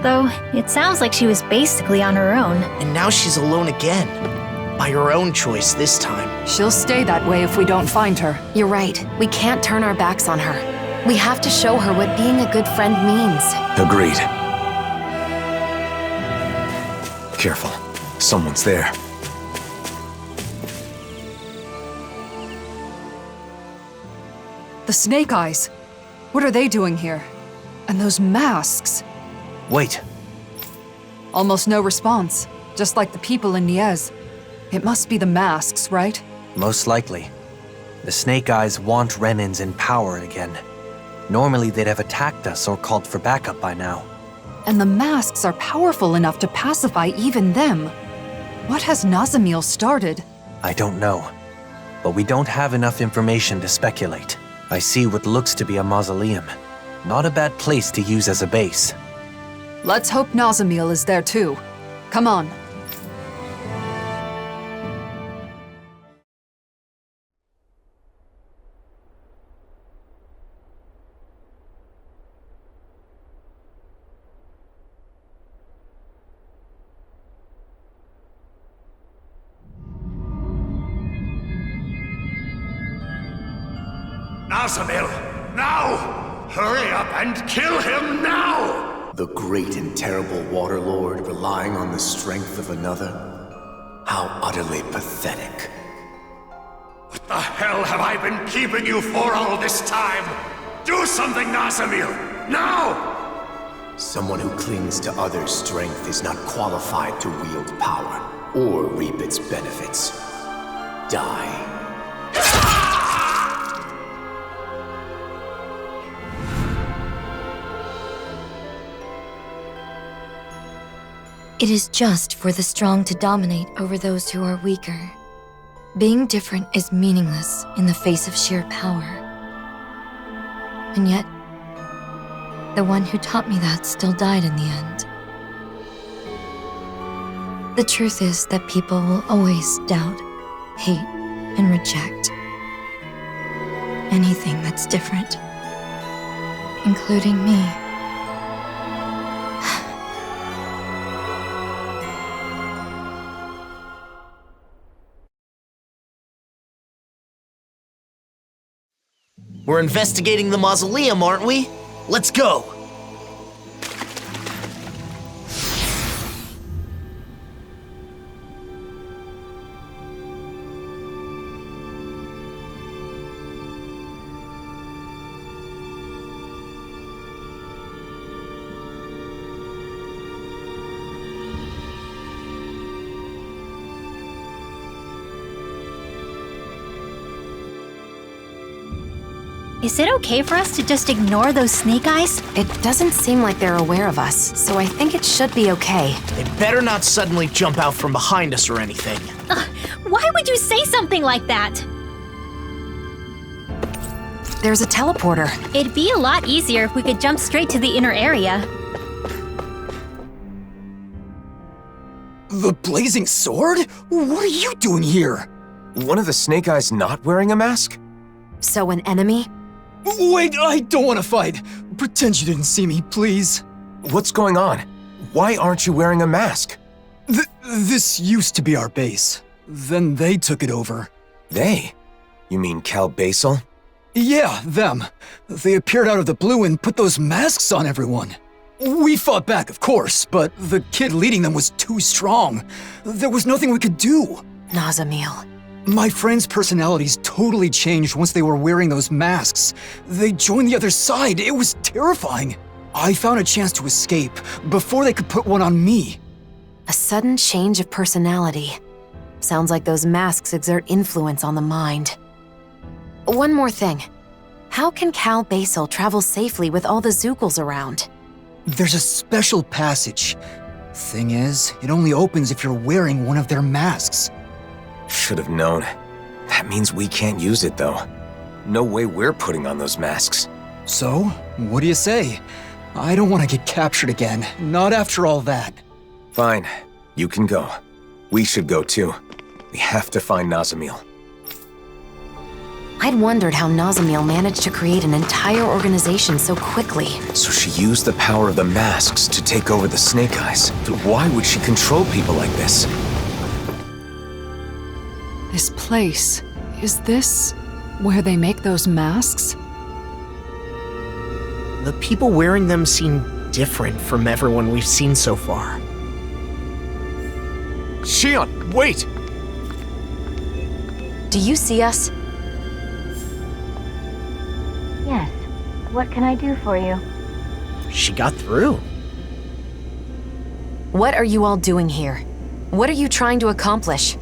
Though, it sounds like she was basically on her own. And now she's alone again. By her own choice this time. She'll stay that way if we don't find her. You're right. We can't turn our backs on her. We have to show her what being a good friend means. Agreed. Careful. Someone's there. The Snake Eyes. What are they doing here? And those masks. Wait. Almost no response. Just like the people in Niez. It must be the masks, right? Most likely. The Snake Eyes want Rennans in power again. Normally they'd have attacked us or called for backup by now. And the masks are powerful enough to pacify even them. What has Nazamil started? I don't know. But we don't have enough information to speculate. I see what looks to be a mausoleum. Not a bad place to use as a base. Let's hope Nazamil is there too. Come on. Nazamil, now! Hurry up and kill him now! The great and terrible Water Lord relying on the strength of another? How utterly pathetic. What the hell have I been keeping you for all this time? Do something, Nazamil! Now! Someone who clings to others' strength is not qualified to wield power or reap its benefits. Die. It is just for the strong to dominate over those who are weaker. Being different is meaningless in the face of sheer power. And yet, the one who taught me that still died in the end. The truth is that people will always doubt, hate, and reject anything that's different, including me. We're investigating the Mausoleum, aren't we? Let's go! Is it okay for us to just ignore those snake eyes? It doesn't seem like they're aware of us, so I think it should be okay. They better not suddenly jump out from behind us or anything. Why would you say something like that? There's a teleporter. It'd be a lot easier if we could jump straight to the inner area. The blazing sword? What are you doing here? One of the snake eyes not wearing a mask? So an enemy? Wait, I don't want to fight. Pretend you didn't see me, please. What's going on? Why aren't you wearing a mask? This used to be our base. Then they took it over. They? You mean Cal Basel? Yeah, them. They appeared out of the blue and put those masks on everyone. We fought back, of course, but the kid leading them was too strong. There was nothing we could do. Nazamil. My friends' personalities totally changed once they were wearing those masks. They joined the other side. It was terrifying. I found a chance to escape before they could put one on me. A sudden change of personality. Sounds like those masks exert influence on the mind. One more thing. How can Cal Basel travel safely with all the Zeugles around? There's a special passage. Thing is, it only opens if you're wearing one of their masks. Should have known. That means we can't use it, though. No way we're putting on those masks. So, what do you say? I don't want to get captured again. Not after all that. Fine. You can go. We should go, too. We have to find Nazamil. I'd wondered how Nazamil managed to create an entire organization so quickly. So she used the power of the masks to take over the Snake Eyes. But why would she control people like this? This place, is this where they make those masks? The people wearing them seem different from everyone we've seen so far. Xion, wait! Do you see us? Yes. What can I do for you? She got through. What are you all doing here? What are you trying to accomplish?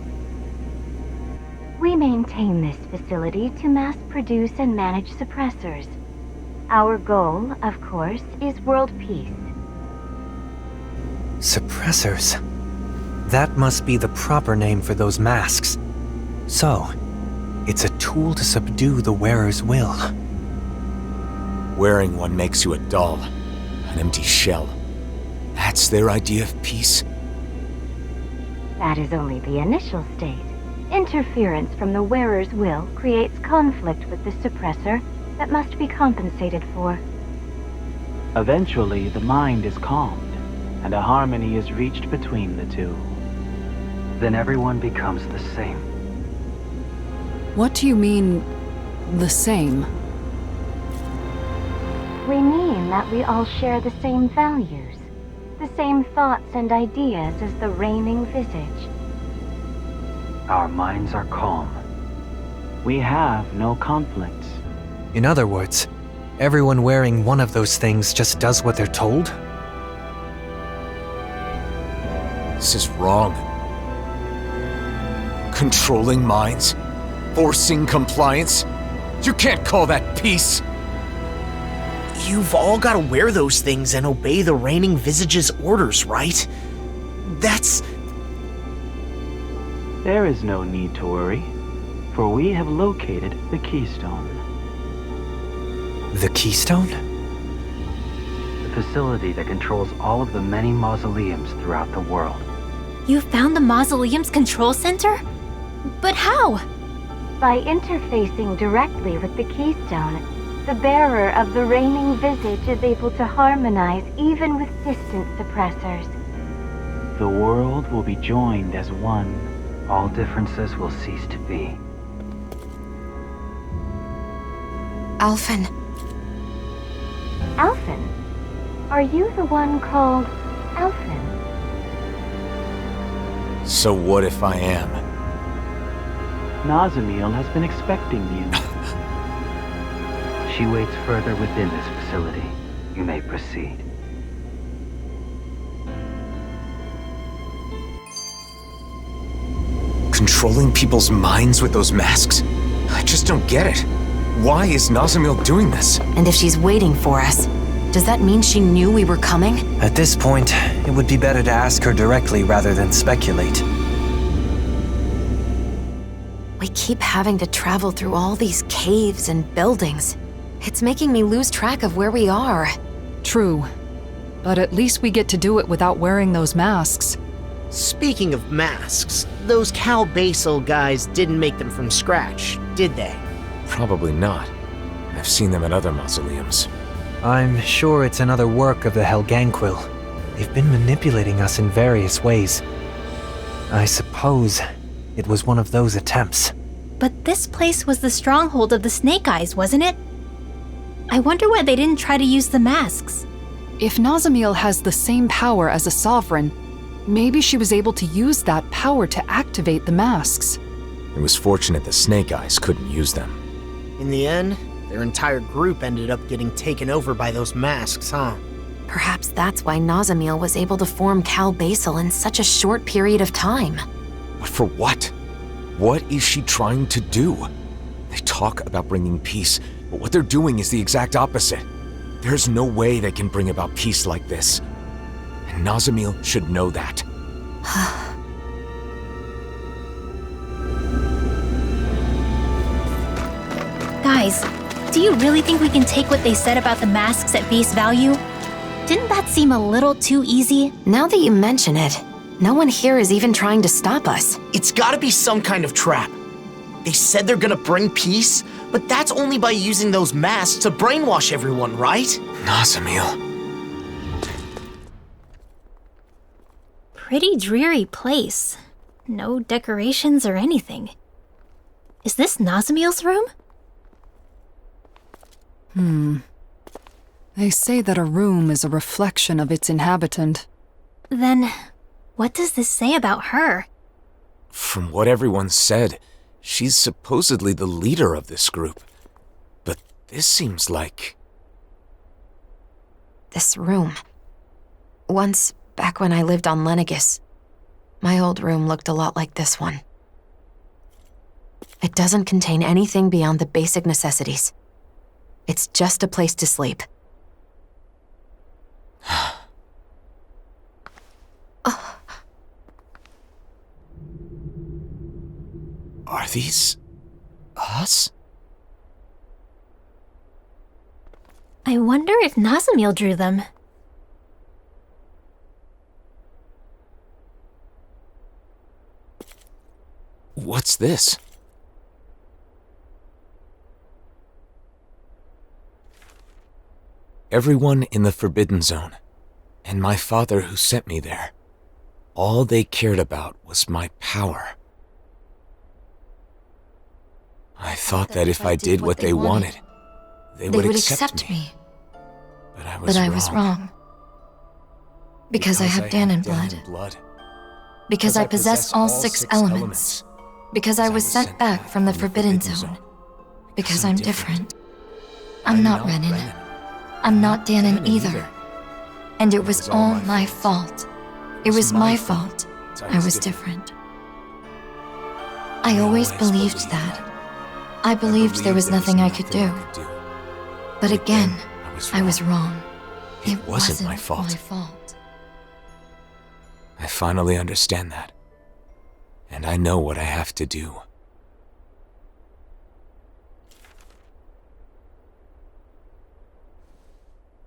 We maintain this facility to mass produce and manage suppressors. Our goal, of course, is world peace. Suppressors. That must be the proper name for those masks. So, it's a tool to subdue the wearer's will. Wearing one makes you a doll, an empty shell. That's their idea of peace? That is only the initial state. Interference from the wearer's will creates conflict with the suppressor that must be compensated for. Eventually, the mind is calmed, and a harmony is reached between the two. Then everyone becomes the same. What do you mean, the same? We mean that we all share the same values, the same thoughts and ideas as the reigning visage. Our minds are calm. We have no conflicts. In other words, everyone wearing one of those things just does what they're told? This is wrong. Controlling minds? Forcing compliance? You can't call that peace! You've all got to wear those things and obey the reigning visage's orders, right? That's... There is no need to worry, for we have located the Keystone. The Keystone? The facility that controls all of the many mausoleums throughout the world. You found the Mausoleum's control center? But how? By interfacing directly with the Keystone, the bearer of the reigning visage is able to harmonize even with distant suppressors. The world will be joined as one. All differences will cease to be. Alphen. Alphen? Are you the one called Alphen? So what if I am? Nazamil has been expecting you. She waits further within this facility. You may proceed. Controlling people's minds with those masks? I just don't get it. Why is Nazamil doing this? And if she's waiting for us, does that mean she knew we were coming? At this point, it would be better to ask her directly rather than speculate. We keep having to travel through all these caves and buildings. It's making me lose track of where we are. True. But at least we get to do it without wearing those masks. Speaking of masks, those Cal Basel guys didn't make them from scratch, did they? Probably not. I've seen them at other mausoleums. I'm sure it's another work of the Helganquil. They've been manipulating us in various ways. I suppose it was one of those attempts. But this place was the stronghold of the Snake Eyes, wasn't it? I wonder why they didn't try to use the masks. If Nazamil has the same power as a sovereign, maybe she was able to use that power to activate the masks. It was fortunate the Snake Eyes couldn't use them. In the end, their entire group ended up getting taken over by those masks, huh? Perhaps that's why Nazamil was able to form Cal Basel in such a short period of time. But for what? What is she trying to do? They talk about bringing peace, but what they're doing is the exact opposite. There's no way they can bring about peace like this. And Nazamil should know that. Guys, do you really think we can take what they said about the masks at face value? Didn't that seem a little too easy? Now that you mention it, no one here is even trying to stop us. It's gotta be some kind of trap. They said they're gonna bring peace, but that's only by using those masks to brainwash everyone, right? Nazamil. Pretty dreary place. No decorations or anything. Is this Nazamil's room? They say that a room is a reflection of its inhabitant. Then, what does this say about her? From what everyone said, she's supposedly the leader of this group. But this seems like... This room. Once, back when I lived on Lenegis, my old room looked a lot like this one. It doesn't contain anything beyond the basic necessities. It's just a place to sleep. Are these... us? I wonder if Nazamil drew them. What's this? Everyone in the Forbidden Zone, and my father who sent me there, all they cared about was my power. I thought that if I did what they wanted, they would accept me. But I was wrong. Because I have Danon blood. Because I possess all 6 elements. Because I was sent back from the Forbidden Zone. Because I'm different. I'm not Rennan. I'm not Danon either. And it was all my fault. It was my fault. I was different. I always believed that. I believed there was nothing I could do. But again, I was wrong. It wasn't my fault. I finally understand that. And I know what I have to do.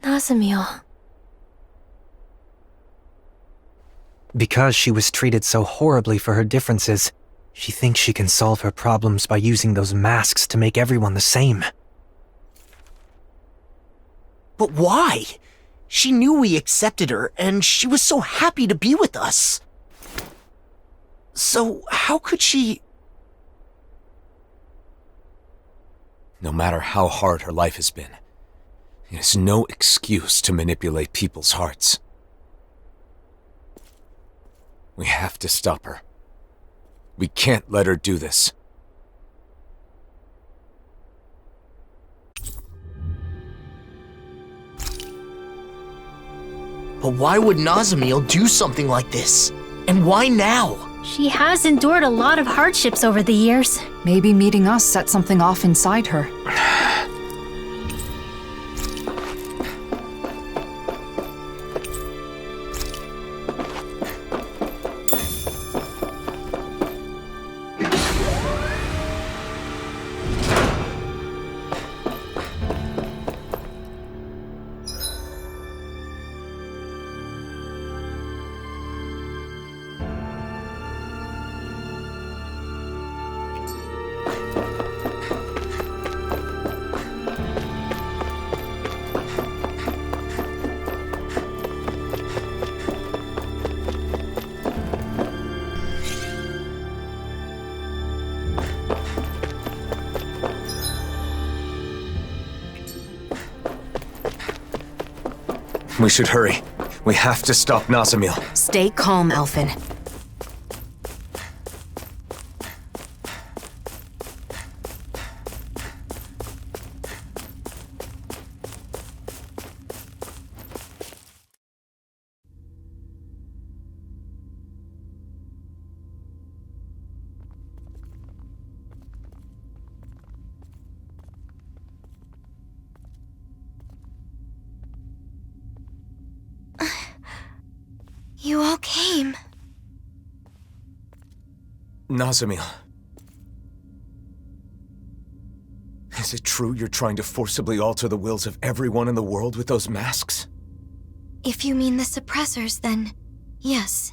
Nazamil. Because she was treated so horribly for her differences, she thinks she can solve her problems by using those masks to make everyone the same. But why? She knew we accepted her, and she was so happy to be with us. So how could she... No matter how hard her life has been, it is no excuse to manipulate people's hearts. We have to stop her. We can't let her do this. But why would Nazamil do something like this? And why now? She has endured a lot of hardships over the years. Maybe meeting us set something off inside her. We should hurry. We have to stop Nazamil. Stay calm, Alphen. You all came. Nazamil. Is it true you're trying to forcibly alter the wills of everyone in the world with those masks? If you mean the suppressors, then yes.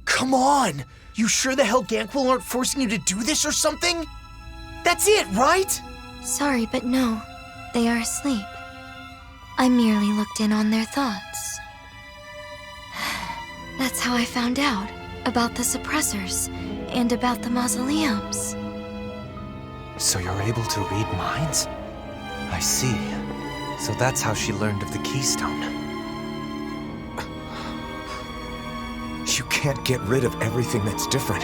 Come on! You sure the hell Ganquil aren't forcing you to do this or something? That's it, right? Sorry, but no. They are asleep. I merely looked in on their thoughts. That's how I found out about the suppressors and about the mausoleums. So you're able to read minds? I see. So that's how she learned of the Keystone. You can't get rid of everything that's different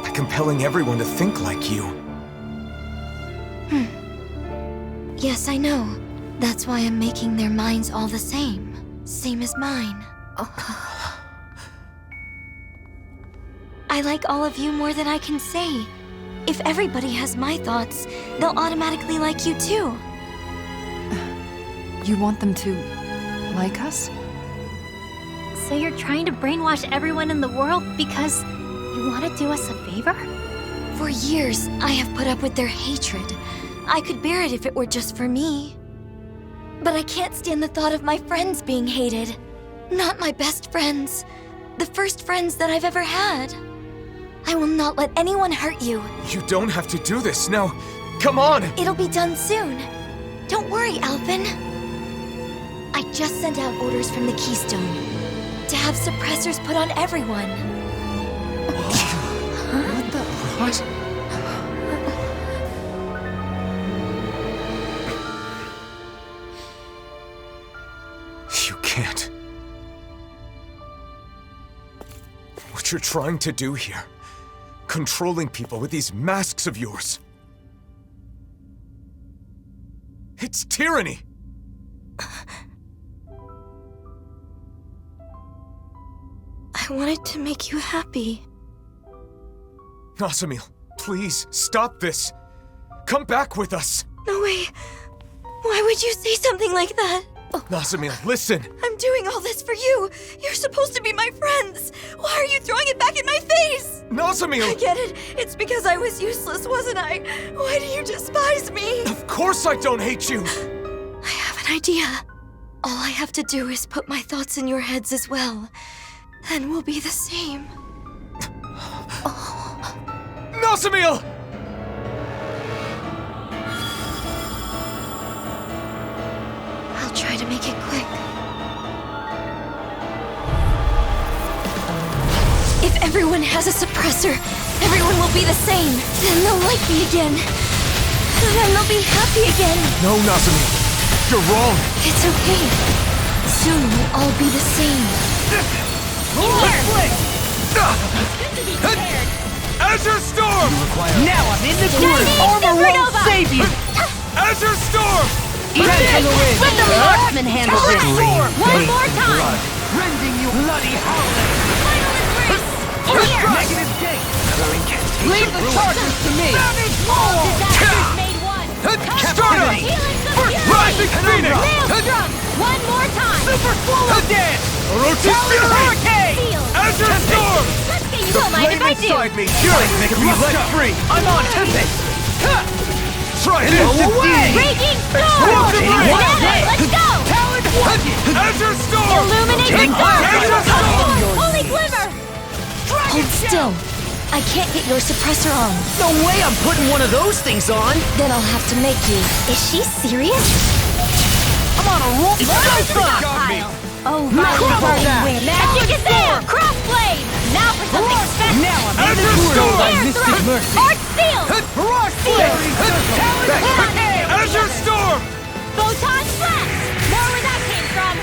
by compelling everyone to think like you. Yes, I know. That's why I'm making their minds all the same. Same as mine. I like all of you more than I can say. If everybody has my thoughts, they'll automatically like you too. You want them to like us? So you're trying to brainwash everyone in the world because you want to do us a favor? For years, I have put up with their hatred. I could bear it if it were just for me. But I can't stand the thought of my friends being hated. Not my best friends. The first friends that I've ever had. I will not let anyone hurt you. You don't have to do this now. Come on! It'll be done soon. Don't worry, Alphen. I just sent out orders from the Keystone to have suppressors put on everyone. What the... What? You can't. What you're trying to do here, controlling people with these masks of yours. It's tyranny! I wanted to make you happy. Nazamil, please, stop this. Come back with us. No way. Why would you say something like that? Nazamil, listen! I'm doing all this for you! You're supposed to be my friends! Why are you throwing it back in my face? Nazamil! I get it. It's because I was useless, wasn't I? Why do you despise me? Of course I don't hate you! I have an idea. All I have to do is put my thoughts in your heads as well. Then we'll be the same. Nazamil! I'll try to make it quick. If everyone has a suppressor, everyone will be the same. Then they'll like me again. Then they'll be happy again. No, Nazamil. You're wrong. It's okay. Soon we'll all be the same. Azure Storm! Now I'm in the groove! Armor won't save you! Azure Storm! Let the marksman handle this! One more time! Rending you bloody howling! Negative gate! Leave the charges to me! Disasters made one! Captivity! Rising Phoenix! Maelstrom! One more time! Super swallow dance! Orochi's Fury! Hurricane! Azure Storm! Let's get you don't mind if I do! Inside me, Fury! Make me let free! I'm on Tempest! Try it! Away! Raging Storm! Banana, let's go! Talon Watches! Azure Storm! Illuminate the Azure Storm! Holy Glimmer! Hold still. I can't get your suppressor on. No way I'm putting one of those things on! Then I'll have to make you. Is she serious? I'm on a roll! Stockpile! Oh, Magic is there! Crossblade! Now for something special! Now I'm in the groove! Air thrust! Arc seal! Barrage Blade! Talon Hurricane! Azure Storm! Photon flash! More where that came from!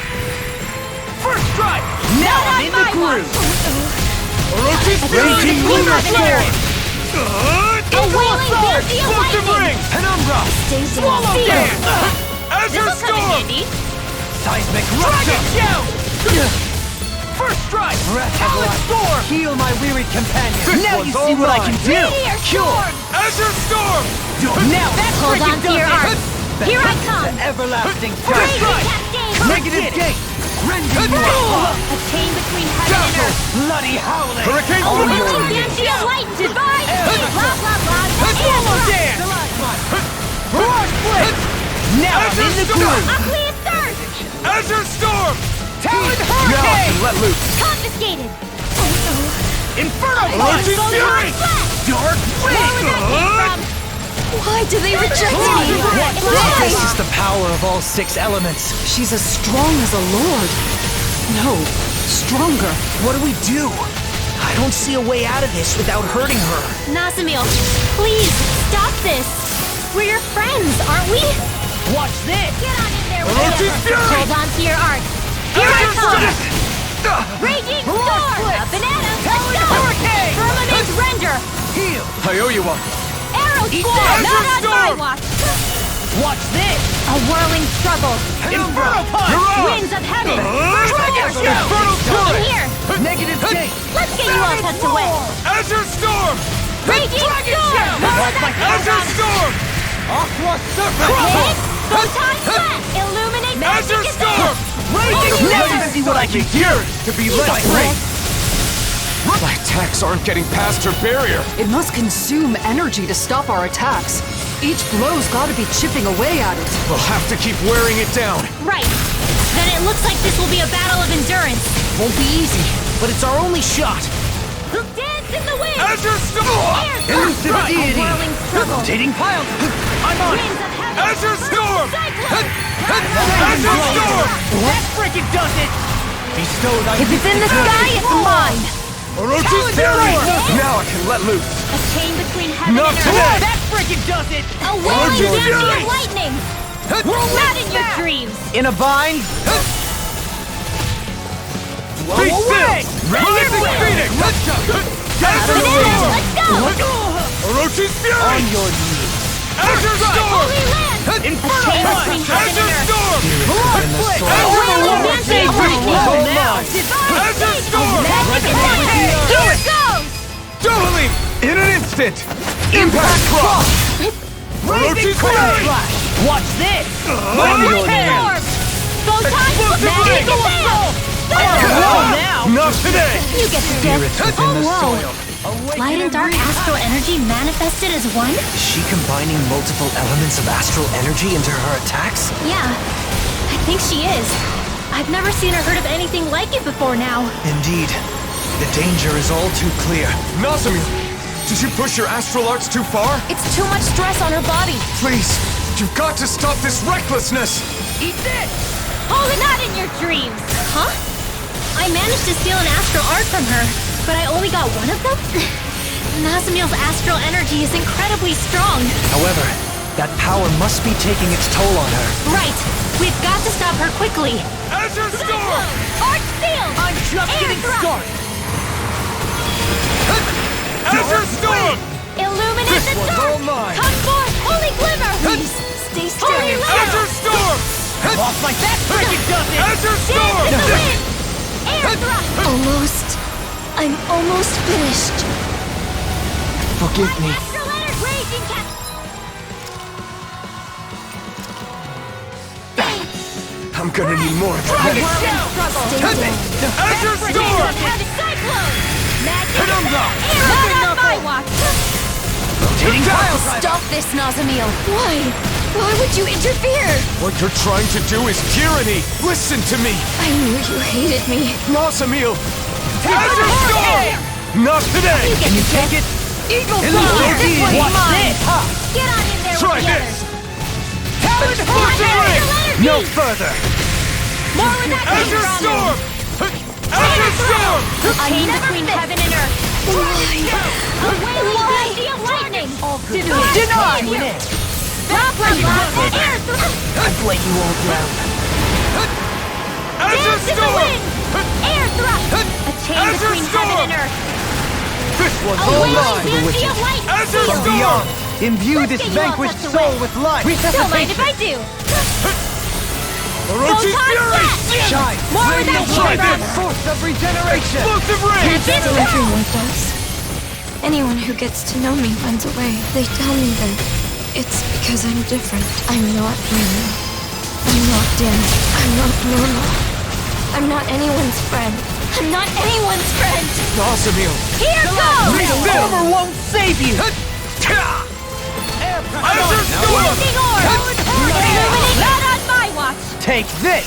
First strike! Now I'm in the groove! Orochi's Raging Fury! Lunar Storm! A wailing Vizia lightning! Penumbra! Stay down. Swallow dance! Azure This'll come in Storm! handy! Seismic Dragon Shout! First strike! Talon Storm! Heal my wearied companion! Now you see what I can do! Meteor Cure! Storm! Azure Storm! Now Hold on to your arms! Here I come! The everlasting Raging first strike! Cascade! Negative gate! Rending you up! A chain between heaven and earth! Bloody howling! Hurricane On Storm! your knees! Vizia light! Divine! Blah blah blah! Swallow dance! Barrage Blade! Now I'm in the groove! Aqueous Surge! Azure Storm! Talon Now I Hurricane! can let loose! Confiscated! Inferno Orochi's Punch! Fury! Dark Where Wind! would that came from? Why do they reject me? This is the power of all 6 elements. She's as strong as a lord. No, stronger. What do? I don't see a way out of this without hurting her. Nazamil, please, stop this! We're your friends, aren't we? Watch this! Get on in there with Orochi's it! Fury! Hold on to your arc! Here I come! Raging Storm! Blitz! A banana! Talon Let's go! Hurricane! Firmament Render! Heal! I owe you one. Arrow Eat Squall! that! Not on Azure my Storm! watch! Watch this! A whirling struggle! Inferno Punch! Winds of heaven! Dragon Force! Shout! In here! Negative gate! Let's get you all tucked away! Azure Storm! Raging Dragon Storm! Shout! More where that came Azure from! Storm! Aqua Hit! Serpent! Photon Flash! Illuminate Azure Magic is Storm! there! Raging Now Nether! See what I can hear to be less free! My attacks aren't getting past her barrier! It must consume energy to stop our attacks. Each blow's gotta be chipping away at it. We'll have to keep wearing it down! Right. Then it looks like this will be a battle of endurance. Won't be easy, but it's our only shot. Dance in the wind! Azure Storm! Air Elusive thrust! deity! A whirling struggle! Rotating pile! I'm on it! Winds of heaven! Azure Storm! Cyclone! Azure Storm! That freaking does it! Bestow thy If it's in the sky, it's mine! Orochi's Fury! Now I can let loose! A chain between heaven Not and today! earth! That freaking does it! A whirling Orochi's Vizia Fury! lightning! Not in your dreams! In a bind? Be still! Rising Phoenix! Azure Banana, Storm! let's go! Orochi's Fury! On your knees! Azure Storm! Holy land! A Inferno chain Punch! between heaven Azure and earth! Storm! Barrage Blade! Whirling Vizia lightning! now! Divine Azure Fate! Storm! Magic is there! Here it goes! Double leap! In an instant! Impact Cross! Raging Orochi's Cloud Fury! Flash! Watch this! Lightning Lightning Storm! Not today! You get the gift. Spirits within the soil. Light and dark astral energy manifested as one? Is she combining multiple elements of astral energy into her attacks? Yeah, I think she is. I've never seen or heard of anything like it before now. Indeed. The danger is all too clear. Nazamil, did you push your astral arts too far? It's too much stress on her body. Please, you've got to stop this recklessness! Eat this! Hold it not in your dreams! Huh? I managed to steal an astral art from her, but I only got one of them? Nazamil's astral energy is incredibly strong. However, that power must be taking its toll on her. Right! We've got to stop her quickly! Azure Storm! Arch field! I'm just getting started! Azure Storm! Illuminate the dark! Come forth, holy glimmer! Please, stay still. Holy Azure Storm! Off like that freaking does it! Azure Storm! Dance in the wind! Air thrust! Almost. I'm almost finished. Forgive me. Astral energy! Raging cat! I'm gonna need more of Let it that. Azure Storm! Cyclone! Hit 'em down! Not on my watch! Rotating pile driver! Stop this, Nazamil. Why? Why would you interfere? What you're trying to do is tyranny! Listen to me! I knew you hated me. Nazamil! Azure Storm! Not today! Can you take it? Eagle This one's Watch mine! this! Ha! Get on in there Try with the this! others! Talon Explosive ray! No further! More with that Azure laser on Storm! them! Azure Storm! I'm in between heaven and earth! A wailing energy of lightning! Deny! Droplet blast! Air thrust! I've let you all down. Azure Dance in the Storm! wind! Air thrust! A chain Azure between heaven Storm! and earth! This one's A all wailing mine! energy of light! Azure Seal. Storm! Beyond! Imbue Let's this get you all vanquished tucked soul away. with life! Don't mind if I do! Orochi Photon Fury! blast! Shine! More with that Try laser on this! them! Force of regeneration! Explosive ray! Everyone does. Anyone who gets to know me runs away. They tell me that it's because I'm different. I'm not human. I'm not dim. I'm not normal. I'm not anyone's friend. I'm not anyone's friend. Nazamil! Here goes! This armor won't save you! Azure Storm! Lightning orb! Illuminate not on my watch! Take this!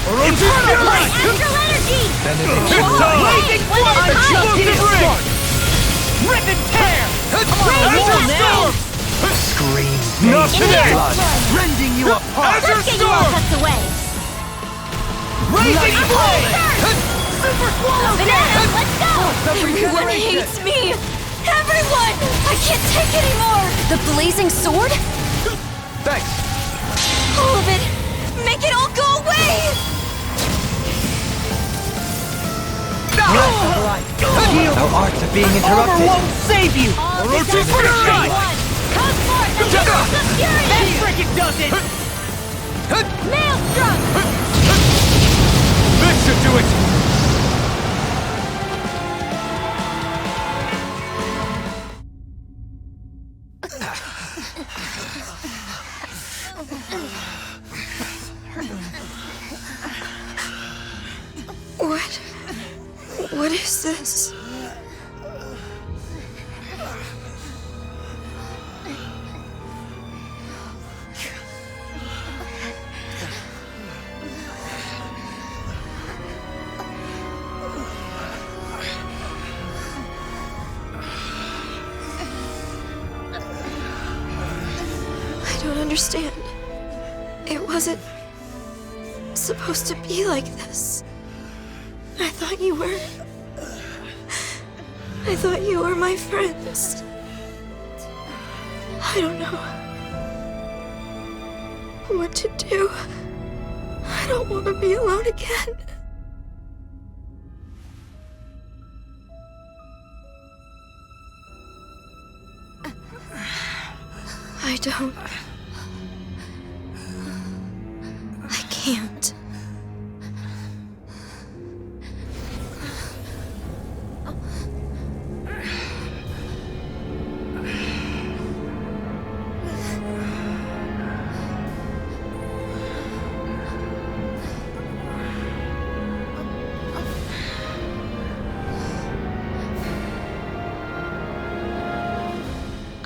Orochi Fury! Astral energy! It's time! Blazing flame! I'm just Explosive getting ray! started! Rip and tear! Azure Storm! Scream. Not today! Rending you apart! Azure Let's get you all Storm! tucked away! Raising flame! Super swallow! Bananas, let's go! Everyone hates me. Everyone! I can't take anymore. The blazing sword? Thanks! All of it. Make it all go away. Our arts are being Armor interrupted. won't save you! Orochi Fury! Come forth and take the fury! That frickin' does it! Maelstrom! This should do it! What is this? I don't understand. It wasn't supposed to be like this. I thought you were my friends. I don't know what to do. I don't want to be alone again. I don't. I can't.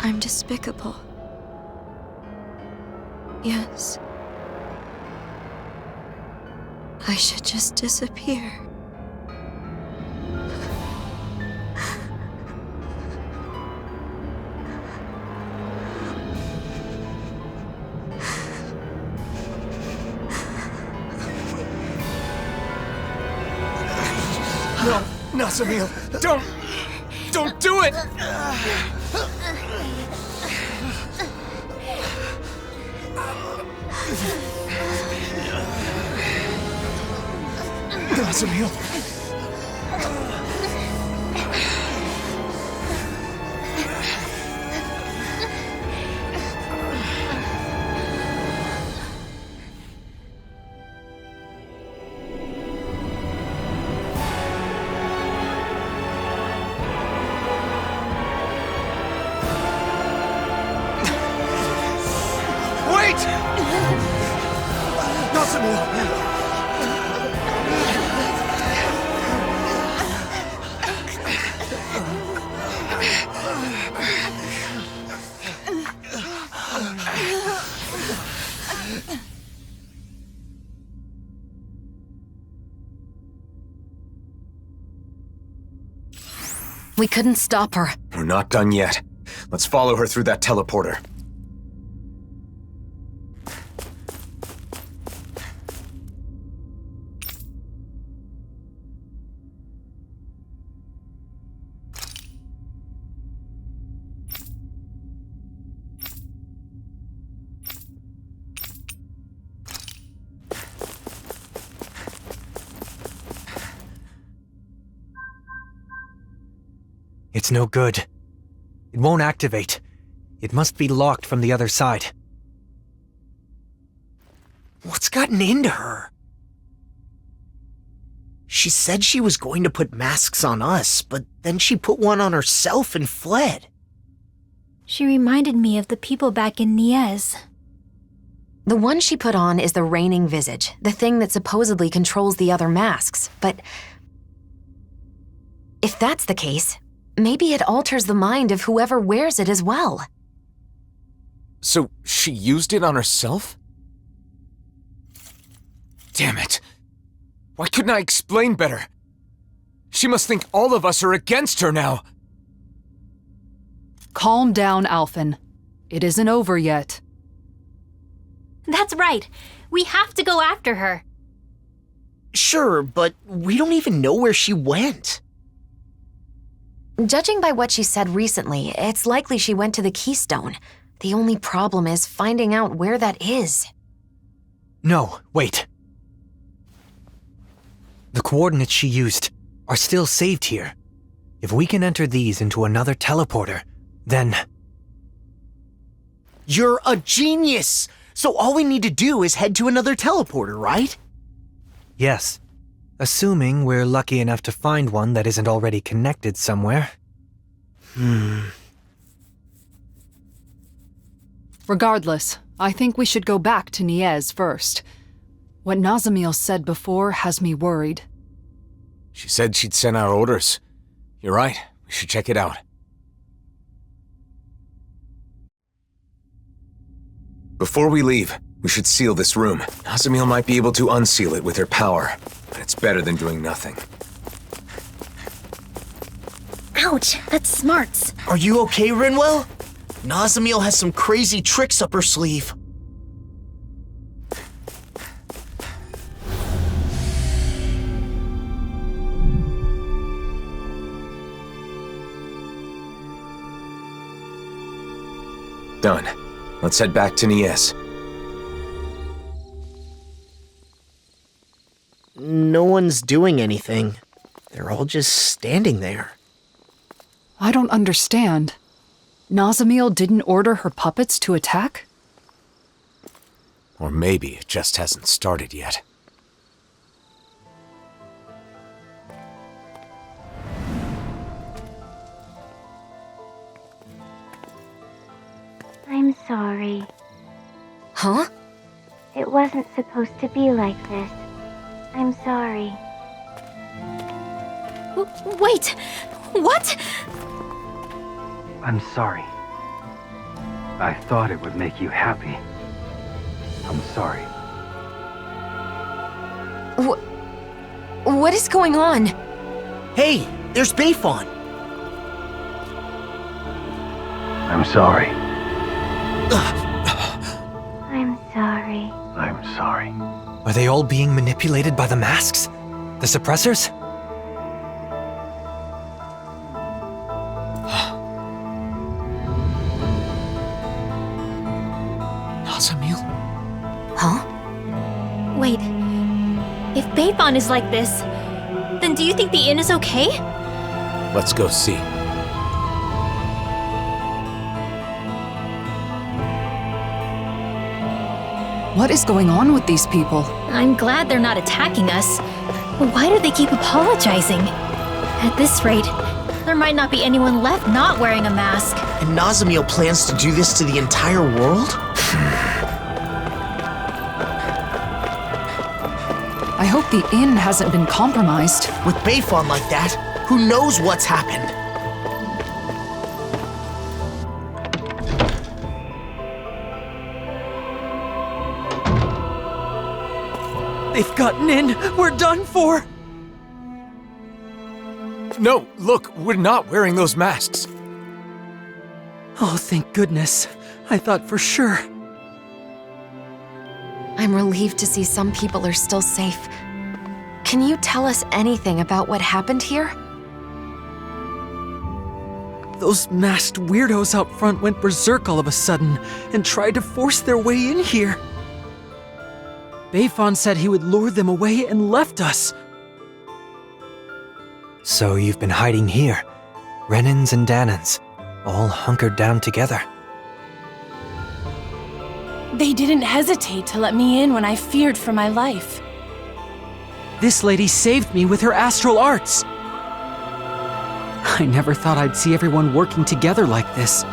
I'm despicable. Yes. I should just disappear. No, Nazamil, don't do it! Nazamil. We couldn't stop her. We're not done yet. Let's follow her through that teleporter. It's no good. It won't activate. It must be locked from the other side. What's gotten into her? She said she was going to put masks on us, but then she put one on herself and fled. She reminded me of the people back in Niez. The one she put on is the reigning visage, the thing that supposedly controls the other masks, but if that's the case, maybe it alters the mind of whoever wears it as well. So she used it on herself? Damn it. Why couldn't I explain better? She must think all of us are against her now. Calm down, Alphen. It isn't over yet. That's right. We have to go after her. Sure, but we don't even know where she went. Judging by what she said recently, it's likely she went to the Keystone. The only problem is finding out where that is. No, wait. The coordinates she used are still saved here. If we can enter these into another teleporter, then... You're a genius! So all we need to do is head to another teleporter, right? Yes. Assuming we're lucky enough to find one that isn't already connected somewhere. Regardless, I think we should go back to Niez first. What Nazamil said before has me worried. She said she'd sent out orders. You're right, we should check it out. Before we leave, we should seal this room. Nazamil might be able to unseal it with her power, but it's better than doing nothing. Ouch, that's smarts. Are you okay, Rinwell? Nazamil has some crazy tricks up her sleeve. Done. Let's head back to Niez. No one's doing anything. They're all just standing there. I don't understand. Nazamil didn't order her puppets to attack? Or maybe it just hasn't started yet. I'm sorry. Huh? It wasn't supposed to be like this. I'm sorry. Wait! What? I'm sorry. I thought it would make you happy. I'm sorry. What is going on? Hey, there's Bayfon. I'm sorry. I'm sorry. I'm sorry. Are they all being manipulated by the masks? The suppressors? Nazamil? Huh? Wait. If Bayfon is like this, then do you think the inn is okay? Let's go see. What is going on with these people? I'm glad they're not attacking us. But why do they keep apologizing? At this rate, there might not be anyone left not wearing a mask. And Nazamil plans to do this to the entire world? I hope the inn hasn't been compromised. With Bayfon like that, who knows what's happened? They've gotten in! We're done for! No, look, we're not wearing those masks. Oh, thank goodness. I thought for sure. I'm relieved to see some people are still safe. Can you tell us anything about what happened here? Those masked weirdos out front went berserk all of a sudden and tried to force their way in here. Bayfon said he would lure them away and left us. So you've been hiding here, Rennans and Danans, all hunkered down together. They didn't hesitate to let me in when I feared for my life. This lady saved me with her astral arts. I never thought I'd see everyone working together like this.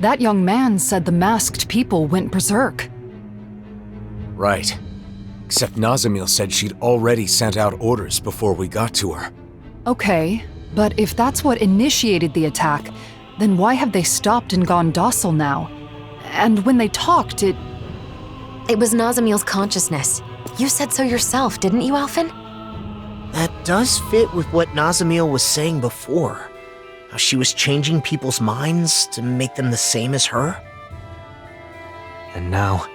That young man said the masked people went berserk. Right. Except Nazamil said she'd already sent out orders before we got to her. Okay, but if that's what initiated the attack, then why have they stopped and gone docile now? And when they talked, it was Nazamil's consciousness. You said so yourself, didn't you, Alphen? That does fit with what Nazamil was saying before. How she was changing people's minds to make them the same as her. And now,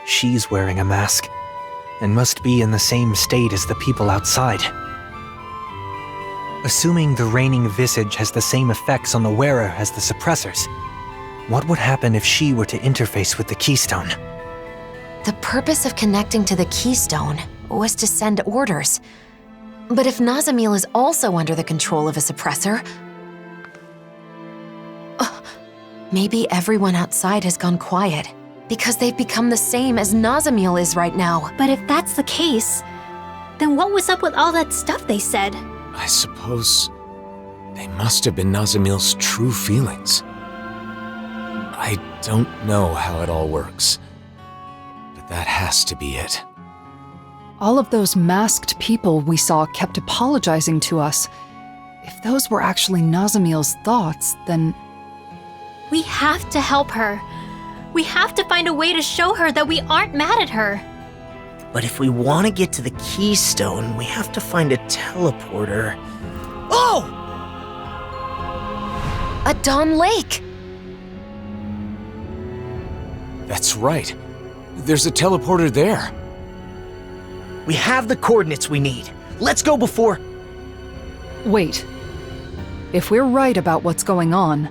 she's wearing a mask, and must be in the same state as the people outside. Assuming the reigning visage has the same effects on the wearer as the suppressors, what would happen if she were to interface with the Keystone? The purpose of connecting to the Keystone was to send orders. But if Nazamil is also under the control of a suppressor, maybe everyone outside has gone quiet because they've become the same as Nazamil is right now. But if that's the case, then what was up with all that stuff they said? I suppose they must have been Nazamil's true feelings. I don't know how it all works, but that has to be it. all of those masked people we saw kept apologizing to us. If those were actually Nazamil's thoughts, then... We have to help her. We have to find a way to show her that we aren't mad at her. But if we want to get to the Keystone, we have to find a teleporter. Oh! A Dawn Lake! That's right. There's a teleporter there. We have the coordinates we need. Let's go before... Wait. If we're right about what's going on,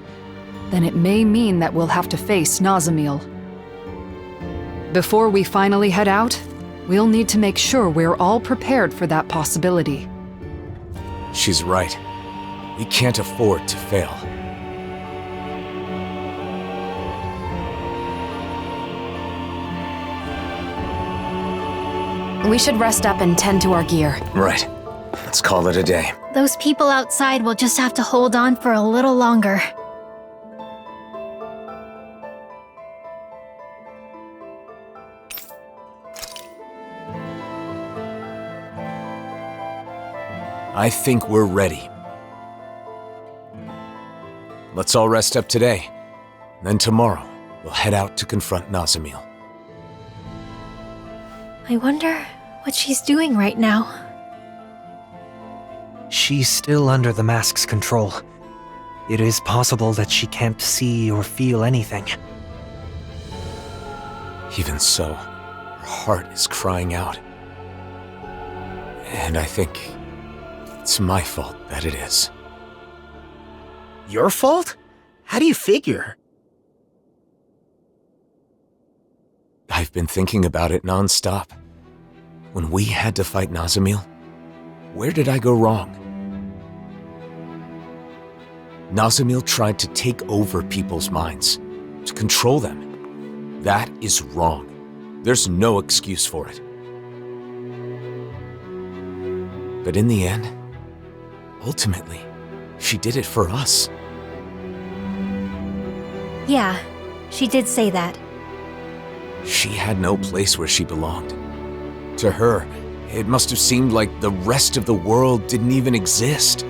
then it may mean that we'll have to face Nazamil. Before we finally head out, we'll need to make sure we're all prepared for that possibility. She's right. We can't afford to fail. We should rest up and tend to our gear. Right. Let's call it a day. Those people outside will just have to hold on for a little longer. I think we're ready. Let's all rest up today, Then tomorrow, we'll head out to confront Nazamil. I wonder what she's doing right now. She's still under the mask's control. It is possible that she can't see or feel anything. Even so, her heart is crying out. And I think it's my fault that it is. Your fault? How do you figure? I've been thinking about it non-stop. When we had to fight Nazamil, where did I go wrong? Nazamil tried to take over people's minds, to control them. That is wrong. There's no excuse for it. But in the end, ultimately, she did it for us. Yeah, she did say that. She had no place where she belonged. To her, it must have seemed like the rest of the world didn't even exist.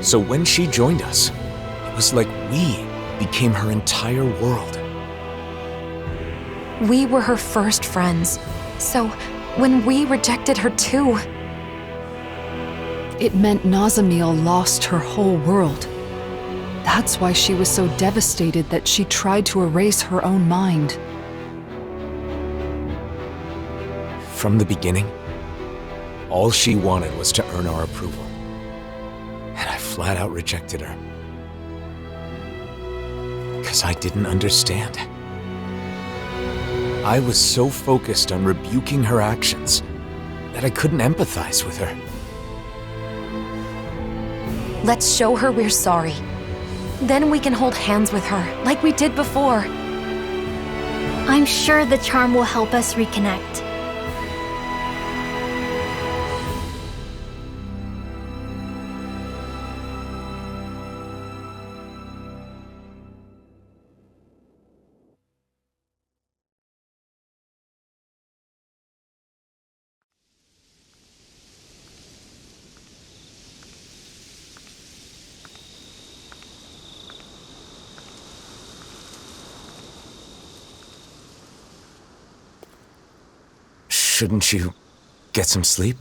So when she joined us, it was like we became her entire world. We were her first friends, so when we rejected her too... It meant Nazamil lost her whole world. That's why she was so devastated that she tried to erase her own mind. From the beginning, all she wanted was to earn our approval. And I flat out rejected her. Because I didn't understand. I was so focused on rebuking her actions that I couldn't empathize with her. Let's show her we're sorry. Then we can hold hands with her, like we did before. I'm sure the charm will help us reconnect. Shouldn't you get some sleep?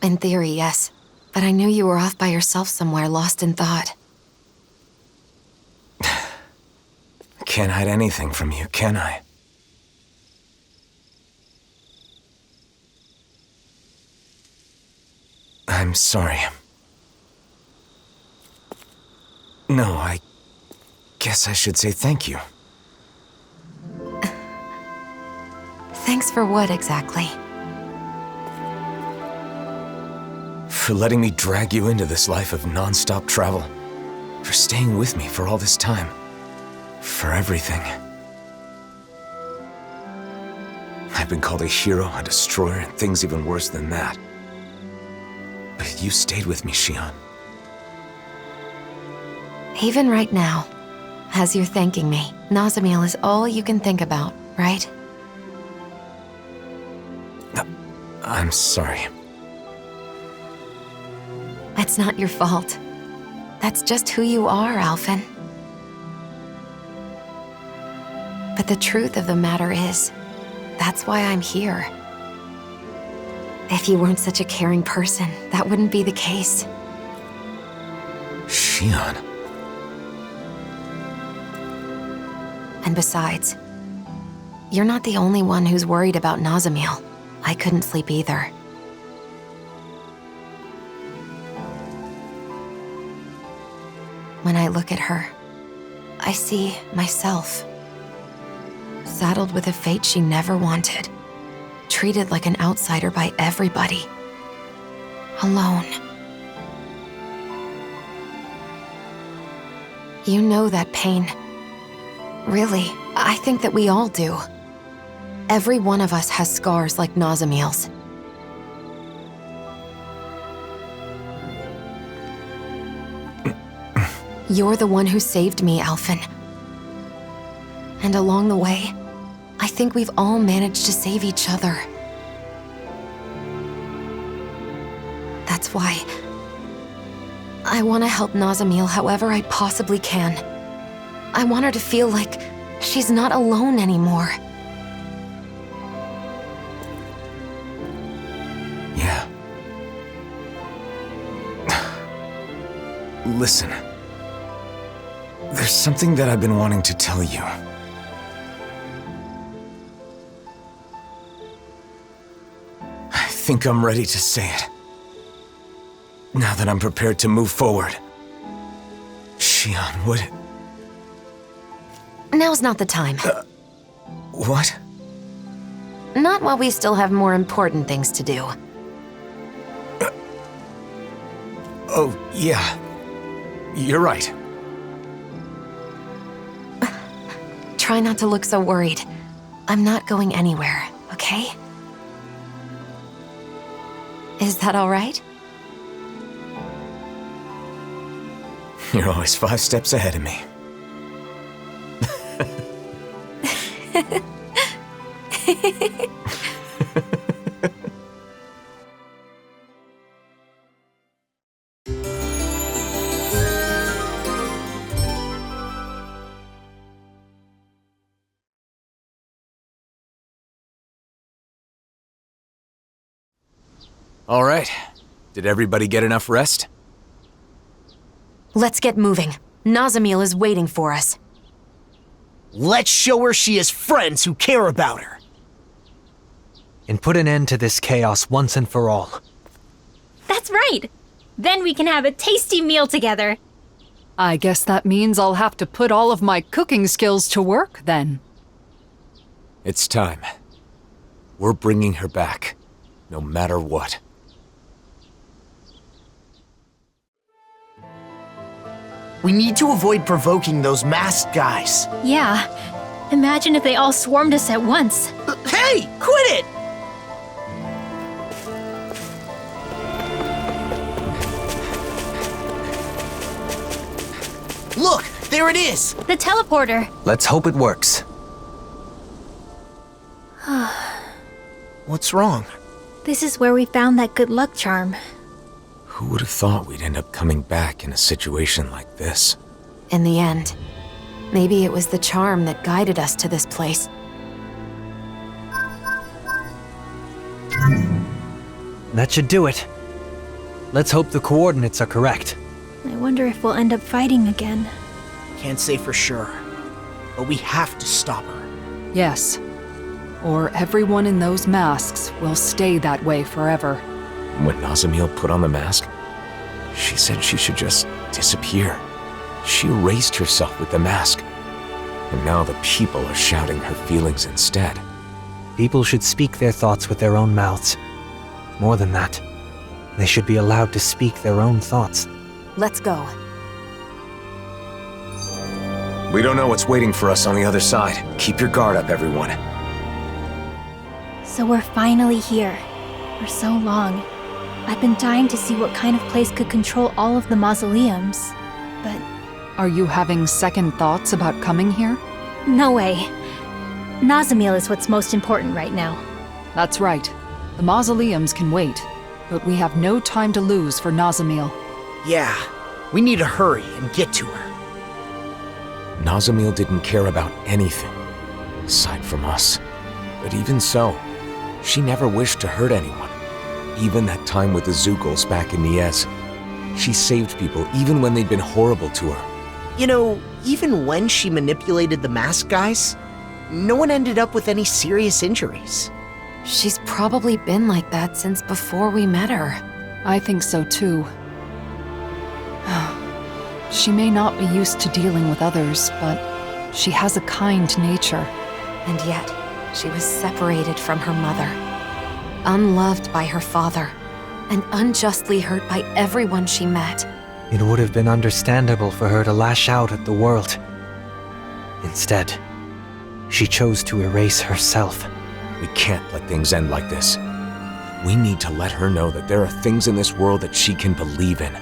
In theory, yes. But I knew you were off by yourself somewhere, lost in thought. Can't hide anything from you, can I? I'm sorry. No, I guess I should say thank you. Thanks for what, exactly? For letting me drag you into this life of non-stop travel. For staying with me for all this time. For everything. I've been called a hero, a destroyer, and things even worse than that. But you stayed with me, Xion. Even right now, as you're thanking me, Nazamil is all you can think about, right? I'm sorry. It's not your fault. That's just who you are, Alphen. But the truth of the matter is, that's why I'm here. If you weren't such a caring person, that wouldn't be the case. Xion. And besides, you're not the only one who's worried about Nazamil. I couldn't sleep either. When I look at her, I see myself. Saddled with a fate she never wanted. Treated like an outsider by everybody. Alone. You know that pain. Really, I think that we all do. Every one of us has scars like Nazamil's. You're the one who saved me, Alphen. And along the way, I think we've all managed to save each other. That's why I want to help Nazamil however I possibly can. I want her to feel like she's not alone anymore. Yeah. Listen. There's something that I've been wanting to tell you. I think I'm ready to say it. Now that I'm prepared to move forward. Xion, what? Now's not the time. What? Not while we still have more important things to do. Oh, yeah. You're right. Try not to look so worried. I'm not going anywhere, okay? Is that all right? You're always 5 steps ahead of me. All right. Did everybody get enough rest? Let's get moving. Nazamil is waiting for us. Let's show her she has friends who care about her. And put an end to this chaos once and for all. That's right! Then we can have a tasty meal together. I guess that means I'll have to put all of my cooking skills to work, then. It's time. We're bringing her back, no matter what. We need to avoid provoking those masked guys. Yeah. Imagine if they all swarmed us at once. Hey! Quit it! Look! There it is! The teleporter! Let's hope it works. What's wrong? This is where we found that good luck charm. Who would have thought we'd end up coming back in a situation like this? In the end, maybe it was the charm that guided us to this place. That should do it. Let's hope the coordinates are correct. I wonder if we'll end up fighting again. Can't say for sure, but we have to stop her. Yes. Or everyone in those masks will stay that way forever. When Nazamil put on the mask, she said she should just disappear. She erased herself with the mask. And now the people are shouting her feelings instead. People should speak their thoughts with their own mouths. More than that, they should be allowed to speak their own thoughts. Let's go. We don't know what's waiting for us on the other side. Keep your guard up, everyone. So we're finally here. For so long. I've been dying to see what kind of place could control all of the mausoleums. But... Are you having second thoughts about coming here? No way. Nazamil is what's most important right now. That's right. The mausoleums can wait. But we have no time to lose for Nazamil. Yeah, we need to hurry and get to her. Nazamil didn't care about anything, aside from us. But even so, she never wished to hurt anyone. Even that time with the Zeugles back in Niez. She saved people even when they'd been horrible to her. You know, even when she manipulated the mask guys, no one ended up with any serious injuries. She's probably been like that since before we met her. I think so too. She may not be used to dealing with others, but she has a kind nature. And yet, she was separated from her mother, unloved by her father, and unjustly hurt by everyone she met. It would have been understandable for her to lash out at the world. Instead, she chose to erase herself. We can't let things end like this. We need to let her know that there are things in this world that she can believe in.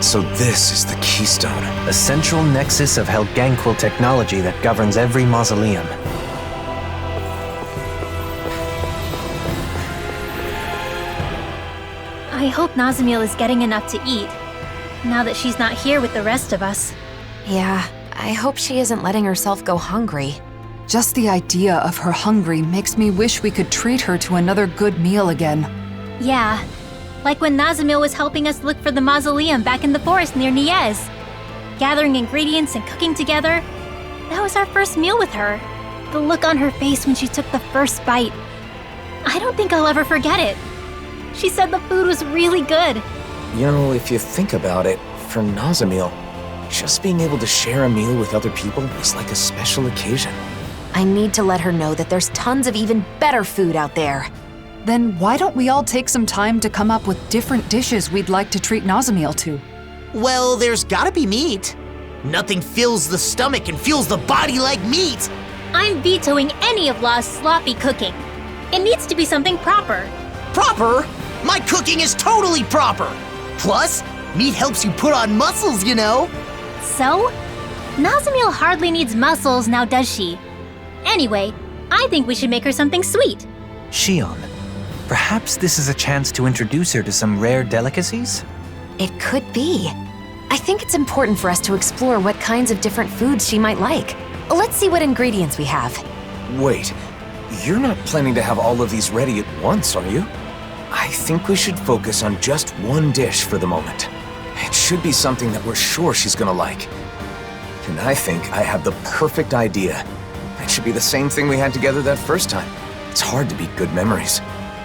So this is the Keystone. A central nexus of Helganquil technology that governs every mausoleum. I hope Nazamil is getting enough to eat, now that she's not here with the rest of us. Yeah, I hope she isn't letting herself go hungry. Just the idea of her hungry makes me wish we could treat her to another good meal again. Yeah, like when Nazamil was helping us look for the mausoleum back in the forest near Niez. Gathering ingredients and cooking together. That was our first meal with her. The look on her face when she took the first bite. I don't think I'll ever forget it. She said the food was really good. You know, if you think about it, for Nazamil, just being able to share a meal with other people is like a special occasion. I need to let her know that there's tons of even better food out there. Then why don't we all take some time to come up with different dishes we'd like to treat Nazamil to? Well, there's gotta be meat. Nothing fills the stomach and fuels the body like meat. I'm vetoing any of Law's sloppy cooking. It needs to be something proper. Proper? My cooking is totally proper. Plus, meat helps you put on muscles, you know. So? Nazamil hardly needs muscles now, does she? Anyway, I think we should make her something sweet. Shion, perhaps this is a chance to introduce her to some rare delicacies? It could be. I think it's important for us to explore what kinds of different foods she might like. Let's see what ingredients we have. Wait, you're not planning to have all of these ready at once, are you? I think we should focus on just one dish for the moment. It should be something that we're sure she's gonna like. And I think I have the perfect idea. It should be the same thing we had together that first time. It's hard to beat good memories.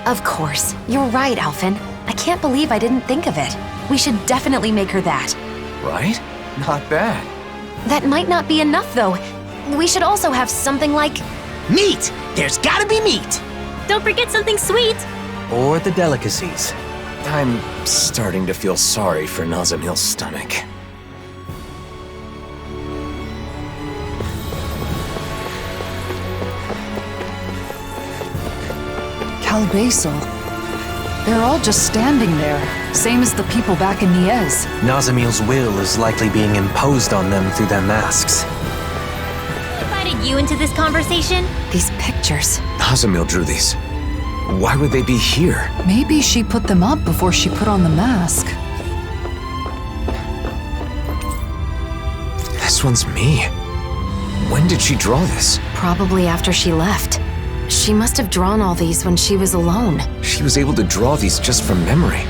Of course. You're right, Alphen. I can't believe I didn't think of it. We should definitely make her that. Right? Not bad. That might not be enough, though. We should also have something like... Meat! There's gotta be meat! Don't forget something sweet! Or the delicacies. I'm starting to feel sorry for Nazamil's stomach. Cal Basel. They're all just standing there, same as the people back in Niez. Nazamil's will is likely being imposed on them through their masks. Who invited you into this conversation? These pictures. Nazamil drew these. Why would they be here? Maybe she put them up before she put on the mask. This one's me. When did she draw this? Probably after she left. She must have drawn all these when she was alone. She was able to draw these just from memory.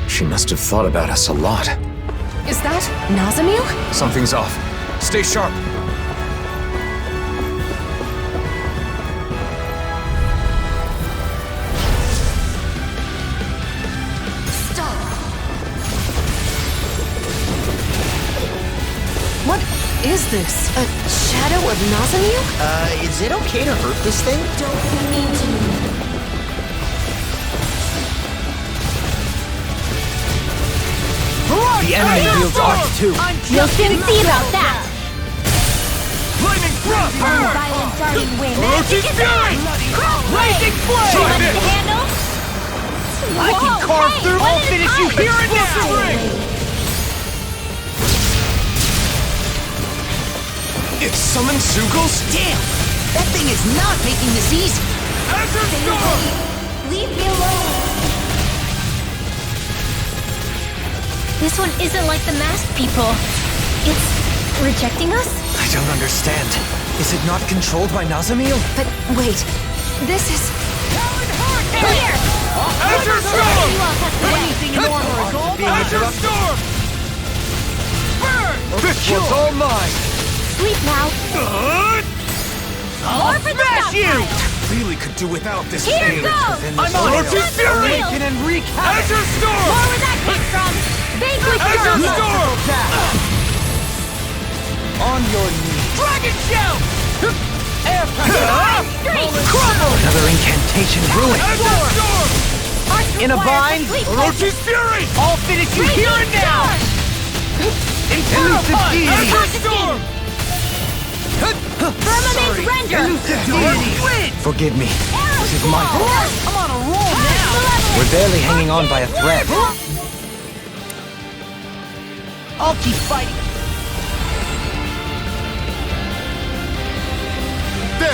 She must have thought about us a lot. Is that Nazamil? Something's off. Stay sharp. What is this? A shadow of Nazamil? Is it okay to hurt this thing? Don't be mean to me. The enemy wields Arc too. You'll soon see about that! Lightning thrust! Violent darting wind! Orochi's Fury! Blazing flame! Too much to handle? I can carve through. I'll finish you here and now! It summoned Zeugles? Damn! That thing is not making this easy! Azure Storm! Leave me alone. This one isn't like the masked people. It's rejecting us? I don't understand. Is it not controlled by Nazamil? But wait, this is... Clear! Azure Storm! You all have to wait. Anything in armor is all Azure Storm! Burn! This one's all mine! Sleep now. More for the Smash you! Really could do without this Here failure goes! within I'm this on world. Orochi's Fury! Awaken and wreak havoc! Azure Storm! More where that came from. Vanquish Azure your Storm! On your knees! Dragon Shout! Air Straight! Crumble! Another incantation ruined. Azure Storm! In a bind, Orochi's Fury! I'll finish you here and now! Elusive Deity! Azure Storm! Firmament render! Forgive me. This is my fault. I'm on a roll now! We're barely hanging on by a thread. I'll keep fighting.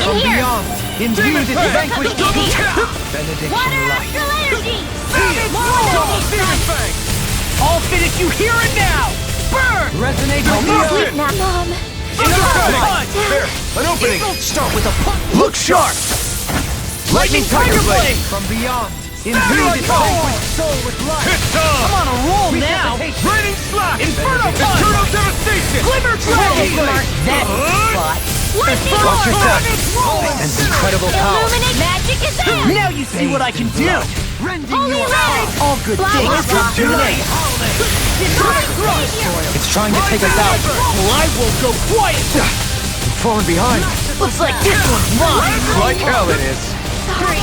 From beyond, imbue this vanquished soul. Benediction light. I'll finish you here and now. Burn! Resonate on the earth. Mom. There, an opening! Start with a punch! Look sharp! Lightning Tiger Blade! From beyond, imbue this vanquished soul with light. I'm on a roll now! Raining Slash! Inferno Punch! Eternal Devastation! Glimmer Dragon! Mark that spot! Watch yourself! And incredible power! Illuminate magic is out! Now you see what I can do! Rending your power! All good things come to an end! It's trying to take us out! Well, I won't go quiet! I'm falling behind! Looks like this one's mine! Like hell it is! Sorry!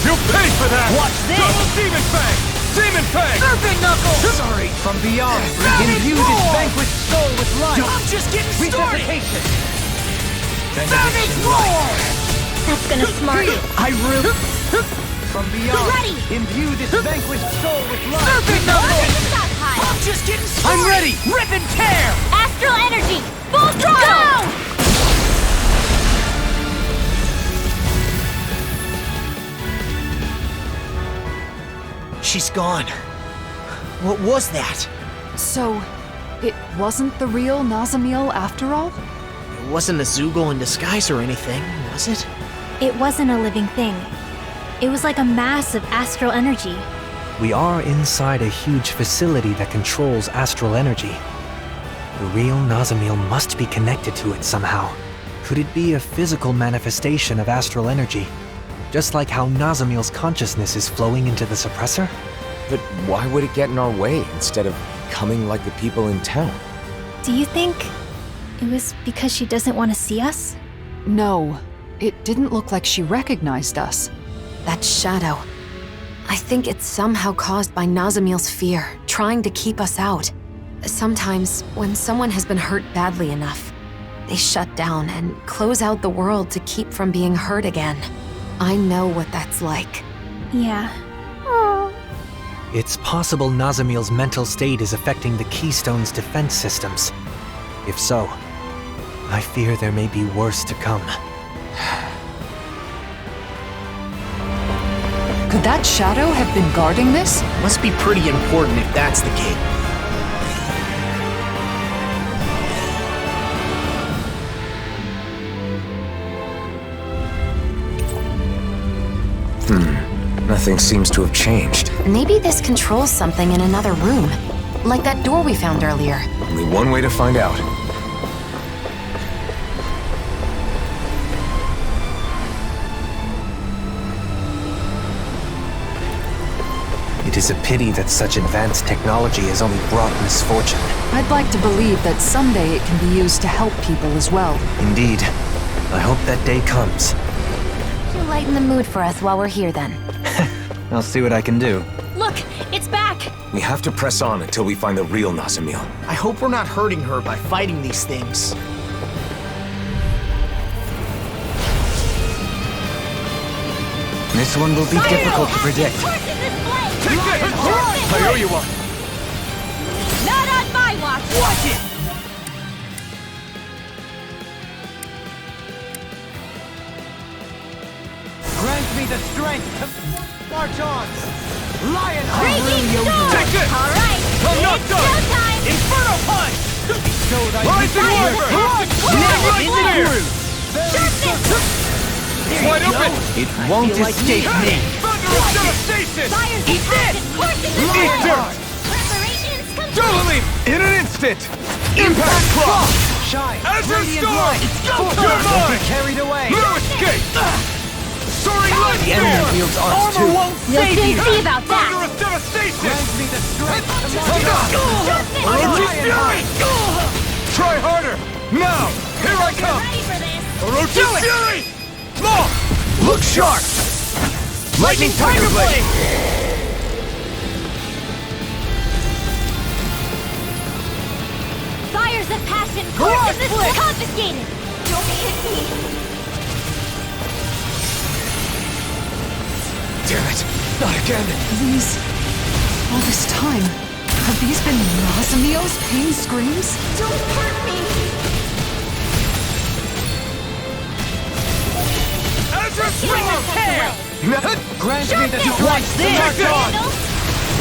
You'll pay for that! Watch this! Double Demon Fang! Demon Fang! Serpent Knuckles! Sorry! From beyond, imbue this vanquished soul with light! I'm just getting started! Savage Roar! That's gonna smart you. I really... From beyond, Ready. imbue this vanquished soul with light! Serpent Knuckles! I'm just getting started! I'm ready! Rip and tear! Astral energy! Full throttle! Go! She's gone. What was that? So, it wasn't the real Nazamil after all? It wasn't a Zeugle in disguise or anything, was it? It wasn't a living thing. It was like a mass of astral energy. We are inside a huge facility that controls astral energy. The real Nazamil must be connected to it somehow. Could it be a physical manifestation of astral energy? Just like how Nazamil's consciousness is flowing into the suppressor? But why would it get in our way instead of coming like the people in town? Do you think it was because she doesn't want to see us? No, it didn't look like she recognized us. That shadow. I think it's somehow caused by Nazamil's fear, trying to keep us out. Sometimes, when someone has been hurt badly enough, they shut down and close out the world to keep from being hurt again. I know what that's like. Yeah. It's possible Nazamil's mental state is affecting the Keystone's defense systems. If so, I fear there may be worse to come. Could that shadow have been guarding this? Must be pretty important if that's the case. Nothing seems to have changed. Maybe this controls something in another room. Like that door we found earlier. Only one way to find out. It is a pity that such advanced technology has only brought misfortune. I'd like to believe that someday it can be used to help people as well. Indeed. I hope that day comes. You'll lighten the mood for us while we're here then. I'll see what I can do. Look, it's back! We have to press on until we find the real Nazamil. I hope we're not hurting her by fighting these things. This one will be difficult to predict. Take this! I owe you one! Not on my watch! Watch it! Grant me the strength to march on! Lion Take this! Alright, I'm not it's done! showtime! Inferno Punch! Show thy Rising Wyvern! Never Right in the there! groove! It's wide open! It won't escape me! Thunderous devastation! Eat this! Eat dirt! Totally! In an instant! Impact Claw! Shine! Azure Radiant Storm! light! You're Don't mine! be carried away! No escape! Soaring Light The enemy Spear! wields arms Armor too! won't We'll save soon you! see about that! Thunderous devastation! Grant me the strength to I'm march not! on! Orochi Fury! Try harder! Now! Here I come! Ready for this? Orochi Fury! Law! Look sharp! Lightning Tiger Blade! Fires of passion! Course is confiscated! Don't hit me! Damn it! Not again! Please. All this time. Have these been Nazamil's pain screams? Don't hurt me! Ezra's hair! Grant me the Sharp watch this!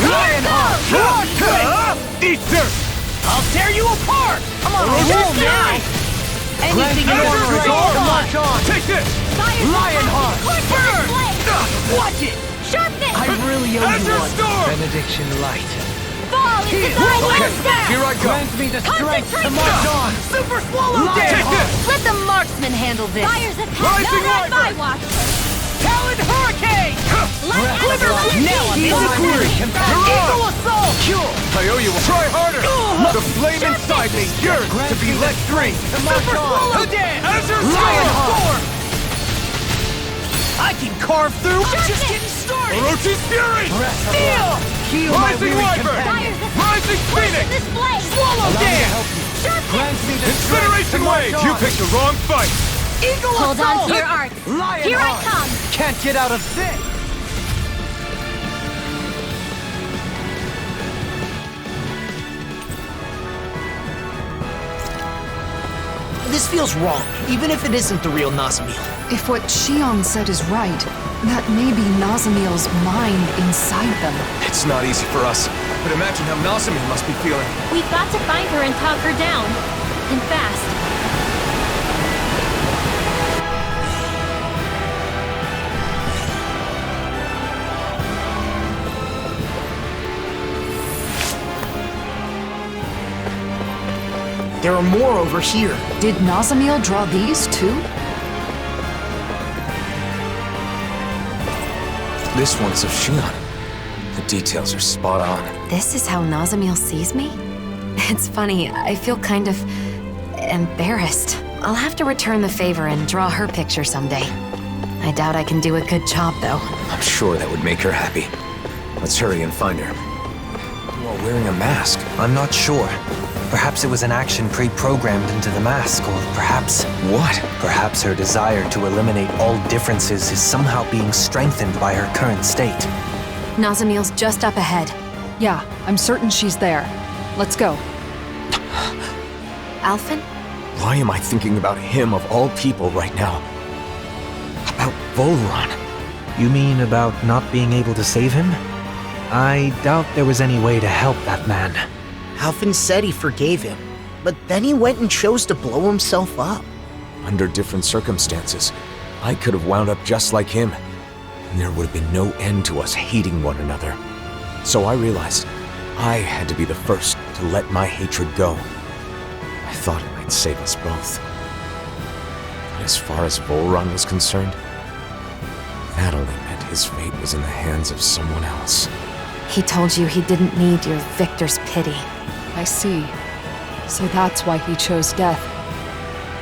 Lionheart! Eat dirt! I'll tear you apart! I'm on a roll now! Anything in order is all march on! Take this! Lionheart! Burn! Watch it! Sharpness! I really owe you one. Storm! Benediction light. Fall into the Here I go! Grant me the strength to march on! Super swallow Take this! Let the marksman handle this! Fire's attack! Rising Not on my Wyvern! watch! Talon Hurricane! Now I'm in the query! Eagle Assault! Cure! I owe you one. Try harder! The flame inside me yearns to be let free! Super swallow dance! Lionheart! I can carve through! Just getting started! Orochi's Fury! Steel! Heal my Rising weary Wyvern! companion! Rising Phoenix! This blade! Swallow Allow me to dance! help you. Grant me the Incineration Wave! You picked the wrong fight! Eagle Hold Assault! on to your arc! Lionheart! Here I come! Can't get out of this! This feels wrong, even if it isn't the real Nazamil. If what Shion said is right, that may be Nazamil's mind inside them. It's not easy for us, but imagine how Nazamil must be feeling. We've got to find her and talk her down. And fast. There are more over here. Did Nazamil draw these too? This one's of Shion. The details are spot on. This is how Nazamil sees me? It's funny, I feel kind of embarrassed. I'll have to return the favor and draw her picture someday. I doubt I can do a good job, though. I'm sure that would make her happy. Let's hurry and find her. While wearing a mask. I'm not sure. Perhaps it was an action pre-programmed into the mask, or perhaps... What? Perhaps her desire to eliminate all differences is somehow being strengthened by her current state. Nazamil's just up ahead. Yeah, I'm certain she's there. Let's go. Alphen? Why am I thinking about him of all people right now? About Volron. You mean about not being able to save him? I doubt there was any way to help that man. Alphen said he forgave him, but then he went and chose to blow himself up. Under different circumstances, I could have wound up just like him, and there would have been no end to us hating one another. So I realized I had to be the first to let my hatred go. I thought it might save us both. But as far as Volron was concerned, that only meant his fate was in the hands of someone else. He told you he didn't need your victor's pity. I see. So that's why he chose death.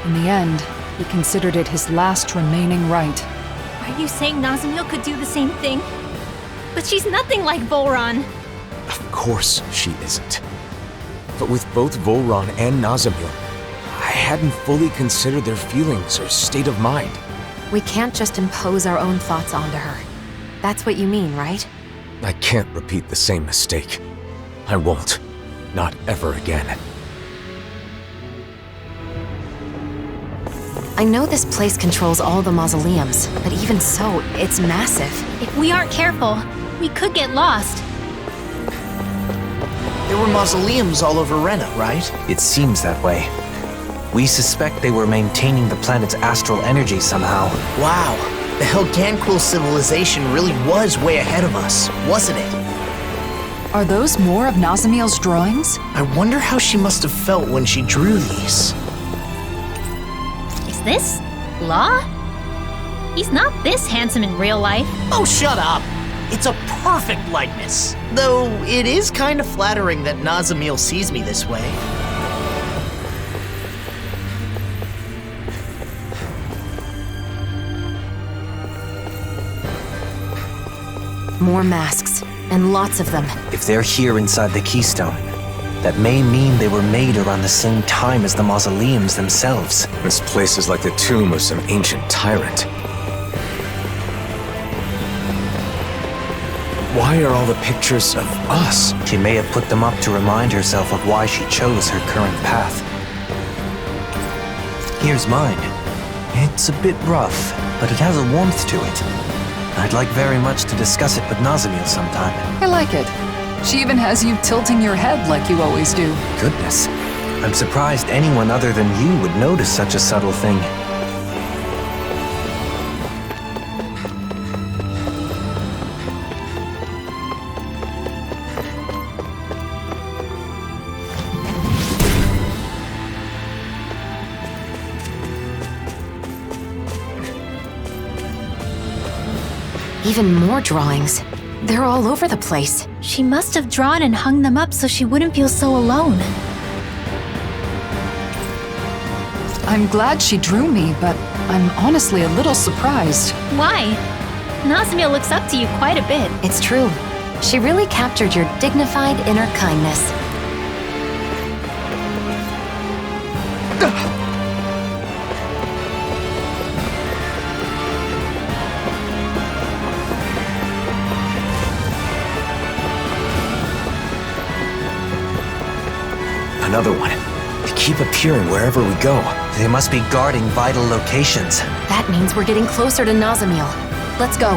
In the end, he considered it his last remaining right. Are you saying Nazamil could do the same thing? But she's nothing like Volron. Of course she isn't. But with both Volron and Nazamil, I hadn't fully considered their feelings or state of mind. We can't just impose our own thoughts onto her. That's what you mean, right? I can't repeat the same mistake. I won't. Not ever again. I know this place controls all the mausoleums, but even so, it's massive. If we aren't careful, we could get lost. There were mausoleums all over Rennan, right? It seems that way. We suspect they were maintaining the planet's astral energy somehow. Wow, the Helganquil civilization really was way ahead of us, wasn't it? Are those more of Nazamil's drawings? I wonder how she must have felt when she drew these. Is this Law? He's not this handsome in real life. Oh, shut up! It's a perfect likeness. Though it is kind of flattering that Nazamil sees me this way. More masks, and lots of them. If they're here inside the Keystone, that may mean they were made around the same time as the mausoleums themselves. This place is like the tomb of some ancient tyrant. why are all the pictures of us? She may have put them up to remind herself of why she chose her current path. Here's mine. It's a bit rough, but it has a warmth to it. I'd like very much to discuss it with Nazamil sometime. I like it. She even has you tilting your head like you always do. Goodness. I'm surprised anyone other than you would notice such a subtle thing. Even more drawings. They're all over the place. She must have drawn and hung them up so she wouldn't feel so alone. I'm glad she drew me, but I'm honestly a little surprised. Why? Nazamil looks up to you quite a bit. It's true. She really captured your dignified inner kindness. Another one. They keep appearing wherever we go. They must be guarding vital locations. That means we're getting closer to Nazamil. Let's go.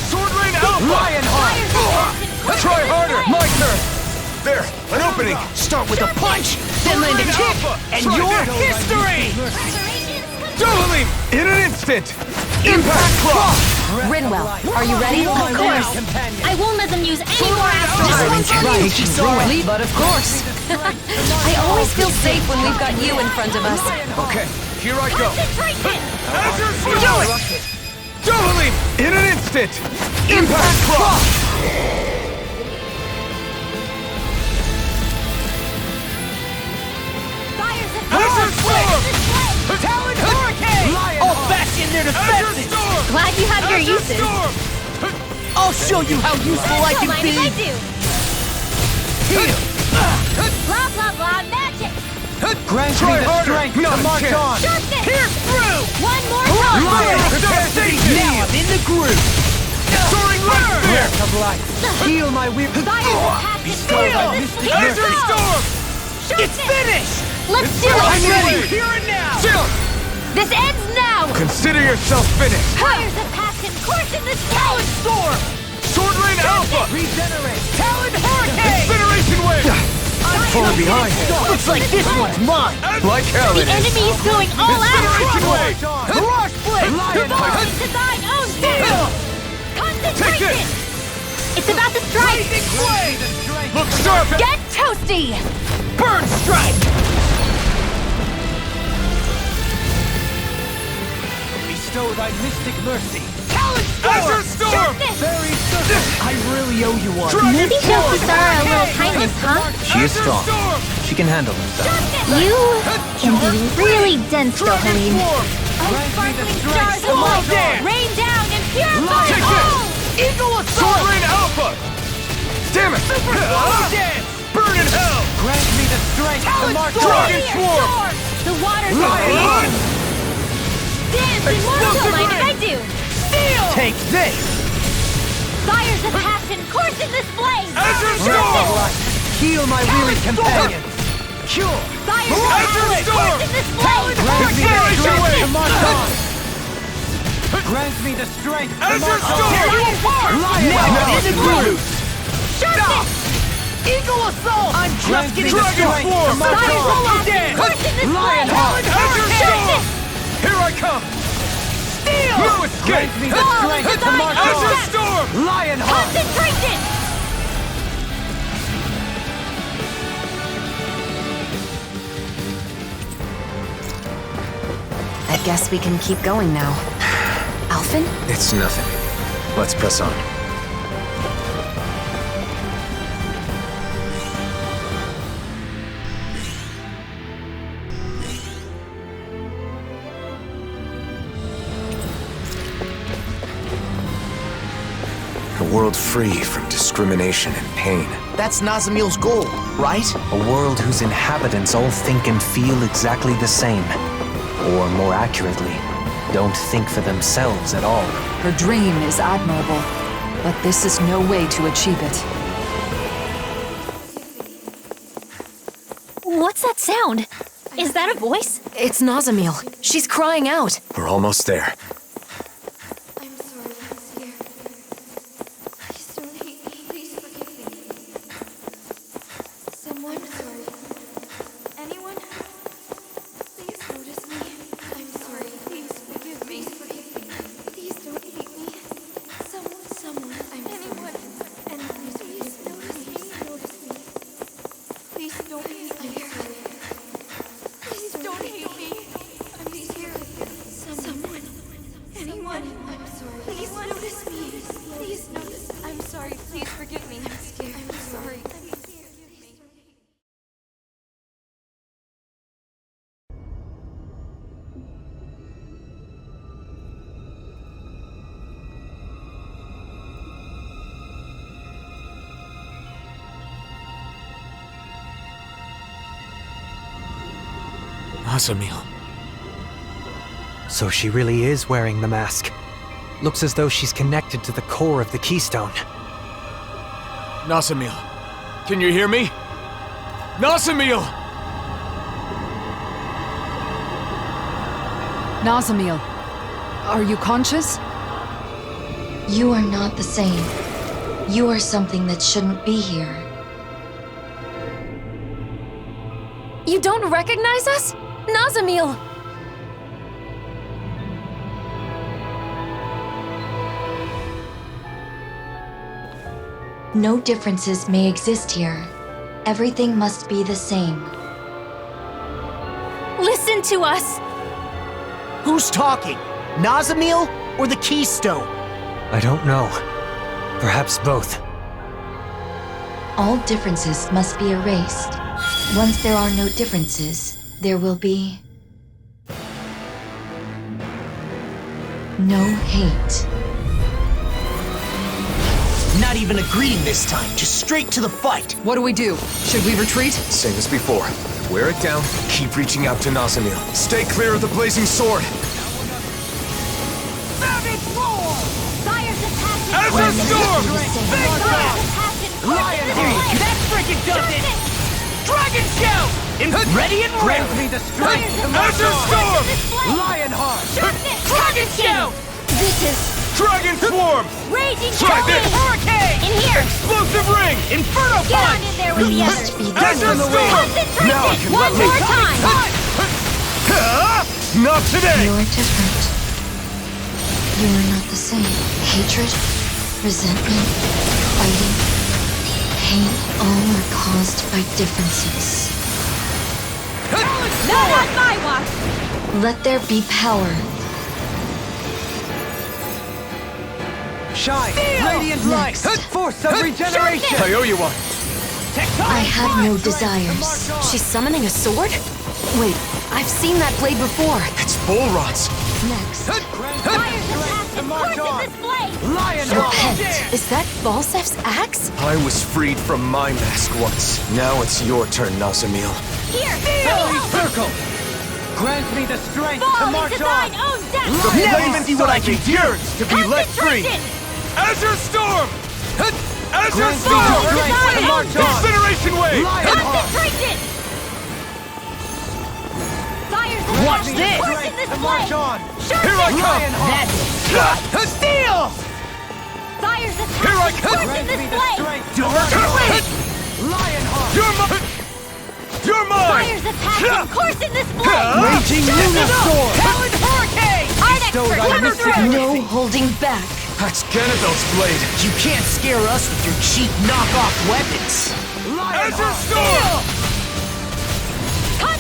Sword Rain Alpha! Lionheart! Try harder! My turn! There, an opening! Start with a punch, then land a kick, and your history! Zeugle! In an instant! Impact Claw! Rinwell, are you ready? Of course! I won't let them use any more astral. But of course. I always feel safe when we've got you in front of us. Okay, here I go! Do it! Zeugle! In an instant! Impact Claw! Azure Storm! Talon Hurricane! I'll bash in their defenses! Glad you have your uses. I'll show you how useful I can be! Heal! Blah blah blah magic! Grant me the strength to march on! Sharpness! Pierce through! One more time! Lion devastation! Now I'm in the groove! Soaring Left Spear! Breath of life! Heal my weak... Azure Storm! It's finished! Let's do it! I'm ready! Here and now! Chill! This ends now! Consider yourself finished! Fires have passed in course in this Talon Storm! Sword Rain Alpha! Regenerate! Talon Hurricane! Incineration Wave! I'm falling behind! Looks like this one's mine! Like hell The it is! enemy is going all Incineration out! Wave! Rush Blade! Revolve into thine own spirit! Concentration! It's about to strike! Blazing Blade! Look sharp! Get toasty! Burn Strike! Bestow thy mystic mercy! Talon Azure Storm! Very soon! I really owe you one! Maybe show Kisara a little kindness, huh? She is strong. She can handle herself. You can be really dense, Dohaline. Sparkling stars above! Rain down and purify all! Eagle Sword Assault! Rain Alpha! Damn it! Super Dance! Burn in hell! Grant me the strength to march on! Dragon Swarm! The waters Lion are Heart! Dance immortal, mind if I do? Steel! Take this! Fires of passion course in this blaze! Azure Breath of Storm! life! Heal my weary companions! Cure! Fires of passion course in this blaze! Grant me the Incineration strength to Wave! march on! Grant me the strength to Azure march Storm! on! Lion Now in the groove! Sharpness! Eagle Assault! I'm just getting the Dragon strength to Swarm! march Fires of on! passion course in this Lion blaze! Heart! Azure Storm! Here I come! Steel! No escape! Grant me the strength to march Azure on! Storm! Lion Heart! Concentration! I guess we can keep going now. I'll Alphen? It's nothing. Let's press on. A world free from discrimination and pain. That's Nazamil's goal, right? A world whose inhabitants all think and feel exactly the same. Or more accurately, don't think for themselves at all. Her dream is admirable, but this is no way to achieve it. What's that sound? Is that a voice? It's Nazamil. She's crying out. We're almost there. Nazamil. So she really is wearing the mask. Looks as though she's connected to the core of the Keystone. Nazamil, can you hear me? Nazamil! Nazamil, are you conscious? You are not the same. You are something that shouldn't be here. You don't recognize us? Nazamil! No differences may exist here. Everything must be the same. Listen to us! Who's talking? Nazamil or the Keystone? I don't know. Perhaps both. All differences must be erased. Once there are no differences, there will be no hate. Not even a greeting this time, just straight to the fight. What do we do? Should we retreat? Same as before. Wear it down, keep reaching out to Nazamil. Stay clear of the blazing sword! Savage roar! Fire's attacking! Azure Storm! Big Lionheart! That freaking does it! Dragon Shout! Ready and ready! Me the strength! Azure Storm! Lionheart! Dragon Shout! This is Dragon Swarm! Raging Try this! Chameleon! Hurricane! In here! Explosive Ring! Inferno Get on Punch! in there with We the must others! be Azure Storm! Concentration! Now I can One let more loose. time! Not today! You're different. You are not the same. Hatred, resentment, fighting, pain, all are caused by differences. Not on my watch! Let there be power. Shine! Radiant light! Force of regeneration! I owe you one. I have no desires. She's summoning a sword? Wait, I've seen that blade before. It's bull rods. Next. Fire's attacking! Course in this blade! Repent. Is that Balsef's axe? I was freed from my mask once. Now it's your turn, Nazamil. Here! Holy Circle! Grant me the strength to Fall march into on! thine own death! The flame see what I can do. yearns to be let free! Concentration! Azure Storm! Azure Grant me Storm! the strength to march on. Incineration Wave! Concentration! Fire's attacking! Watch this! Course in this blade! Here I come! Steel! Fire's attacking! Here I come! Course in this blade! Lionheart! You're mine! Fire's attacking! Course in this blade! Raging Lunostorm! Taloned Hurricane! Arctic No holding back. That's GANATH's blade. You can't scare us with your cheap knockoff weapons. Azure Storm!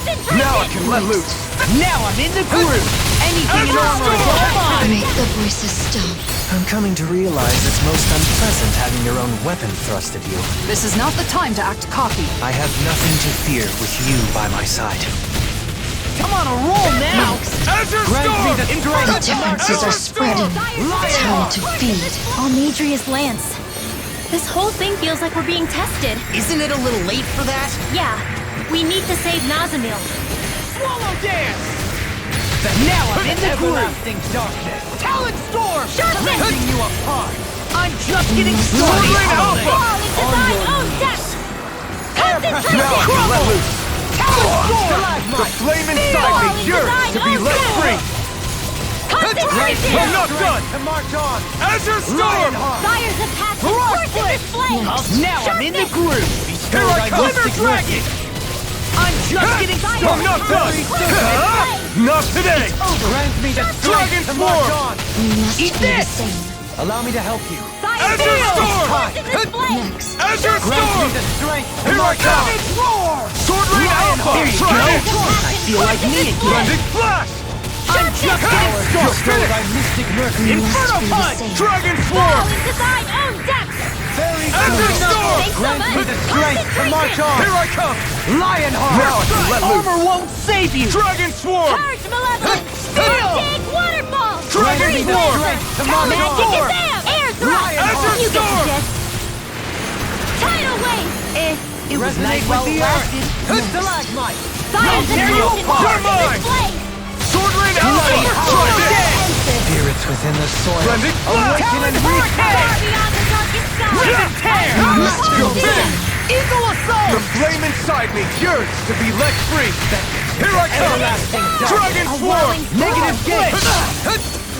Concentrate! Now I can let loose! Now I'm in the groove! Anything in armor is all mine! Make the voices stop. I'm coming to realize it's most unpleasant having your own weapon thrust at you. This is not the time to act cocky. I have nothing to fear with you by my side. Come on a roll now! Grant me the strength! The differences are spreading. Time to feed. Almedria's lance. This whole thing feels like we're being tested. Isn't it a little late for that? Yeah, we need to save Nazamil. Swallow dance! Now I'm in the everlasting darkness. Talent storm! Ripping you apart! I'm just getting started! Fall into thine own depth! Concentrate! Now I can let loose! Talent storm! The flame inside me yearns to be let free! Concentration! I'm not done! To march on! Azure storm! Fire's a path to force flame! Now I'm in the groove! Here I come! Dragon! I'm just getting started! I'm not done! Not today! Grant me the dragon form! Eat this! Allow me to help you. Azure storm! Next. Azure storm! Here I come! Sword Rain Alpha! Here you go! I feel like me again. Blended flash! I'm just getting started! Mystic Mercury! Inferno Punch! Dragon Swarm! Into thine own depth! Azure storm! Grant me the strength to march on! Here I come! Lionheart! Now I can let loose! Armor won't save you! Dragon Swarm! Purge malevolence! Dig waterfall! Dragon Swarm! To march on! Magic exam! Air thrust! Azure You get storm! the gist! Tidal wave! It was nice while it lasted. Stalagmite! Fire's a You're mine! Sword Rain Alpha! Try this! Spirits within the soil. Blended flash! Awaken and Far beyond the darkest sky! Rip and tear! You're finished! Eagle assault! The flame inside me yearns to be let free! Here I come! Dragon Swarm! Negative gauge!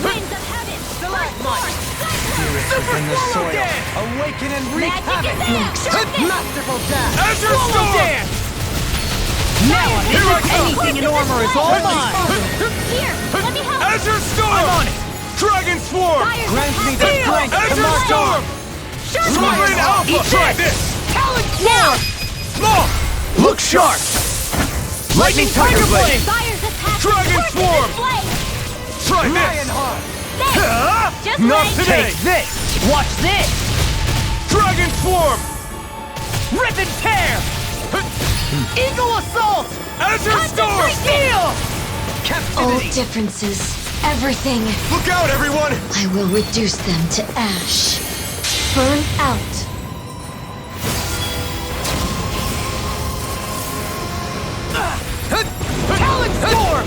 Winds of heaven! Stalagmite! Spirits within the soil. Awaken and wreak Magic havoc! exam! Masterful dash! Azure storm! Now I'm in the anything in armor is all mine! Here, let me help! Azure storm! I'm on it! Dragon Swarm! Grant me the strength! Azure storm! Sword Rain Alpha! Try this! Talent now! Small! Look sharp! Lightning Tiger Blade! Fire's a path to Dragon force Swarm! flame! Try this! Just Not wait! today! Take this! Watch this! Dragon Swarm! Rip and tear! Eagle assault! Azure storm! Steel! All Captivity! differences, everything. Look out, everyone! I will reduce them to ash. Burn out. Talent Storm!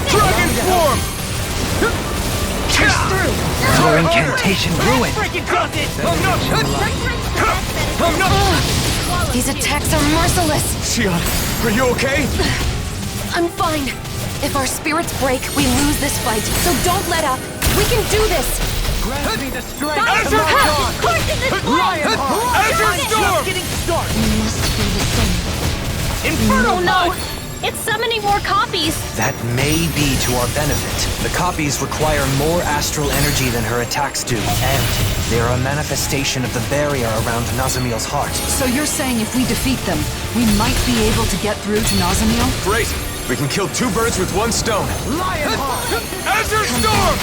Dragon Swarm! Pierce through! Your incantation ruined. Freaking does it! I'm not! These attacks are merciless. Xion, are you okay? I'm fine. If our spirits break, we lose this fight. So don't let up. We can do this. Grant me the strength! Azure path to course in this flame! Azure storm! Getting started! Must be the same. Inferno Oh no! It's summoning more copies! That may be to our benefit. The copies require more astral energy than her attacks do, and they are a manifestation of the barrier around Nazamil's heart. So you're saying if we defeat them, we might be able to get through to Nazamil? Great! We can kill two birds with one stone. Lionheart! Azure storm!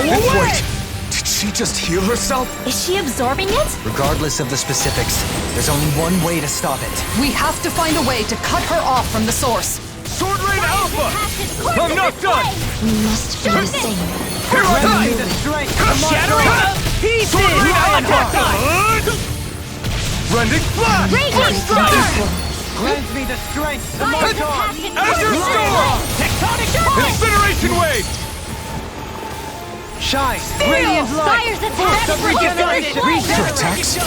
Wait! Did she just heal herself? Is she absorbing it? Regardless of the specifics, there's only one way to stop it. We have to find a way to cut her off from the source. Sword Rain Alpha! I'm not done! We must be the same. Here I Grant me come! the strength to march on! Pieces! Sword Rain Attack Alpha! time! Rending flash! Raging storm! Grant me the strength to march on! Azure storm! Tectonic punch! Incineration wave! Shine! Radiant light! Fire's attack! Force of regeneration! Her attacks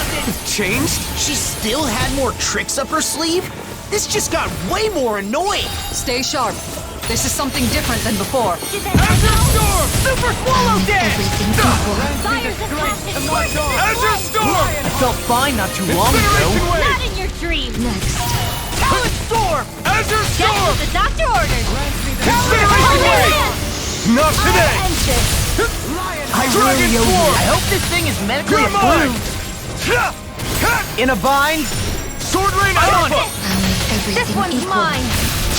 changed? She still had more tricks up her sleeve? This just got way more annoying! Stay sharp. This is something different than before. Azure storm! Super swallow dance! Everything equal. Fire's attack to force Azure storm! I felt fine not too long ago. Incineration wave! Not in your dreams! Next. Talent storm! Azure Just storm! as the doctor ordered! Incineration wave! Not today! End this! I Dragon really owe you. Swarm! I hope this thing is medically You're mine! approved. In a bind? Sword Rain I'm on Alpha! it! I'll make everything This one's equal. mine!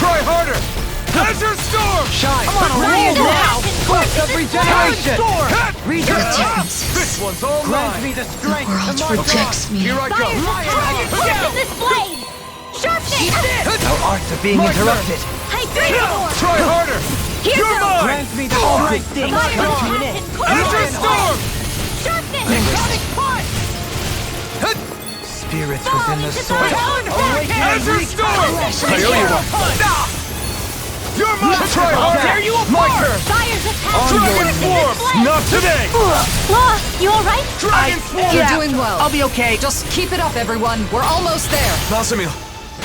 Try harder! Azure Storm! Shine! I'm on a roll now! Force of regeneration! Regeneration! This one's all Grant mine! me the strength to world march rejects on! me. Here I go! Sharpen this blade! Sharpen it! Our arts are being interrupted! I agree more! Try harder! Here's You're the- mine! Grant me the strength to march on! Azure Storm! Sharpen it! Sonic punch! Spirits within the soil. Awaken and Azure wreak Storm! flesh. I owe you one! You're mine! Try harder! Tear you My apart! turn! Fire's attack! Dragon Form! Not today! Law, you alright? Dragon Form! You're doing well. I'll be okay. Just keep it up, everyone. We're almost there. Nazamil,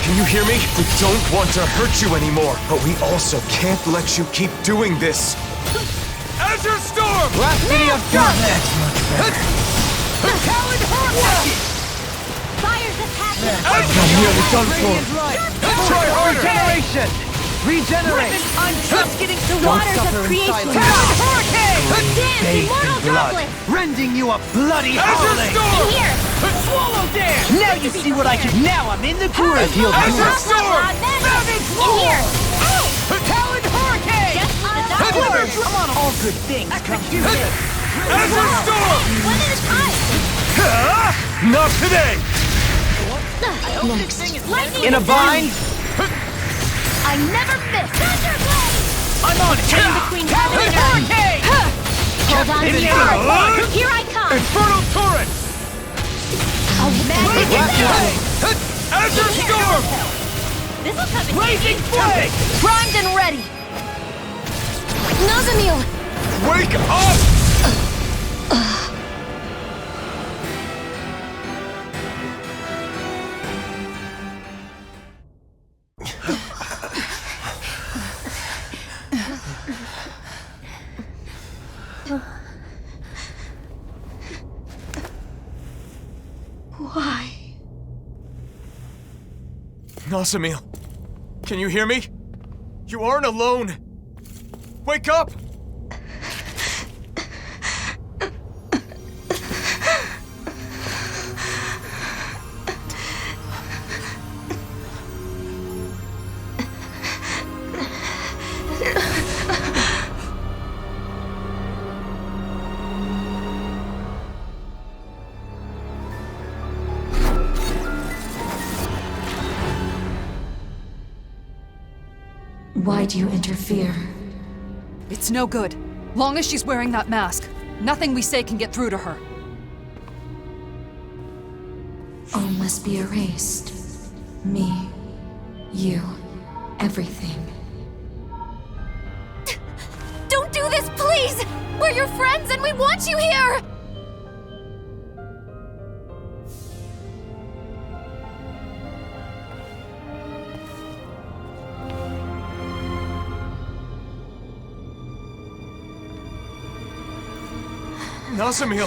can you hear me? We don't want to hurt you anymore, but we also can't let you keep doing this. Azure Storm! Blasphemy of darkness! Talon Heart! Fire's attack! I'm nearly done for! Try harder! Regeneration! Regenerate! I'm just getting to Don't waters suffer of in creation! silence. Hurricane! Dance, Bathed in immortal blood, droplets! rending you a bloody Azure howling! Storm! In here! Swallow dance! Now you see what I can. Now I'm in the groove. I feel Azure good. Storm! In here! Talon Hurricane! Just the downwards! Come on, all good things come to you. Azure Storm! One at a time! Not today! Lightning In a bind? I never miss! Thunderblade! I'm on it! In between heaven and Hurricane! Hold on to Captain your Epilogue! heart! Here I come! Infernal Torrent! Magic is there! Azure Storm! This'll come in Blazing handy. flame! Primed and ready! Nazamil! Wake up! Why? Nazamil, can you hear me? You aren't alone. Wake up! Why do you interfere? It's no good. Long as she's wearing that mask, nothing we say can get through to her. All must be erased. Me, you, everything. Don't do this, please! We're your friends and we want you here! Nazamil!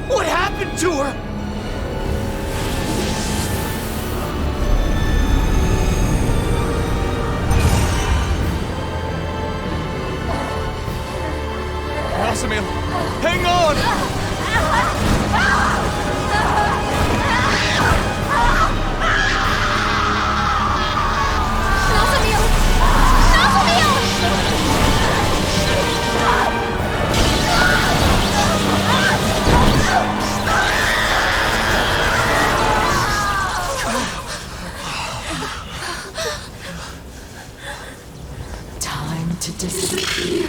What happened to her? Nazamil, hang on! Nazamil! Nazamil! Time to disappear.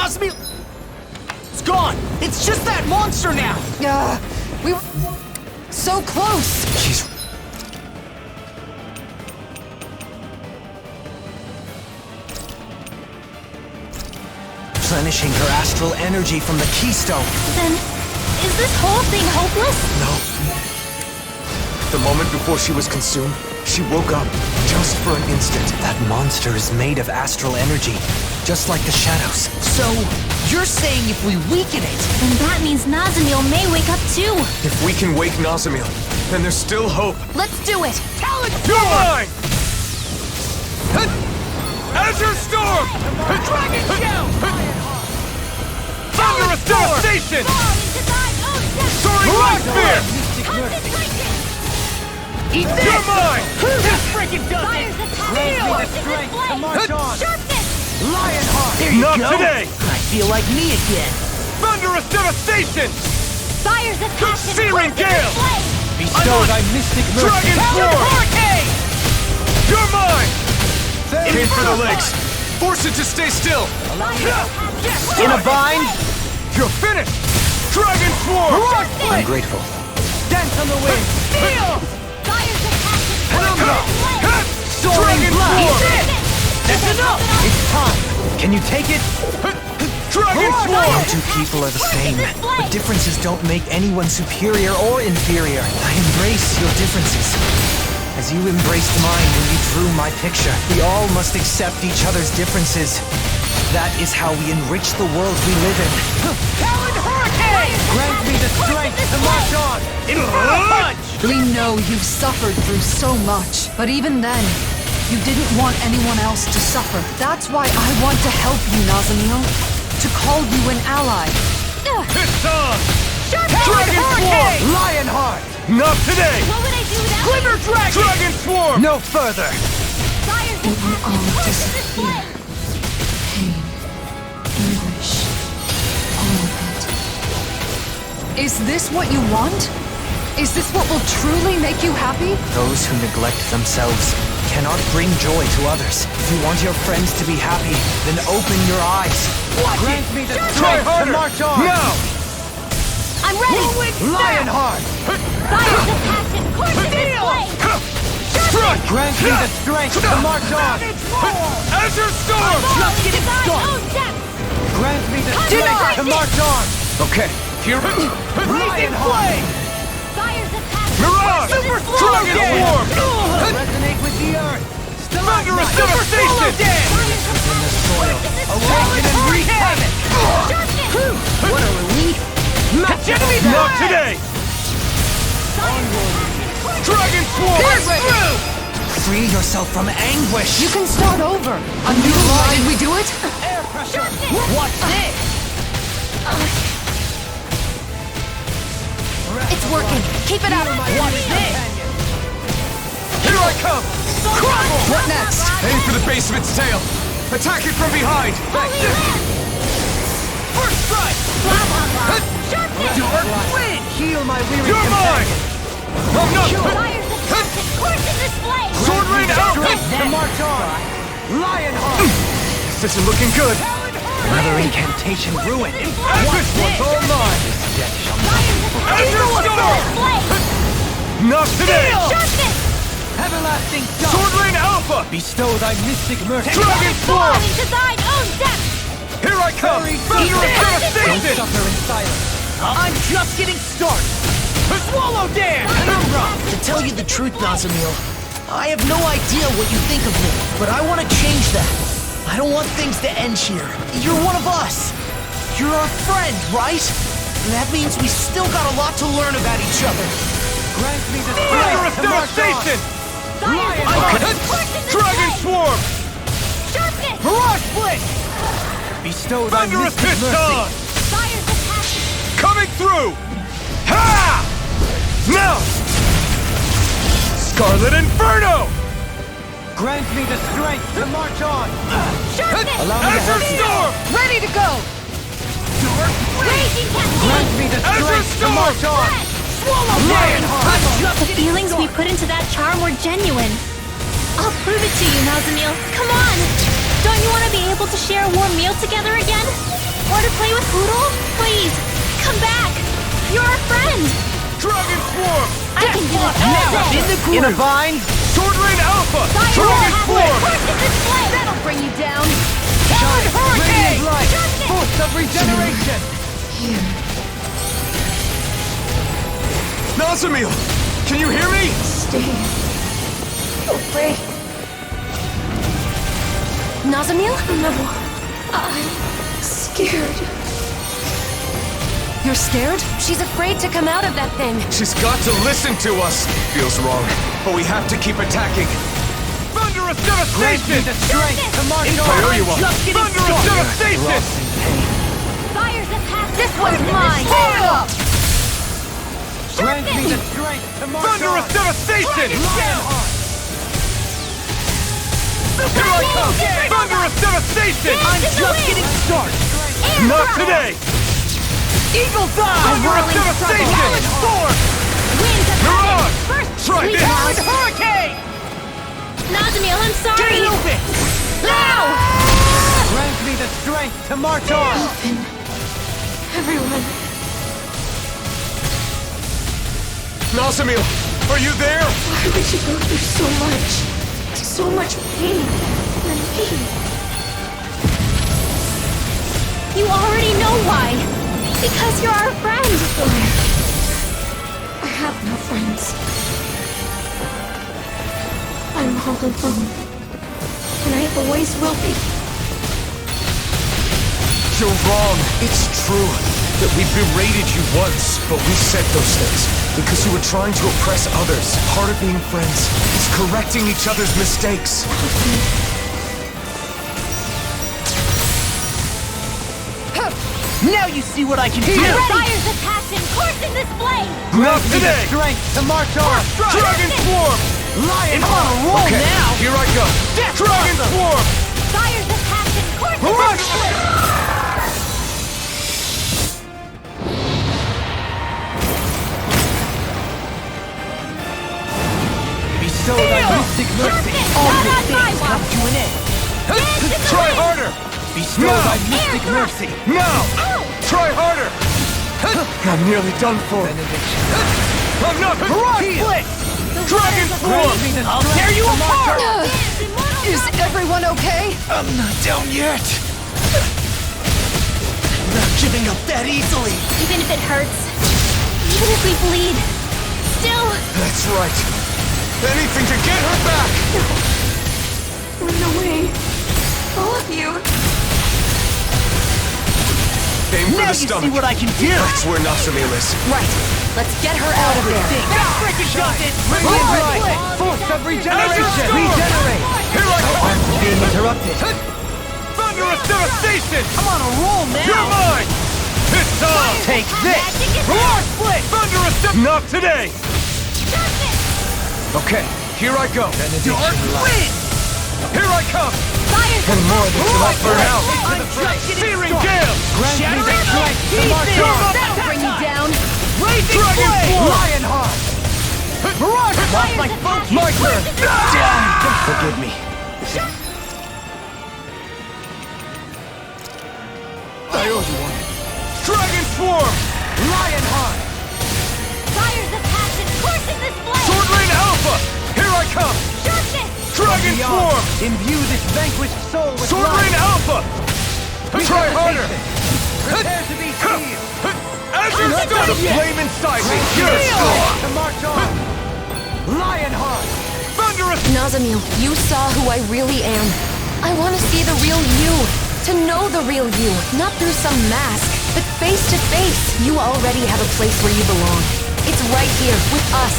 Nazamil! It's gone! It's just that monster now! We were so close! She's... replenishing her astral energy from the Keystone. Then, is this whole thing hopeless? No. The moment before she was consumed, she woke up, just for an instant. That monster is made of astral energy, just like the shadows. So, you're saying if we weaken it... Then that means Nazamil may wake up too! If we can wake Nazamil, then there's still hope. Let's do it! You're mine! Azure Storm! Dragon Shell! Thunderous Devastation! Soaring Light Spear! Eat this! You're mine! This freaking does it! Grant me the strength to march on! Lionheart! There you Not go! today! I feel like me again! Thunderous Devastation! Fire's attack! Searing Gale! Bestow thy mystic mercy! Dragon Sword! Hurricane! You're mine! Aim for the legs! Force it to stay still! In a bind? You're finished! Dragon Swarm! I'm grateful. Dance on the wind! Feel! Fire's attack! Soaring Dragon blood! Swarm! That's enough! It's time! Can you take it? Dragon No Swarm! two people are the same, but differences don't make anyone superior or inferior. I embrace your differences. As you embraced mine when you drew my picture, we all must accept each other's differences. That is how we enrich the world we live in. Talon Hurricane! Grant me the strength to march on! Inferno Punch! We know you've suffered through so much, but even then, you didn't want anyone else to suffer. That's why I want to help you, Nazamil. To call you an ally. Piston! Dragon Hurricane! Lionheart! Not today! What would I do without Glimmer Dragon! Dragon Swarm! No further! Fire's It will attack! all disappear. Pain, anguish, all of it. Is this what you want? Is this what will truly make you happy? Those who neglect themselves cannot bring joy to others. If you want your friends to be happy, then open your eyes. Grant me the Try strength to harder! march on! Now! I'm ready! Lionheart! Fire's attack! Course in this way! Strike! Grant me the strength to march on! Azure Storm! Just getting started! Own depth! Grant me the strength to march on! Okay, here. Blazing flame! Fire's attack! Mirage! Super Dragon Swarm! Resonate with the earth! Thunderous Super swallow Devastation! dance! In the soil. Awaken and wreak havoc! What a relief! Match enemy Not back! today! Dragon Swarm! Pierce through! Free yourself from anguish. You can start over. A new line. Did we do it? Air pressure! What's this? It's working. Keep it up. What's this? Here I come! What next? Aim for the base of its tail! Attack it from behind! First strike! Win! Heal my weary You're mine! I'm not... Fire's attack! Course in this way! Sword Rain out! To march on! Lionheart! This isn't looking good! Another incantation ruined. This one's all mine! Azure Storm! Not today! Everlasting dust! Sword Rain Alpha! Bestow thy mystic mercy! Dragon Swarm! Into thine own depth! Here I come! Thunderous Don't Devastation! suffer in silence! I'm just getting started! Swallow dance! To tell you the truth, Nazamil, I have no idea what you think of me, but I want to change that. I don't want things to end here. You're one of us. You're our friend, right? That means we still got a lot to learn about each other. Grant me the Thunderous strength to march Devastation! on! Dragon Swarm! Sharpness! Mirage Split! Bestow thy Thunderous mystic Piston! mercy! Fire's attack! Coming through! Ha! Now! Scarlet Inferno! Grant me the strength to march on! Allow me to Azure help you. Storm! Ready to go. Raging Grant me the strength to march on! Swallow Lionheart! The feelings we put into that charm were genuine. I'll prove it to you, Nazamil. Come on! Don't you want to be able to share a warm meal together again? Want to play with Poodle? Please, come back! You're our friend! Dragon Swarm! I can do it! Now, in the groove! In a vine? Sword Rain Alpha! Fire Dragon Swarm! That'll bring you down! Shine! Hurricane! Radiant light! Force of regeneration! Nazamil! Can you hear me? Stay away. Nazamil? No. I'm scared. You're scared? She's afraid to come out of that thing. She's got to listen to us! Feels wrong, but we have to keep attacking! Thunderous Devastation! The strength to march on! I owe you one! Thunderous Devastation! Fire's a pass! This one's mine! Grant me the strength to march Thunderous on! Devastation! Lionheart! Here I come! Thunderous Devastation! I'm just getting started! Not today! Eagle's Eye! Thunderous Devastation! Sword! Winds of Mirage! First, Try this! Talon Hurricane! Nazamil, I'm sorry! Get open! Now! Grant me the strength to march on! Everyone. Nazamil, are you there? Why would you go through so much? So much pain and me? You already know why! Because you're our friend! I have no friends. I'm all alone. And I always will be. You're wrong. It's true that we berated you once, but we said those things because you were trying to oppress others. Part of being friends is correcting each other's mistakes. Now you see what I can do! Fire's a passion coursing this flame! Not today! Strength to march on! Dragon Swarm! Lion on a roll Okay, now! here I go! Dragon Swarm! Fire's a passion coursing this flame! Bestow thy mystic mercy! All good things come to an end! Try harder! Bestow thy mystic mercy! Now! Try harder! I'm nearly done for. I'm not Mirage Blitz! Dragon Swarm! I'll tear you apart! Is everyone okay? I'm not down yet! I'm not giving up that easily! Even if it hurts, even if we bleed, still... That's right. Anything to get her back! Run away. All of you. Aim for Now the you stomach. see what I can do! That's where Nazamil is. Right. Let's get her out of there. Freaking got it! Radiant light! Force of regeneration! Regenerate! Here I come! I'm being interrupted. Thunderous Devastation! I'm on a roll now! You're mine! It's on! Take this! Mirage Blitz! Thunderous Not today! Okay, here I go. Dark Wind! Here I come! Fire's And more than enough for now. I'm just getting Searing started. Gale! Grant me the strength to march on! That'll bring you down! Raging Dragon Flame! Swarm! Lionheart! Mirage! Lost my focus! My turn! Forgive me. I owe you one. Dragon Swarm! Lionheart! Fire's a passion coursing this flame! Sword Rain Alpha! Here I come! Dragon Swarm! Imbue this vanquished soul with Sword life! Rain Alpha! Try harder! Prepare to be seized! As you stood the flame inside me! You're To march on! Lionheart! Thunderous! Nazamil, you saw who I really am. I want to see the real you. To know the real you, not through some mask, but face to face. You already have a place where you belong. It's right here, with us.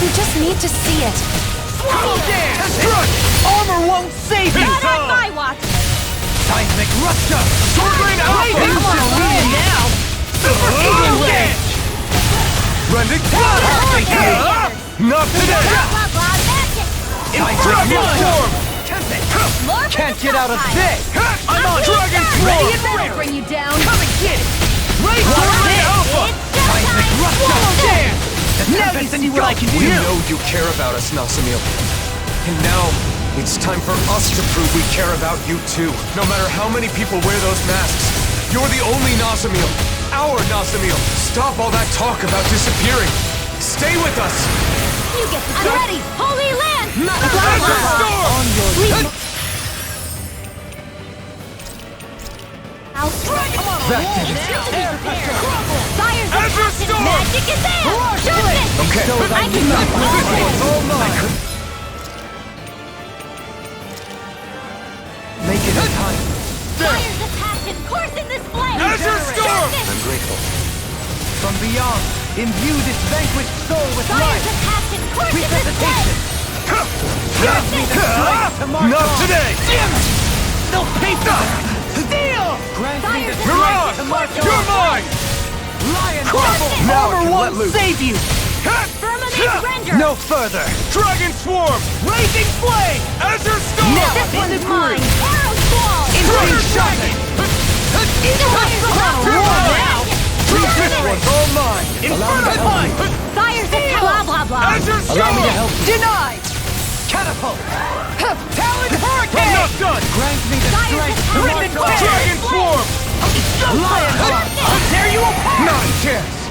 You just need to see it. Swallow dance! Armor won't save you! Not on my watch! Seismic Rupture! Sword Rain Alpha! I'm on a roll now! Super Eagle Wedge! Rending Not today! Dragon Swarm! Can't get out of this! I'm on Dragon Ready and Swarm! that'll bring you down! Come and get it! Sword Rain Alpha! Seismic Rupture! Dance! Now you see what I can do! We know you care about us, Nazamil. And now, it's time for us to prove we care about you too. No matter how many people wear those masks, You're the only Nazamil. Our Nazamil. Stop all that talk about disappearing. Stay with us. You get the I'm ready! Holy land! Azure Storm! On your I'll strike! Come on, that did it! Fire's Azure Storm! Magic is there! Shoot it! Okay. I can This one's all mine. Make it a time. Fire's attacked and coursing this flame! Azure Storm! I'm grateful. From beyond, imbue this vanquished soul with life! Fire's attacked and coursing this flame! Give me the strength to march Not on. today! No paper! Steel! Grant me the Mirage! strength to march on! You're mine! Lion Crumble! Crumble! Now I Armor can let won't loose. save you! Firmament render! No further! Dragon Swarm! Blazing flame! Azure Storm! This one's mine! Arrow Squall! Trigger Dragon! This one's all mine! Infernal Punch! Fire's attack! Blah blah blah! Azure Storm! Allow me to help you. Denied! Catapult! Talon Hurricane! I'm not done! Grant me the strength to march on! Dragon Swarm! Lion Heart! I'll tear you apart! Not a chance!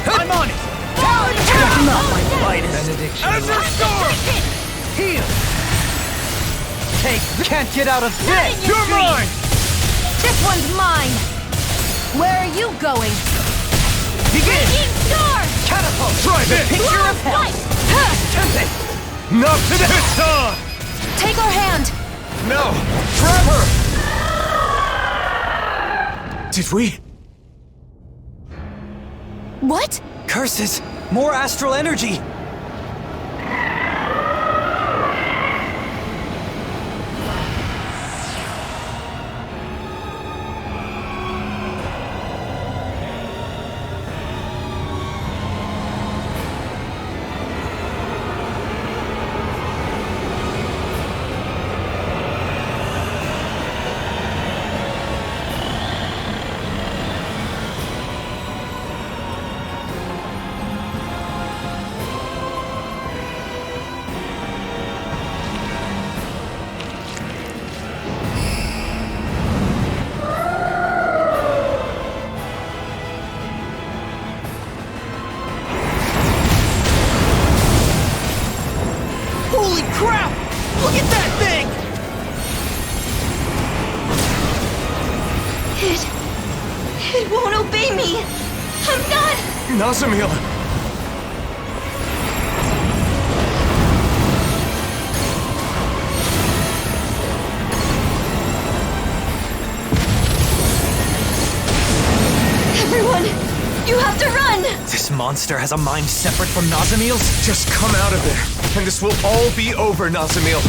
I'm on it! Talon Hurricane! Not my finest! Benediction. Azure Storm! Heal! Can't get out of this! You're mine! This one's mine! Where are you going? Begin! Storm! Catapult! Try this! Picture of hell! Tempest! Not today! It's on! Take our hand! No! Trevor! Did we? What? Curses! More astral energy! Holy crap! Look at that thing! It won't obey me. I'm not. Nazamil! Everyone, you have to run! This monster has a mind separate from Nazamil's? Just come out of there, and this will all be over, Nazamil.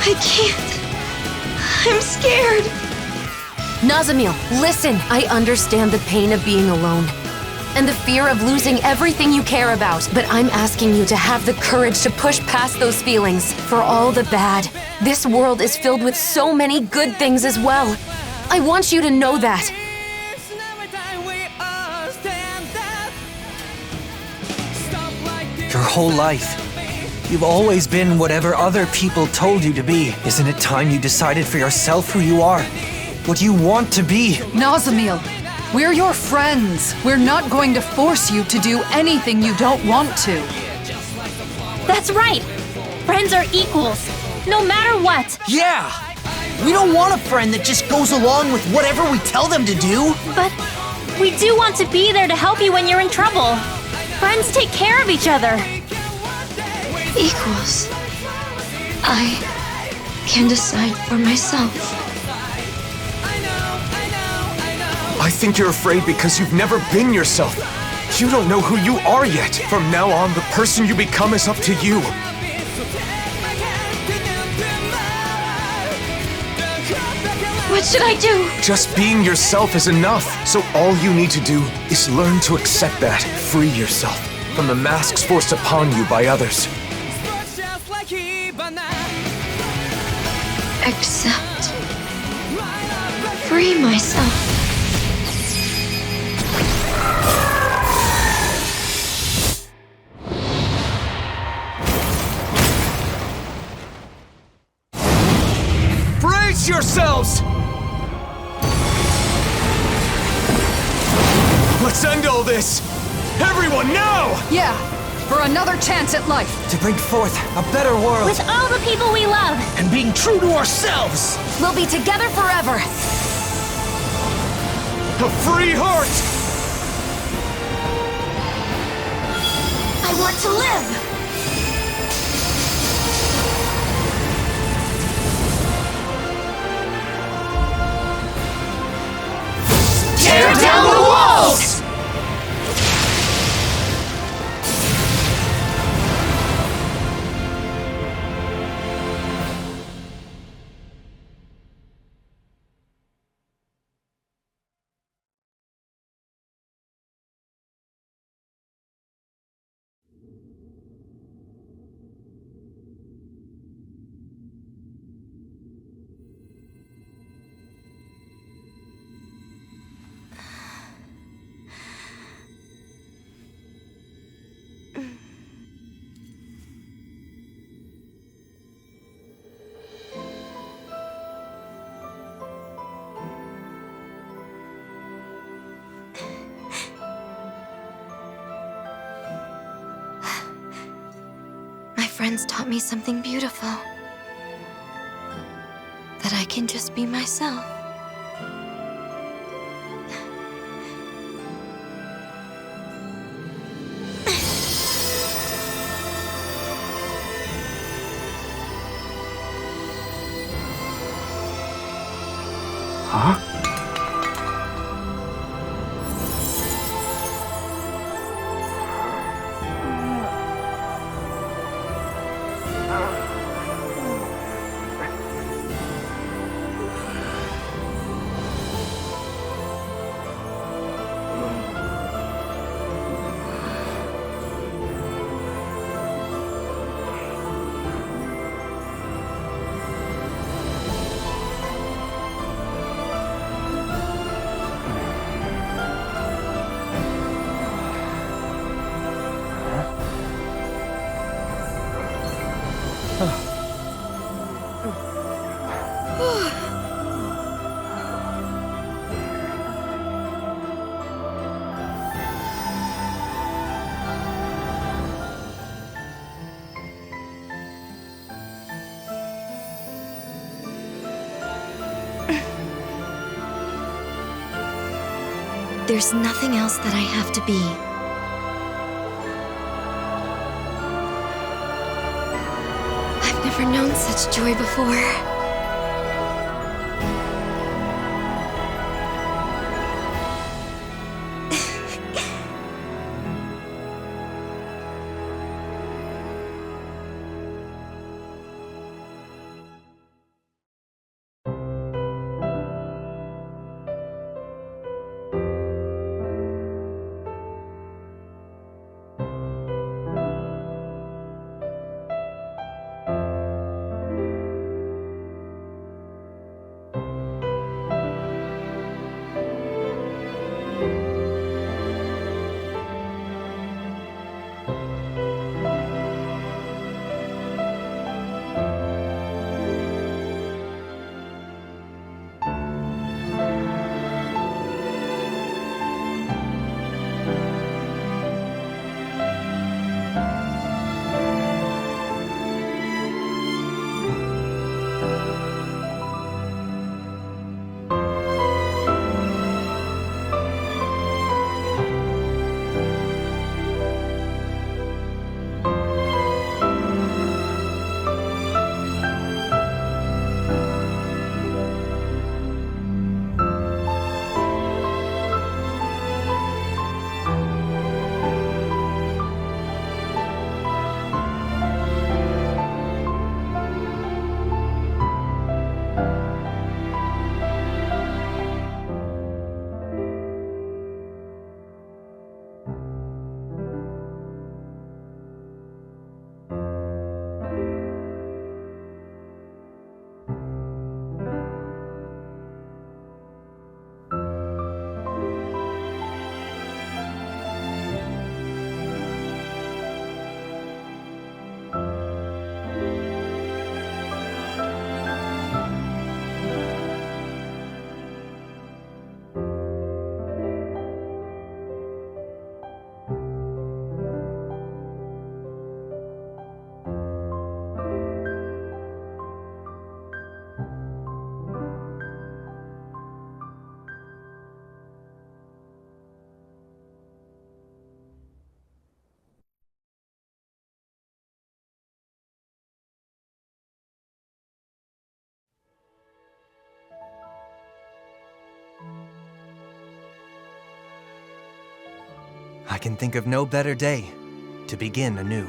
I can't. I'm scared. Nazamil, listen. I understand the pain of being alone and the fear of losing everything you care about, but I'm asking you to have the courage to push past those feelings. For all the bad, this world is filled with so many good things as well. I want you to know that. Your whole life, you've always been whatever other people told you to be. Isn't it time you decided for yourself who you are? What you want to be? Nazamil, we're your friends. We're not going to force you to do anything you don't want to. That's right! Friends are equals, no matter what! Yeah! We don't want a friend that just goes along with whatever we tell them to do! But we do want to be there to help you when you're in trouble. Friends take care of each other. Equals. I can decide for myself. I think you're afraid because you've never been yourself. You don't know who you are yet. From now on, the person you become is up to you. What should I do? Just being yourself is enough. So all you need to do is learn to accept that. Free yourself from the masks forced upon you by others. Accept. Free myself. Brace yourselves! Let's end all this! Everyone, now! Yeah, for another chance at life. To bring forth a better world. With all the people we love. And being true to ourselves. We'll be together forever. A free heart! I want to live! Tear down the walls! Friends taught me something beautiful. That I can just be myself. Huh? There's nothing else that I have to be. I've never known such joy before. I can think of no better day to begin anew.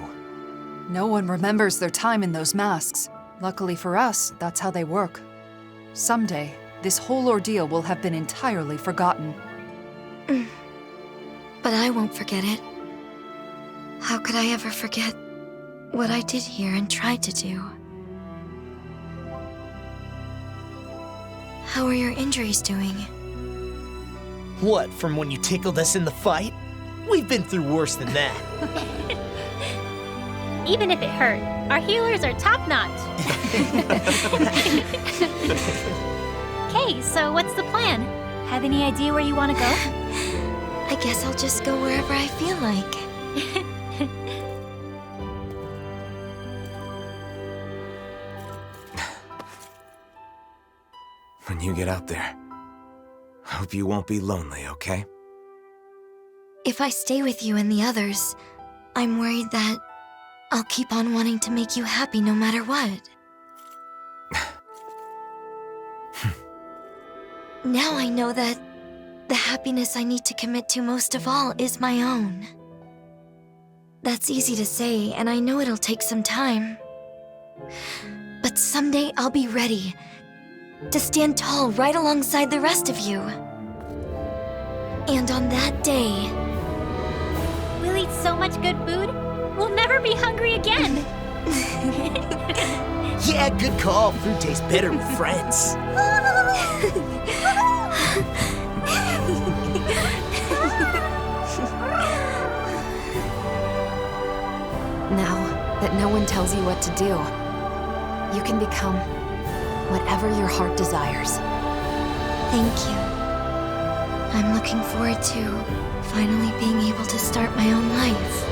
No one remembers their time in those masks. Luckily for us, that's how they work. Someday, this whole ordeal will have been entirely forgotten. But I won't forget it. How could I ever forget what I did here and tried to do? How are your injuries doing? What, from when you tickled us in the fight? We've been through worse than that. Even if it hurt, our healers are top-notch. Okay, so what's the plan? Have any idea where you want to go? I guess I'll just go wherever I feel like. When you get out there, I hope you won't be lonely, okay? If I stay with you and the others, I'm worried that I'll keep on wanting to make you happy no matter what. Now I know that the happiness I need to commit to most of all is my own. That's easy to say, and I know it'll take some time. But someday I'll be ready to stand tall right alongside the rest of you. And on that day... We'll eat so much good food, we'll never be hungry again. Yeah, good call. Food tastes better with friends. Now that no one tells you what to do, you can become whatever your heart desires. Thank you. I'm looking forward to finally being able to start my own life.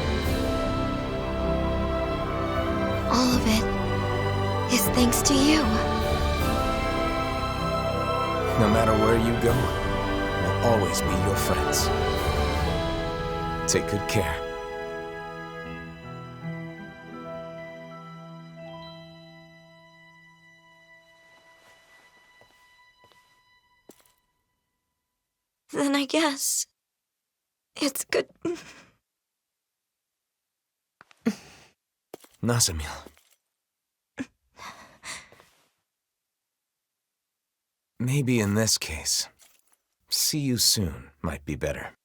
All of it is thanks to you. No matter where you go, we'll always be your friends. Take good care. Then I guess it's good. Nazamil. Maybe in this case, see you soon might be better.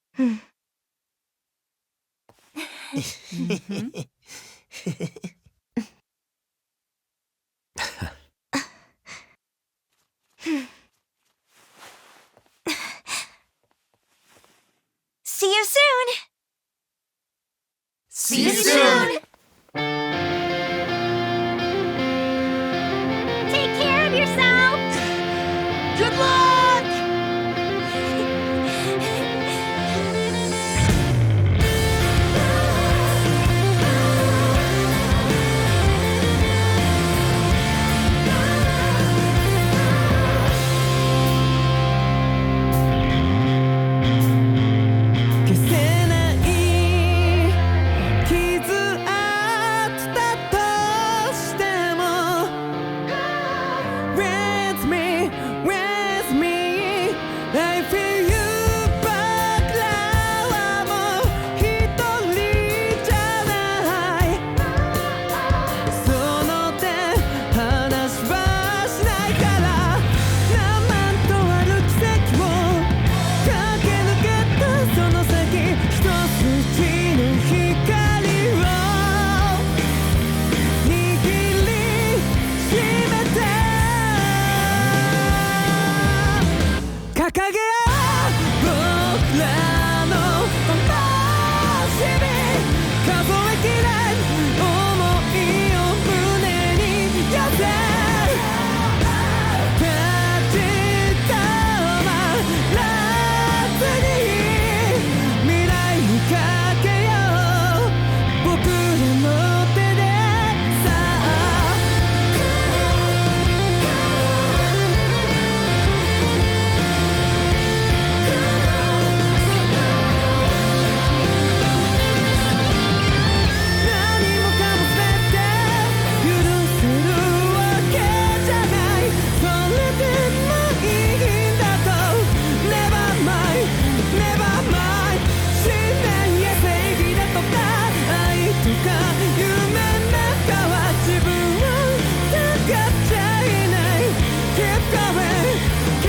See you soon! See you soon! Take care of yourself! Good luck! Que「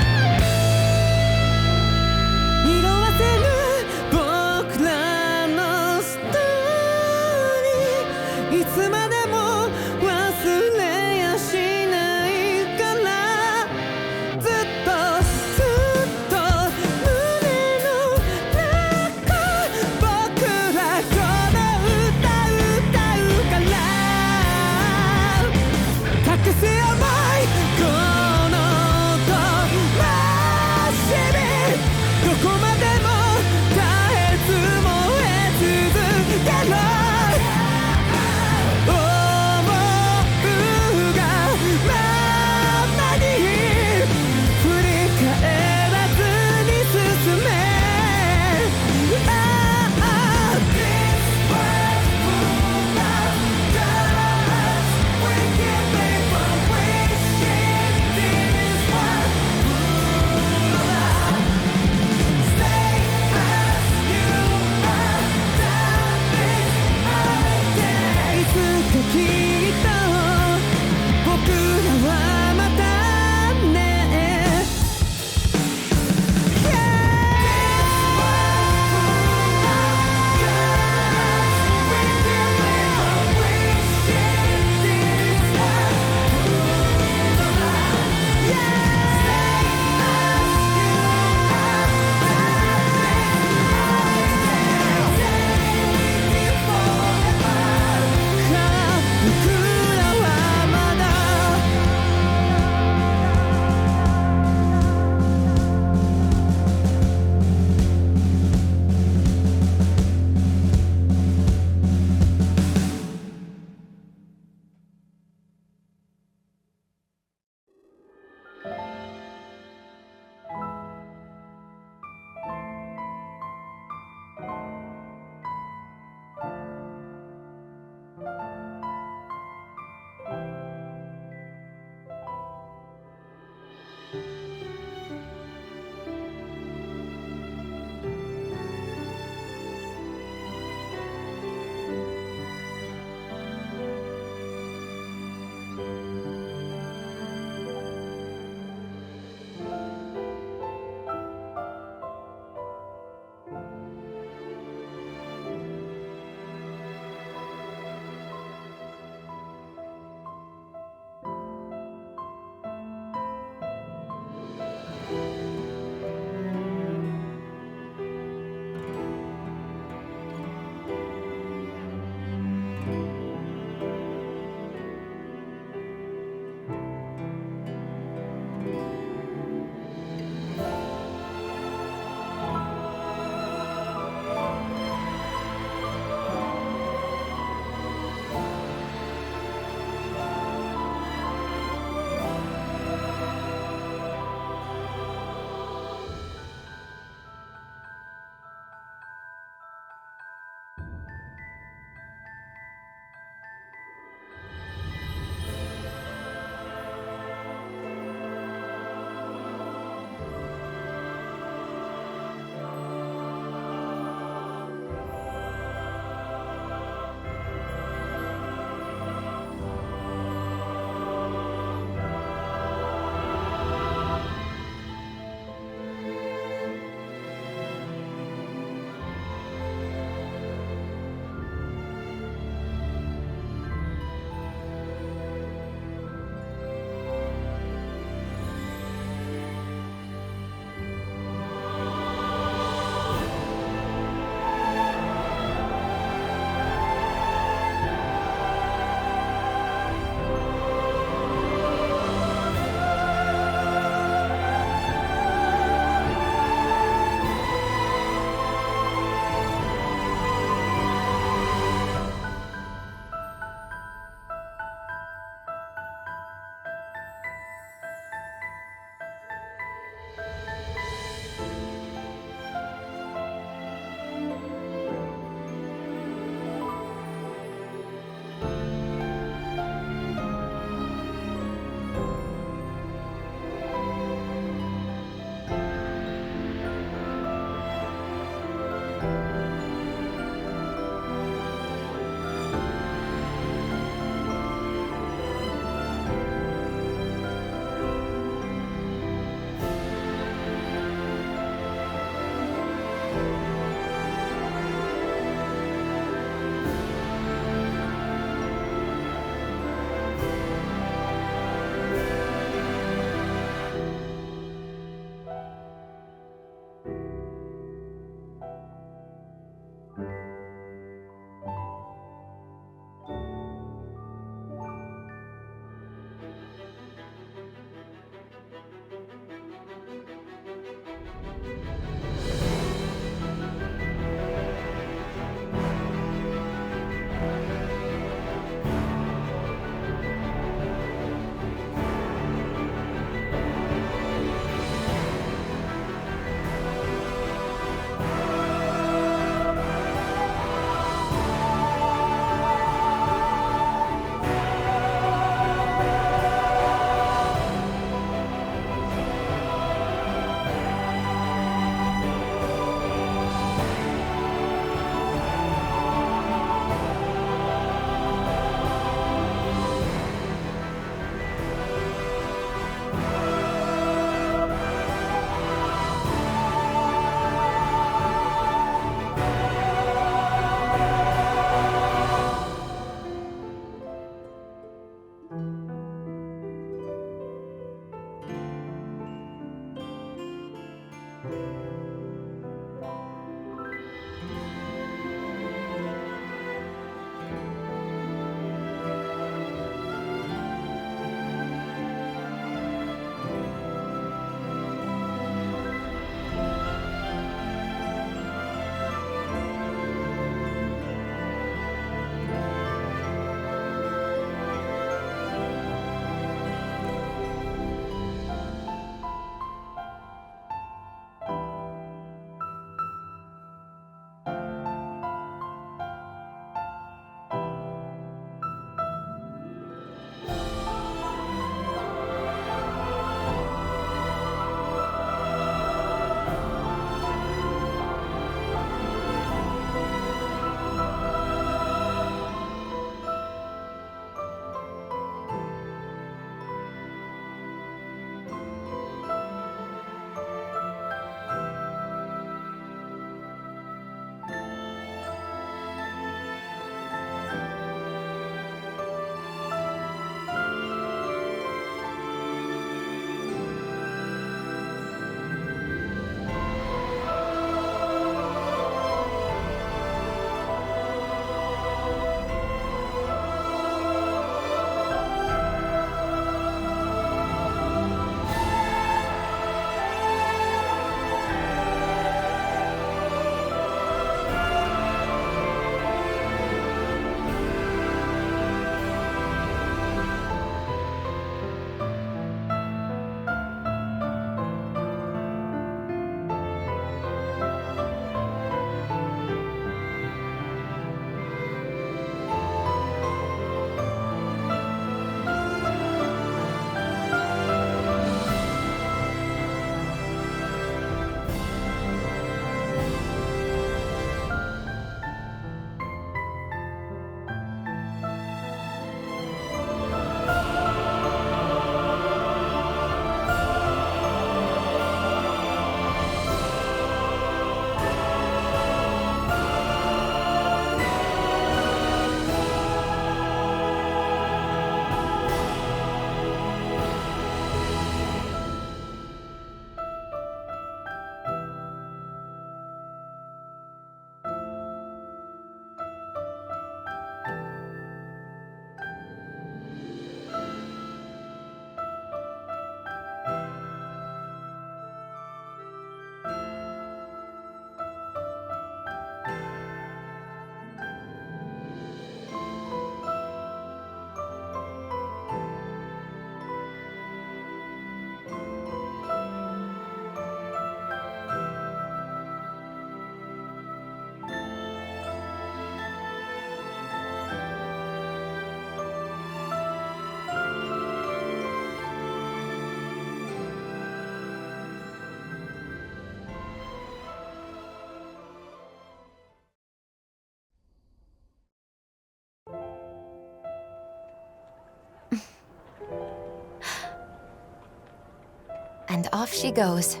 And off she goes.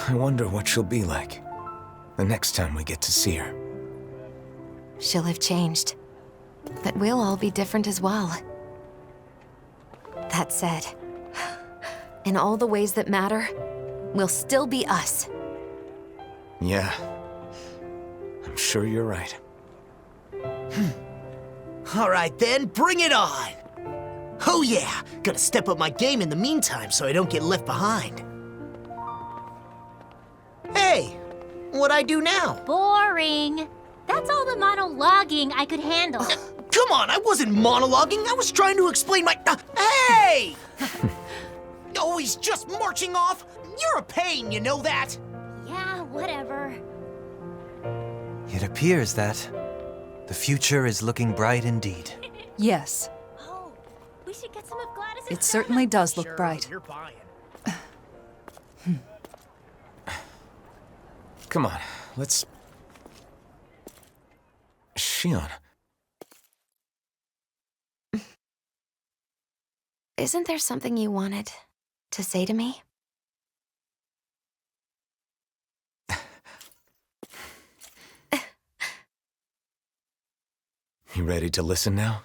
I wonder what she'll be like the next time we get to see her. She'll have changed. But we'll all be different as well. That said, in all the ways that matter, we'll still be us. Yeah. I'm sure you're right. Alright then, bring it on! Oh yeah, gotta step up my game in the meantime so I don't get left behind. Hey, what'd I do now? Boring. That's all the monologuing I could handle. Come on, I wasn't monologuing, I was trying to explain my... hey! Always just marching off? You're a pain, you know that? Yeah, whatever. It appears that the future is looking bright indeed. Yes. Oh, we should get some of Gladys's... It certainly does look bright. You're buying. Come on, let's... Shion. Isn't there something you wanted to say to me? You ready to listen now?